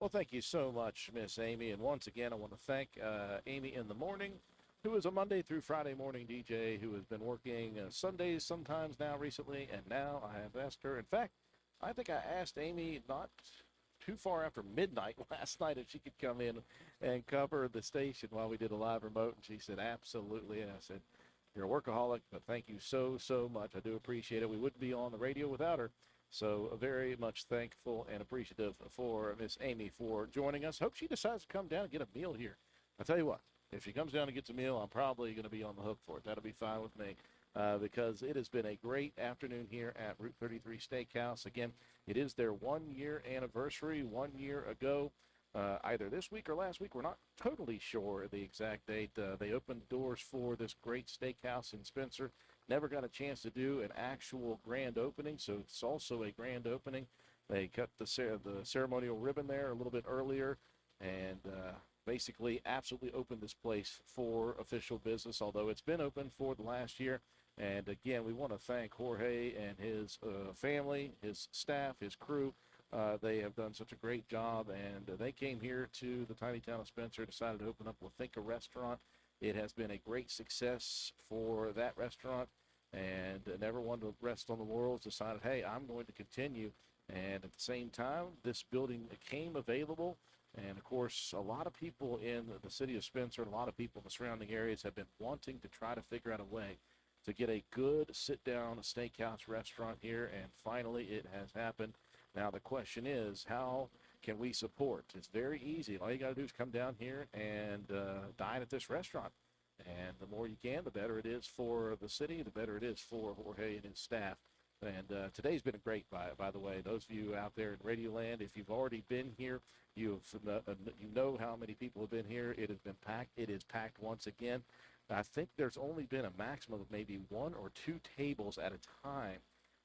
Well, thank you so much, Miss Amy. And once again, I want to thank Amy in the morning, who is a Monday through Friday morning DJ who has been working Sundays sometimes now recently. And now I have asked her. In fact, I think I asked Amy not too far after midnight last night if she could come in and cover the station while we did a live remote. And she said, absolutely. And I said, you're a workaholic, but thank you so, so much. I do appreciate it. We wouldn't be on the radio without her. So very much thankful and appreciative for Miss Amy for joining us. Hope she decides to come down and get a meal here. I'll tell you what, if she comes down and gets a meal, I'm probably going to be on the hook for it. That'll be fine with me because it has been a great afternoon here at Route 33 Steakhouse. Again, it is their 1 year anniversary. 1 year ago, either this week or last week, we're not totally sure the exact date. They opened doors for this great steakhouse in Spencer. Never got a chance to do an actual grand opening, so it's also a grand opening. They cut the ceremonial ribbon there a little bit earlier and basically absolutely opened this place for official business, although it's been open for the last year. And again, we want to thank Jorge and his family, his staff, his crew. They have done such a great job, and they came here to the tiny town of Spencer, decided to open up La Finca restaurant. It has been a great success for that restaurant, and never wanted to rest on the laurels, decided, hey, I'm going to continue. And at the same time, this building became available. And, of course, a lot of people in the city of Spencer and a lot of people in the surrounding areas have been wanting to try to figure out a way to get a good sit-down steakhouse restaurant here, and finally it has happened. Now, the question is, how can we support? It's very easy. All you got to do is come down here and dine at this restaurant. And the more you can, the better it is for the city, the better it is for Jorge and his staff. And today's been great, by the way. Those of you out there in Radio Land, if you've already been here, you know how many people have been here. It has been packed. It is packed once again. I think there's only been a maximum of maybe 1 or 2 tables at a time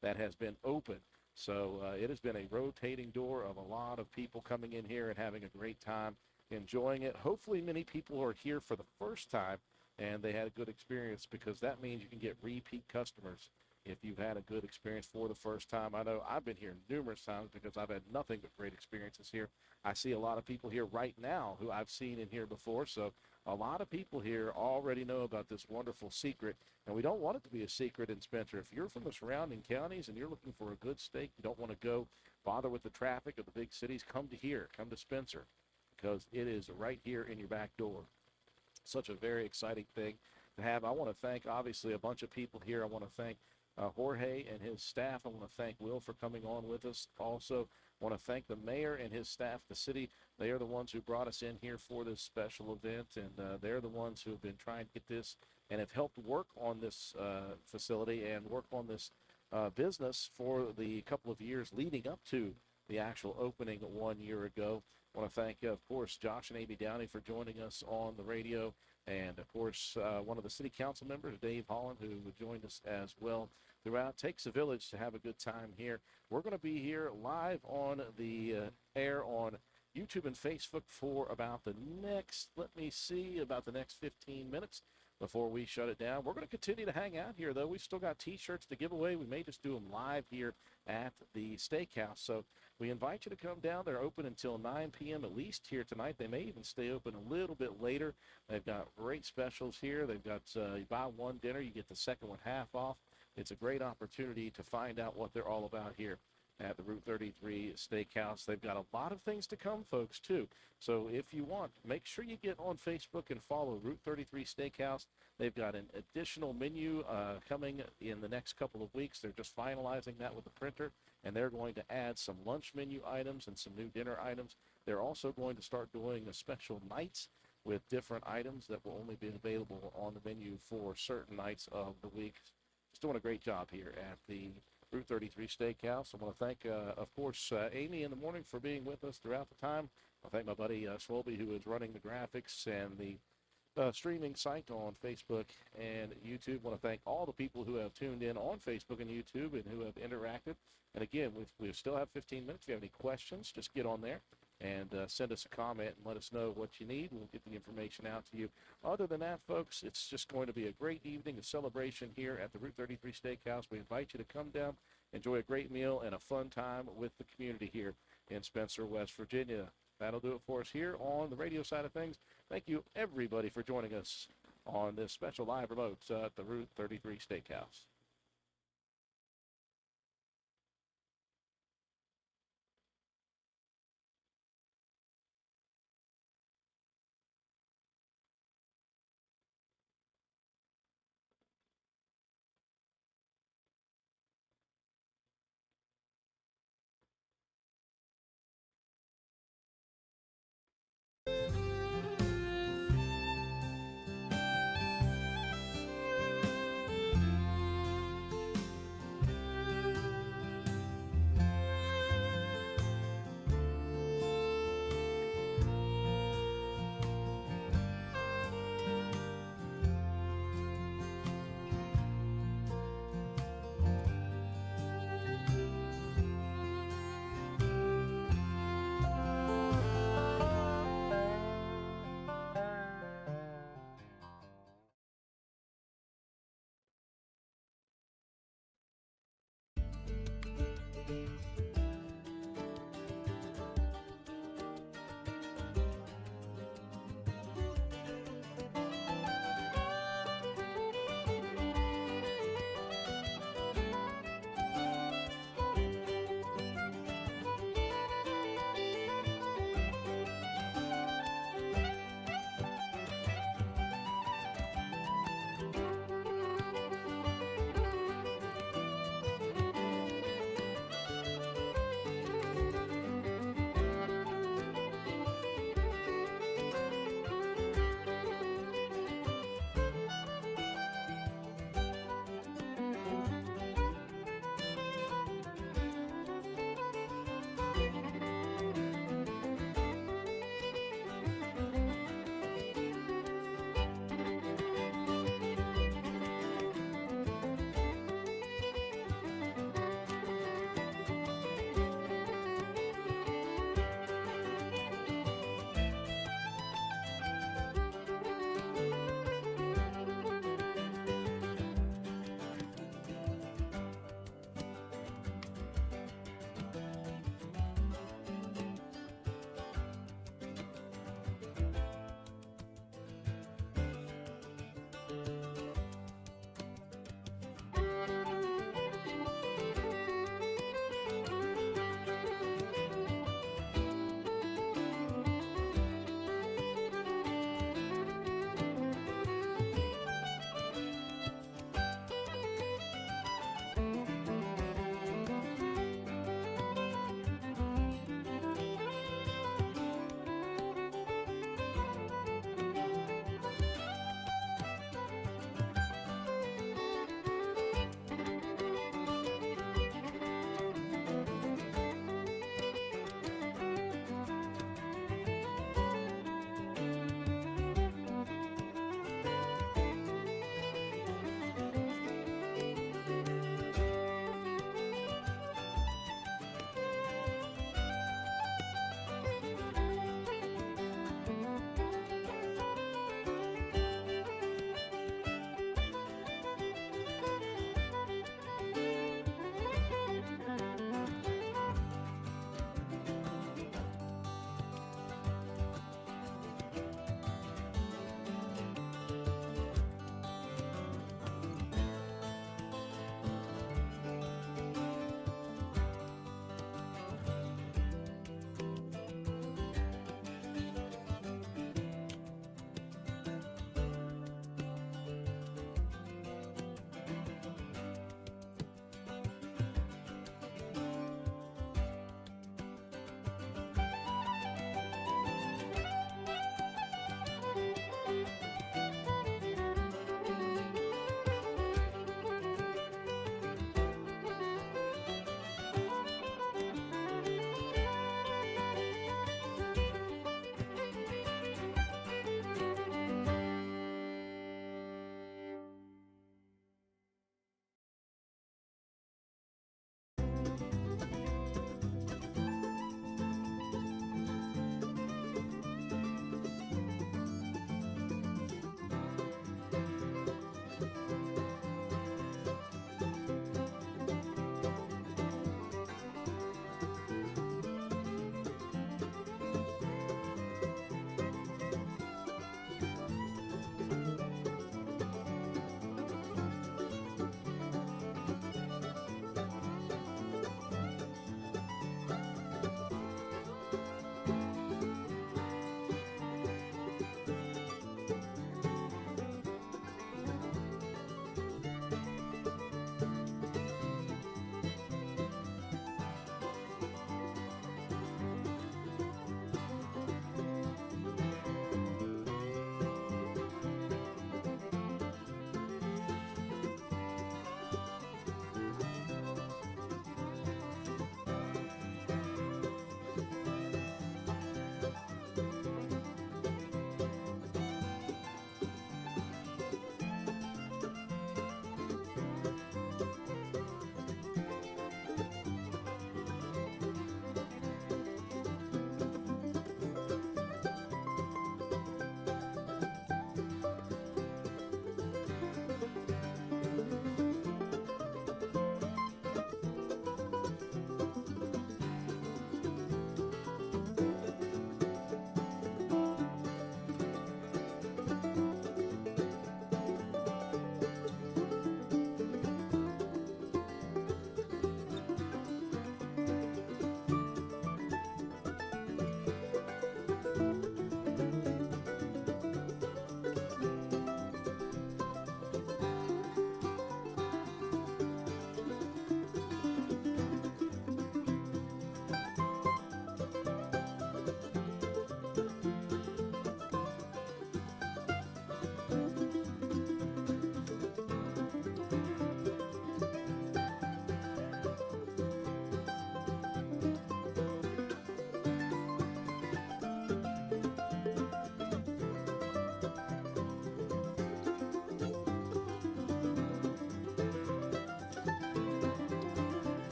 that has been open. So it has been a rotating door of a lot of people coming in here and having a great time, enjoying it. Hopefully many people are here for the first time and they had a good experience, because that means you can get repeat customers if you've had a good experience for the first time. I know I've been here numerous times because I've had nothing but great experiences here. I see a lot of people here right now who I've seen in here before, so a lot of people here already know about this wonderful secret, and we don't want it to be a secret in Spencer. If you're from the surrounding counties and you're looking for a good steak, you don't want to go bother with the traffic of the big cities, come to here, come to Spencer, because it is right here in your back door. Such a very exciting thing to have. I want to thank, obviously, a bunch of people here. I want to thank Jorge and his staff. I want to thank Will for coming on with us. Also, I want to thank the mayor and his staff, the city. They are the ones who brought us in here for this special event, and they're the ones who have been trying to get this and have helped work on this facility and work on this business for the couple of years leading up to the actual opening 1 year ago. I want to thank, of course, Josh and Amy Downey for joining us on the radio, and, of course, one of the city council members, Dave Holland, who joined us as well throughout. Takes a village to have a good time here. We're going to be here live on the air on YouTube and Facebook for about the next, about the next 15 minutes before we shut it down. We're going to continue to hang out here, though. We've still got T-shirts to give away. We may just do them live here at the Steakhouse. So we invite you to come down. They're open until 9 p.m. at least here tonight. They may even stay open a little bit later. They've got great specials here. They've got you buy one dinner, you get the second one half off. It's a great opportunity to find out what they're all about here at the Route 33 Steakhouse. They've got a lot of things to come, folks, too. So if you want, make sure you get on Facebook and follow Route 33 Steakhouse. They've got an additional menu coming in the next couple of weeks. They're just finalizing that with the printer, and they're going to add some lunch menu items and some new dinner items. They're also going to start doing a special nights with different items that will only be available on the menu for certain nights of the week. Just doing a great job here at the Route 33 Steakhouse. I want to thank, of course, Amy in the morning for being with us throughout the time. I thank my buddy Swolby, who is running the graphics and the streaming site on Facebook and YouTube. I want to thank all the people who have tuned in on Facebook and YouTube and who have interacted. And again, we still have 15 minutes. If you have any questions, just get on there and send us a comment and let us know what you need. We'll get the information out to you. Other than that, folks, it's just going to be a great evening of celebration here at the Route 33 Steakhouse. We invite you to come down, enjoy a great meal, and a fun time with the community here in Spencer, West Virginia. That'll do it for us here on the radio side of things. Thank you, everybody, for joining us on this special live remote at the Route 33 Steakhouse.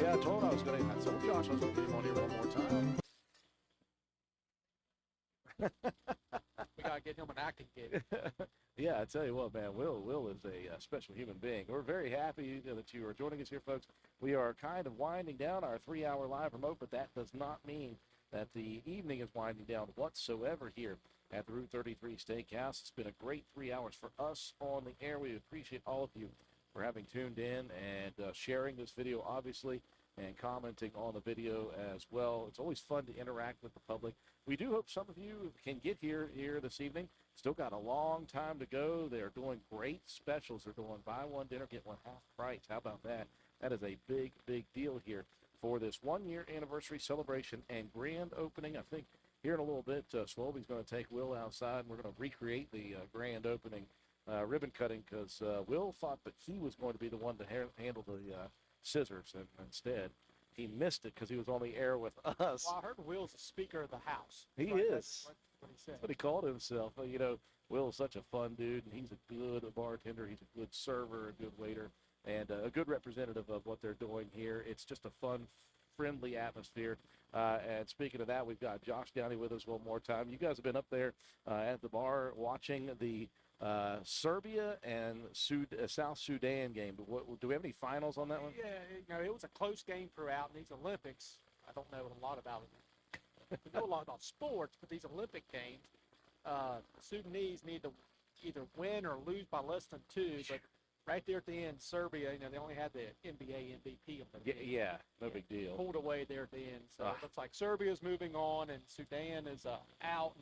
Yeah, I told Josh I was going to get him on here one more time. We got to get him an acting gig. Yeah, I tell you what, man, Will is a special human being. We're very happy that you are joining us here, folks. We are kind of winding down our 3-hour live remote, but that does not mean that the evening is winding down whatsoever here at the Route 33 Steakhouse. It's been a great 3 hours for us on the air. We appreciate all of you for having tuned in and sharing this video, obviously, and commenting on the video as well. It's always fun to interact with the public. We do hope some of you can get here this evening. Still got a long time to go. They're doing great specials. They're doing buy one dinner, get one half price. How about that? That is a big, big deal here for this 1-year anniversary celebration and grand opening. I think here in a little bit, Slovy's going to take Will outside, and we're going to recreate the grand opening ribbon cutting because Will thought that he was going to be the one to handle the scissors, and instead he missed it because he was on the air with us. Well, I heard Will's the Speaker of the House. He Right? is. That's what he said. That's what he called himself. You know, Will is such a fun dude, and he's a good bartender. He's a good server, a good waiter, and a good representative of what they're doing here. It's just a fun, friendly atmosphere. And speaking of that, we've got Josh Downey with us one more time. You guys have been up there at the bar watching the Serbia and South Sudan game. Do we have any finals on that one? Yeah, you know, it was a close game throughout. And these Olympics, I don't know a lot about it. I know a lot about sports, but these Olympic games, the Sudanese need to either win or lose by less than 2. But right there at the end, Serbia, you know, they only had the NBA MVP of the game. Yeah, no big deal. Pulled away there at the end. So it looks like Serbia's moving on and Sudan is out.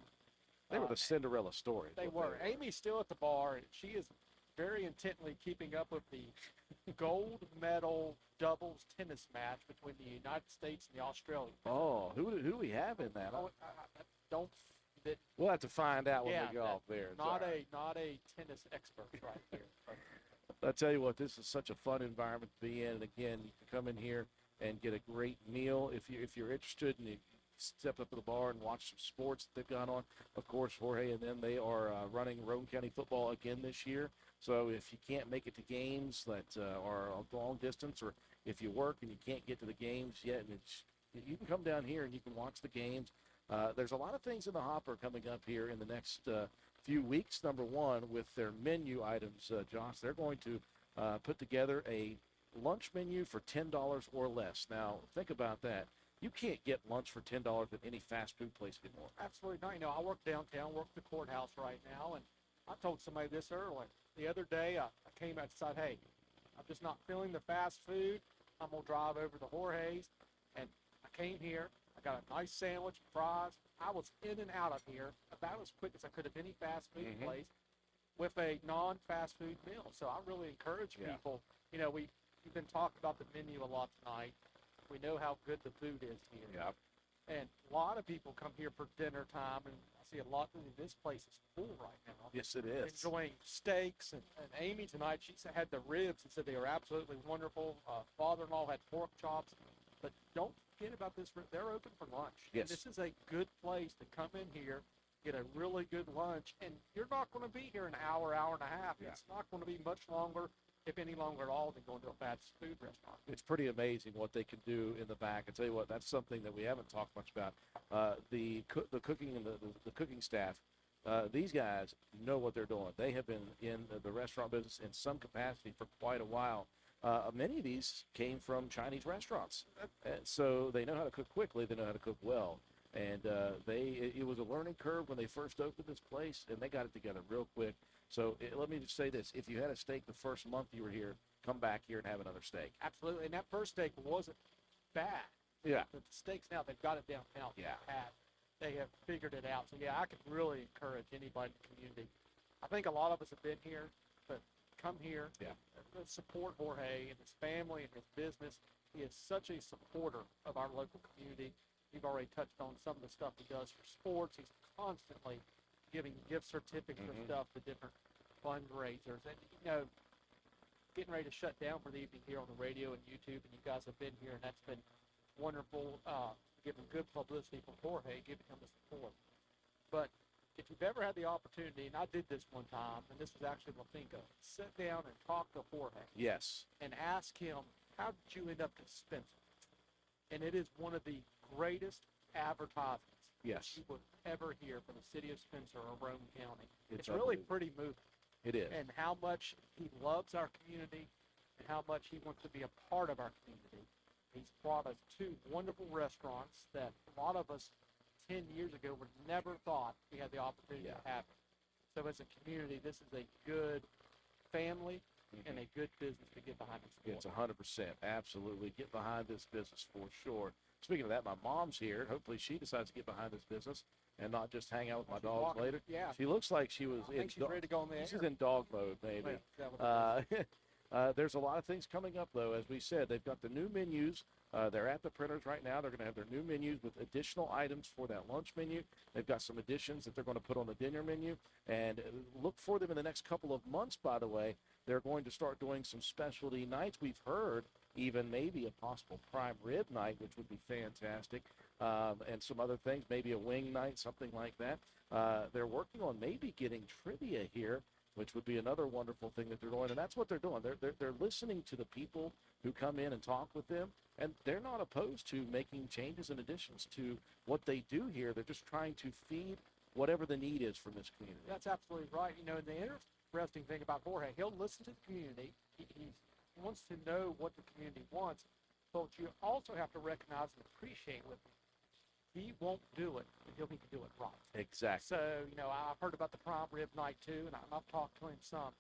They were the Cinderella story. They were. Amy's still at the bar, and she is very intently keeping up with the gold medal doubles tennis match between the United States and the Australians. Oh, who we have in that? Don't. That, We'll have to find out when yeah, we go off there. It's all right. not a tennis expert right here. I tell you what, this is such a fun environment to be in. And again, you can come in here and get a great meal if you're interested, and you step up to the bar and watch some sports that they've got on. Of course, Jorge and them, they are running Roane County football again this year. So if you can't make it to games that are a long distance, or if you work and you can't get to the games yet, and you can come down here and you can watch the games. There's a lot of things in the hopper coming up here in the next few weeks. Number one, with their menu items, Josh, they're going to put together a lunch menu for $10 or less. Now, think about that. You can't get lunch for $10 at any fast food place anymore. Absolutely not. You know, I work downtown, work the courthouse right now, and I told somebody this earlier. The other day, I came out and said, hey, I'm just not feeling the fast food. I'm going to drive over to Jorge's, and I came here. I got a nice sandwich, fries. I was in and out of here about as quick as I could of any fast food place with a non-fast food meal. So I really encourage people. You know, we've been talking about the menu a lot tonight. We know how good the food is here. Yeah. And a lot of people come here for dinner time, and I see a lot. This place is full right now. Yes, it is. Enjoying steaks, and Amy tonight, she had the ribs and said they were absolutely wonderful. Father-in-law had pork chops. But don't forget about this. They're open for lunch. Yes. And this is a good place to come in here, get a really good lunch, and you're not going to be here an hour, hour and a half. Yeah. It's It's not going to be much longer, if any longer at all, than going to a fast food restaurant. It's pretty amazing what they can do in the back. I tell you what, that's something that we haven't talked much about. The cooking and the cooking staff. These guys know what they're doing. They have been in the restaurant business in some capacity for quite a while. Many of these came from Chinese restaurants, so they know how to cook quickly. They know how to cook well, and it was a learning curve when they first opened this place, and they got it together real quick. So let me just say this: if you had a steak the first month you were here, come back here and have another steak. Absolutely. And that first steak wasn't bad. Yeah. But the steaks now, they've got it down now. Yeah. They have figured it out. So, yeah, I could really encourage anybody in the community. I think a lot of us have been here, but come here. Yeah. Support Jorge and his family and his business. He is such a supporter of our local community. You've already touched on some of the stuff he does for sports. He's constantly giving gift certificates and stuff to different fundraisers. And, you know, getting ready to shut down for the evening here on the radio and YouTube, and you guys have been here, and that's been wonderful, giving good publicity for Jorge, giving him the support. But if you've ever had the opportunity, and I did this one time, and this was actually Lafinka, sit down and talk to Jorge Yes. and ask him, how did you end up in Spencer? and it is one of the greatest advertisements Yes, you would ever hear from the city of Spencer or Rome County. It's It's really unbelievable. pretty moving, it is. and how much he loves our community and how much he wants to be a part of our community. He's brought us two wonderful restaurants that a lot of us 10 years ago would never thought we had the opportunity Yeah. to have. So as a community, this is a good family and a good business to get behind and support. It's 100%. Absolutely. Get behind this business for sure. Speaking of that, my mom's here. Hopefully she decides to get behind this business and not just hang out with my She's dogs walking. later. Yeah. She looks like she was I in think she's ready to go on the air. she's in dog mode, maybe. Well, that would be nice. There's a lot of things coming up, though. As we said, they've got the new menus. They're at the printers right now. They're going to have their new menus with additional items for that lunch menu. They've got some additions that they're going to put on the dinner menu. And look for them in the next couple of months, by the way. They're going to start doing some specialty nights. We've heard even maybe a possible prime rib night, which would be fantastic, and some other things, maybe a wing night, something like that. They're working on maybe getting trivia here, which would be another wonderful thing that they're doing. And that's what they're doing. They're listening to the people who come in and talk with them, and they're not opposed to making changes and additions to what they do here. They're just trying to feed whatever the need is from this community. That's absolutely right. You know, and the interesting thing about Jorge, he'll listen to the community. He wants to know what the community wants, but you also have to recognize and appreciate with him. He won't do it until he can do it right. Exactly. So, you know, I've heard about the prime rib night too, and I've talked to him some,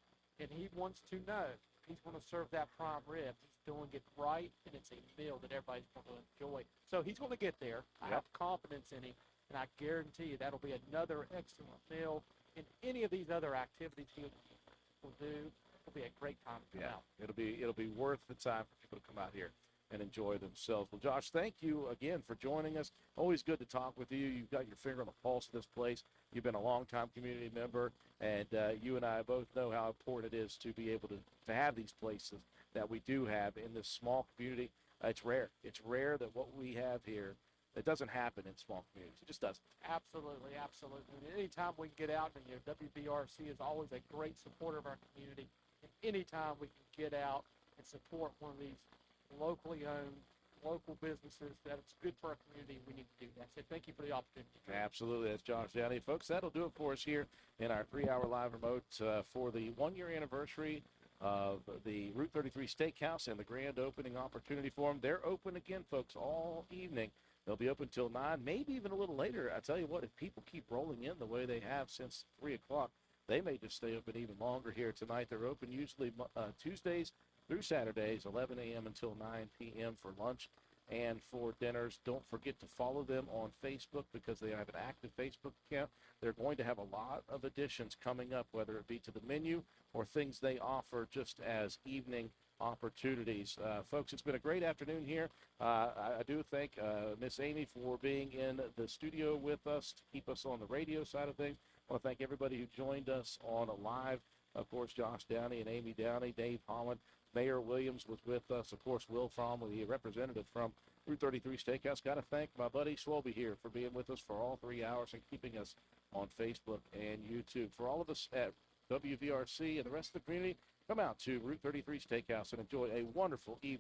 and he wants to know he's going to serve that prime rib. He's doing it right, and it's a meal that everybody's going to enjoy. So he's going to get there. I Yep. have confidence in him, and I guarantee you that'll be another excellent meal. And any of these other activities he will do will be a great time to come Yeah, out. it'll be worth the time for people to come out here and enjoy themselves. Well, Josh, thank you again for joining us. Always good to talk with you. You've got your finger on the pulse of this place. You've been a longtime community member, and you and I both know how important it is to be able to have these places that we do have in this small community. It's rare. It's rare that what we have here, it doesn't happen in small communities. It just doesn't. Absolutely, absolutely. And anytime we can get out, and you know, WBRC is always a great supporter of our community. And anytime we can get out and support one of these locally owned, local businesses that it's good for our community, we need to do that. So thank you for the opportunity. Absolutely. That's Josh Downey. Folks, that'll do it for us here in our 3-hour live remote for the 1-year anniversary of the Route 33 Steakhouse and the grand opening opportunity for them. They're open again, folks, all evening. They'll be open till 9, maybe even a little later. I tell you what, if people keep rolling in the way they have since 3 o'clock, they may just stay open even longer here tonight. They're open usually Tuesdays through Saturdays, 11 a.m. until 9 p.m. for lunch and for dinners. Don't forget to follow them on Facebook because they have an active Facebook account. They're going to have a lot of additions coming up, whether it be to the menu or things they offer just as evening opportunities. Folks, it's been a great afternoon here. I do thank Miss Amy for being in the studio with us to keep us on the radio side of things. I want to thank everybody who joined us on a live. Of course, Josh Downey and Amy Downey, Dave Holland, Mayor Williams was with us. Of course, Will Fromm, the representative from Route 33 Steakhouse. Got to thank my buddy Swolby here for being with us for all 3 hours and keeping us on Facebook and YouTube. For all of us at WVRC and the rest of the community, come out to Route 33 Steakhouse and enjoy a wonderful evening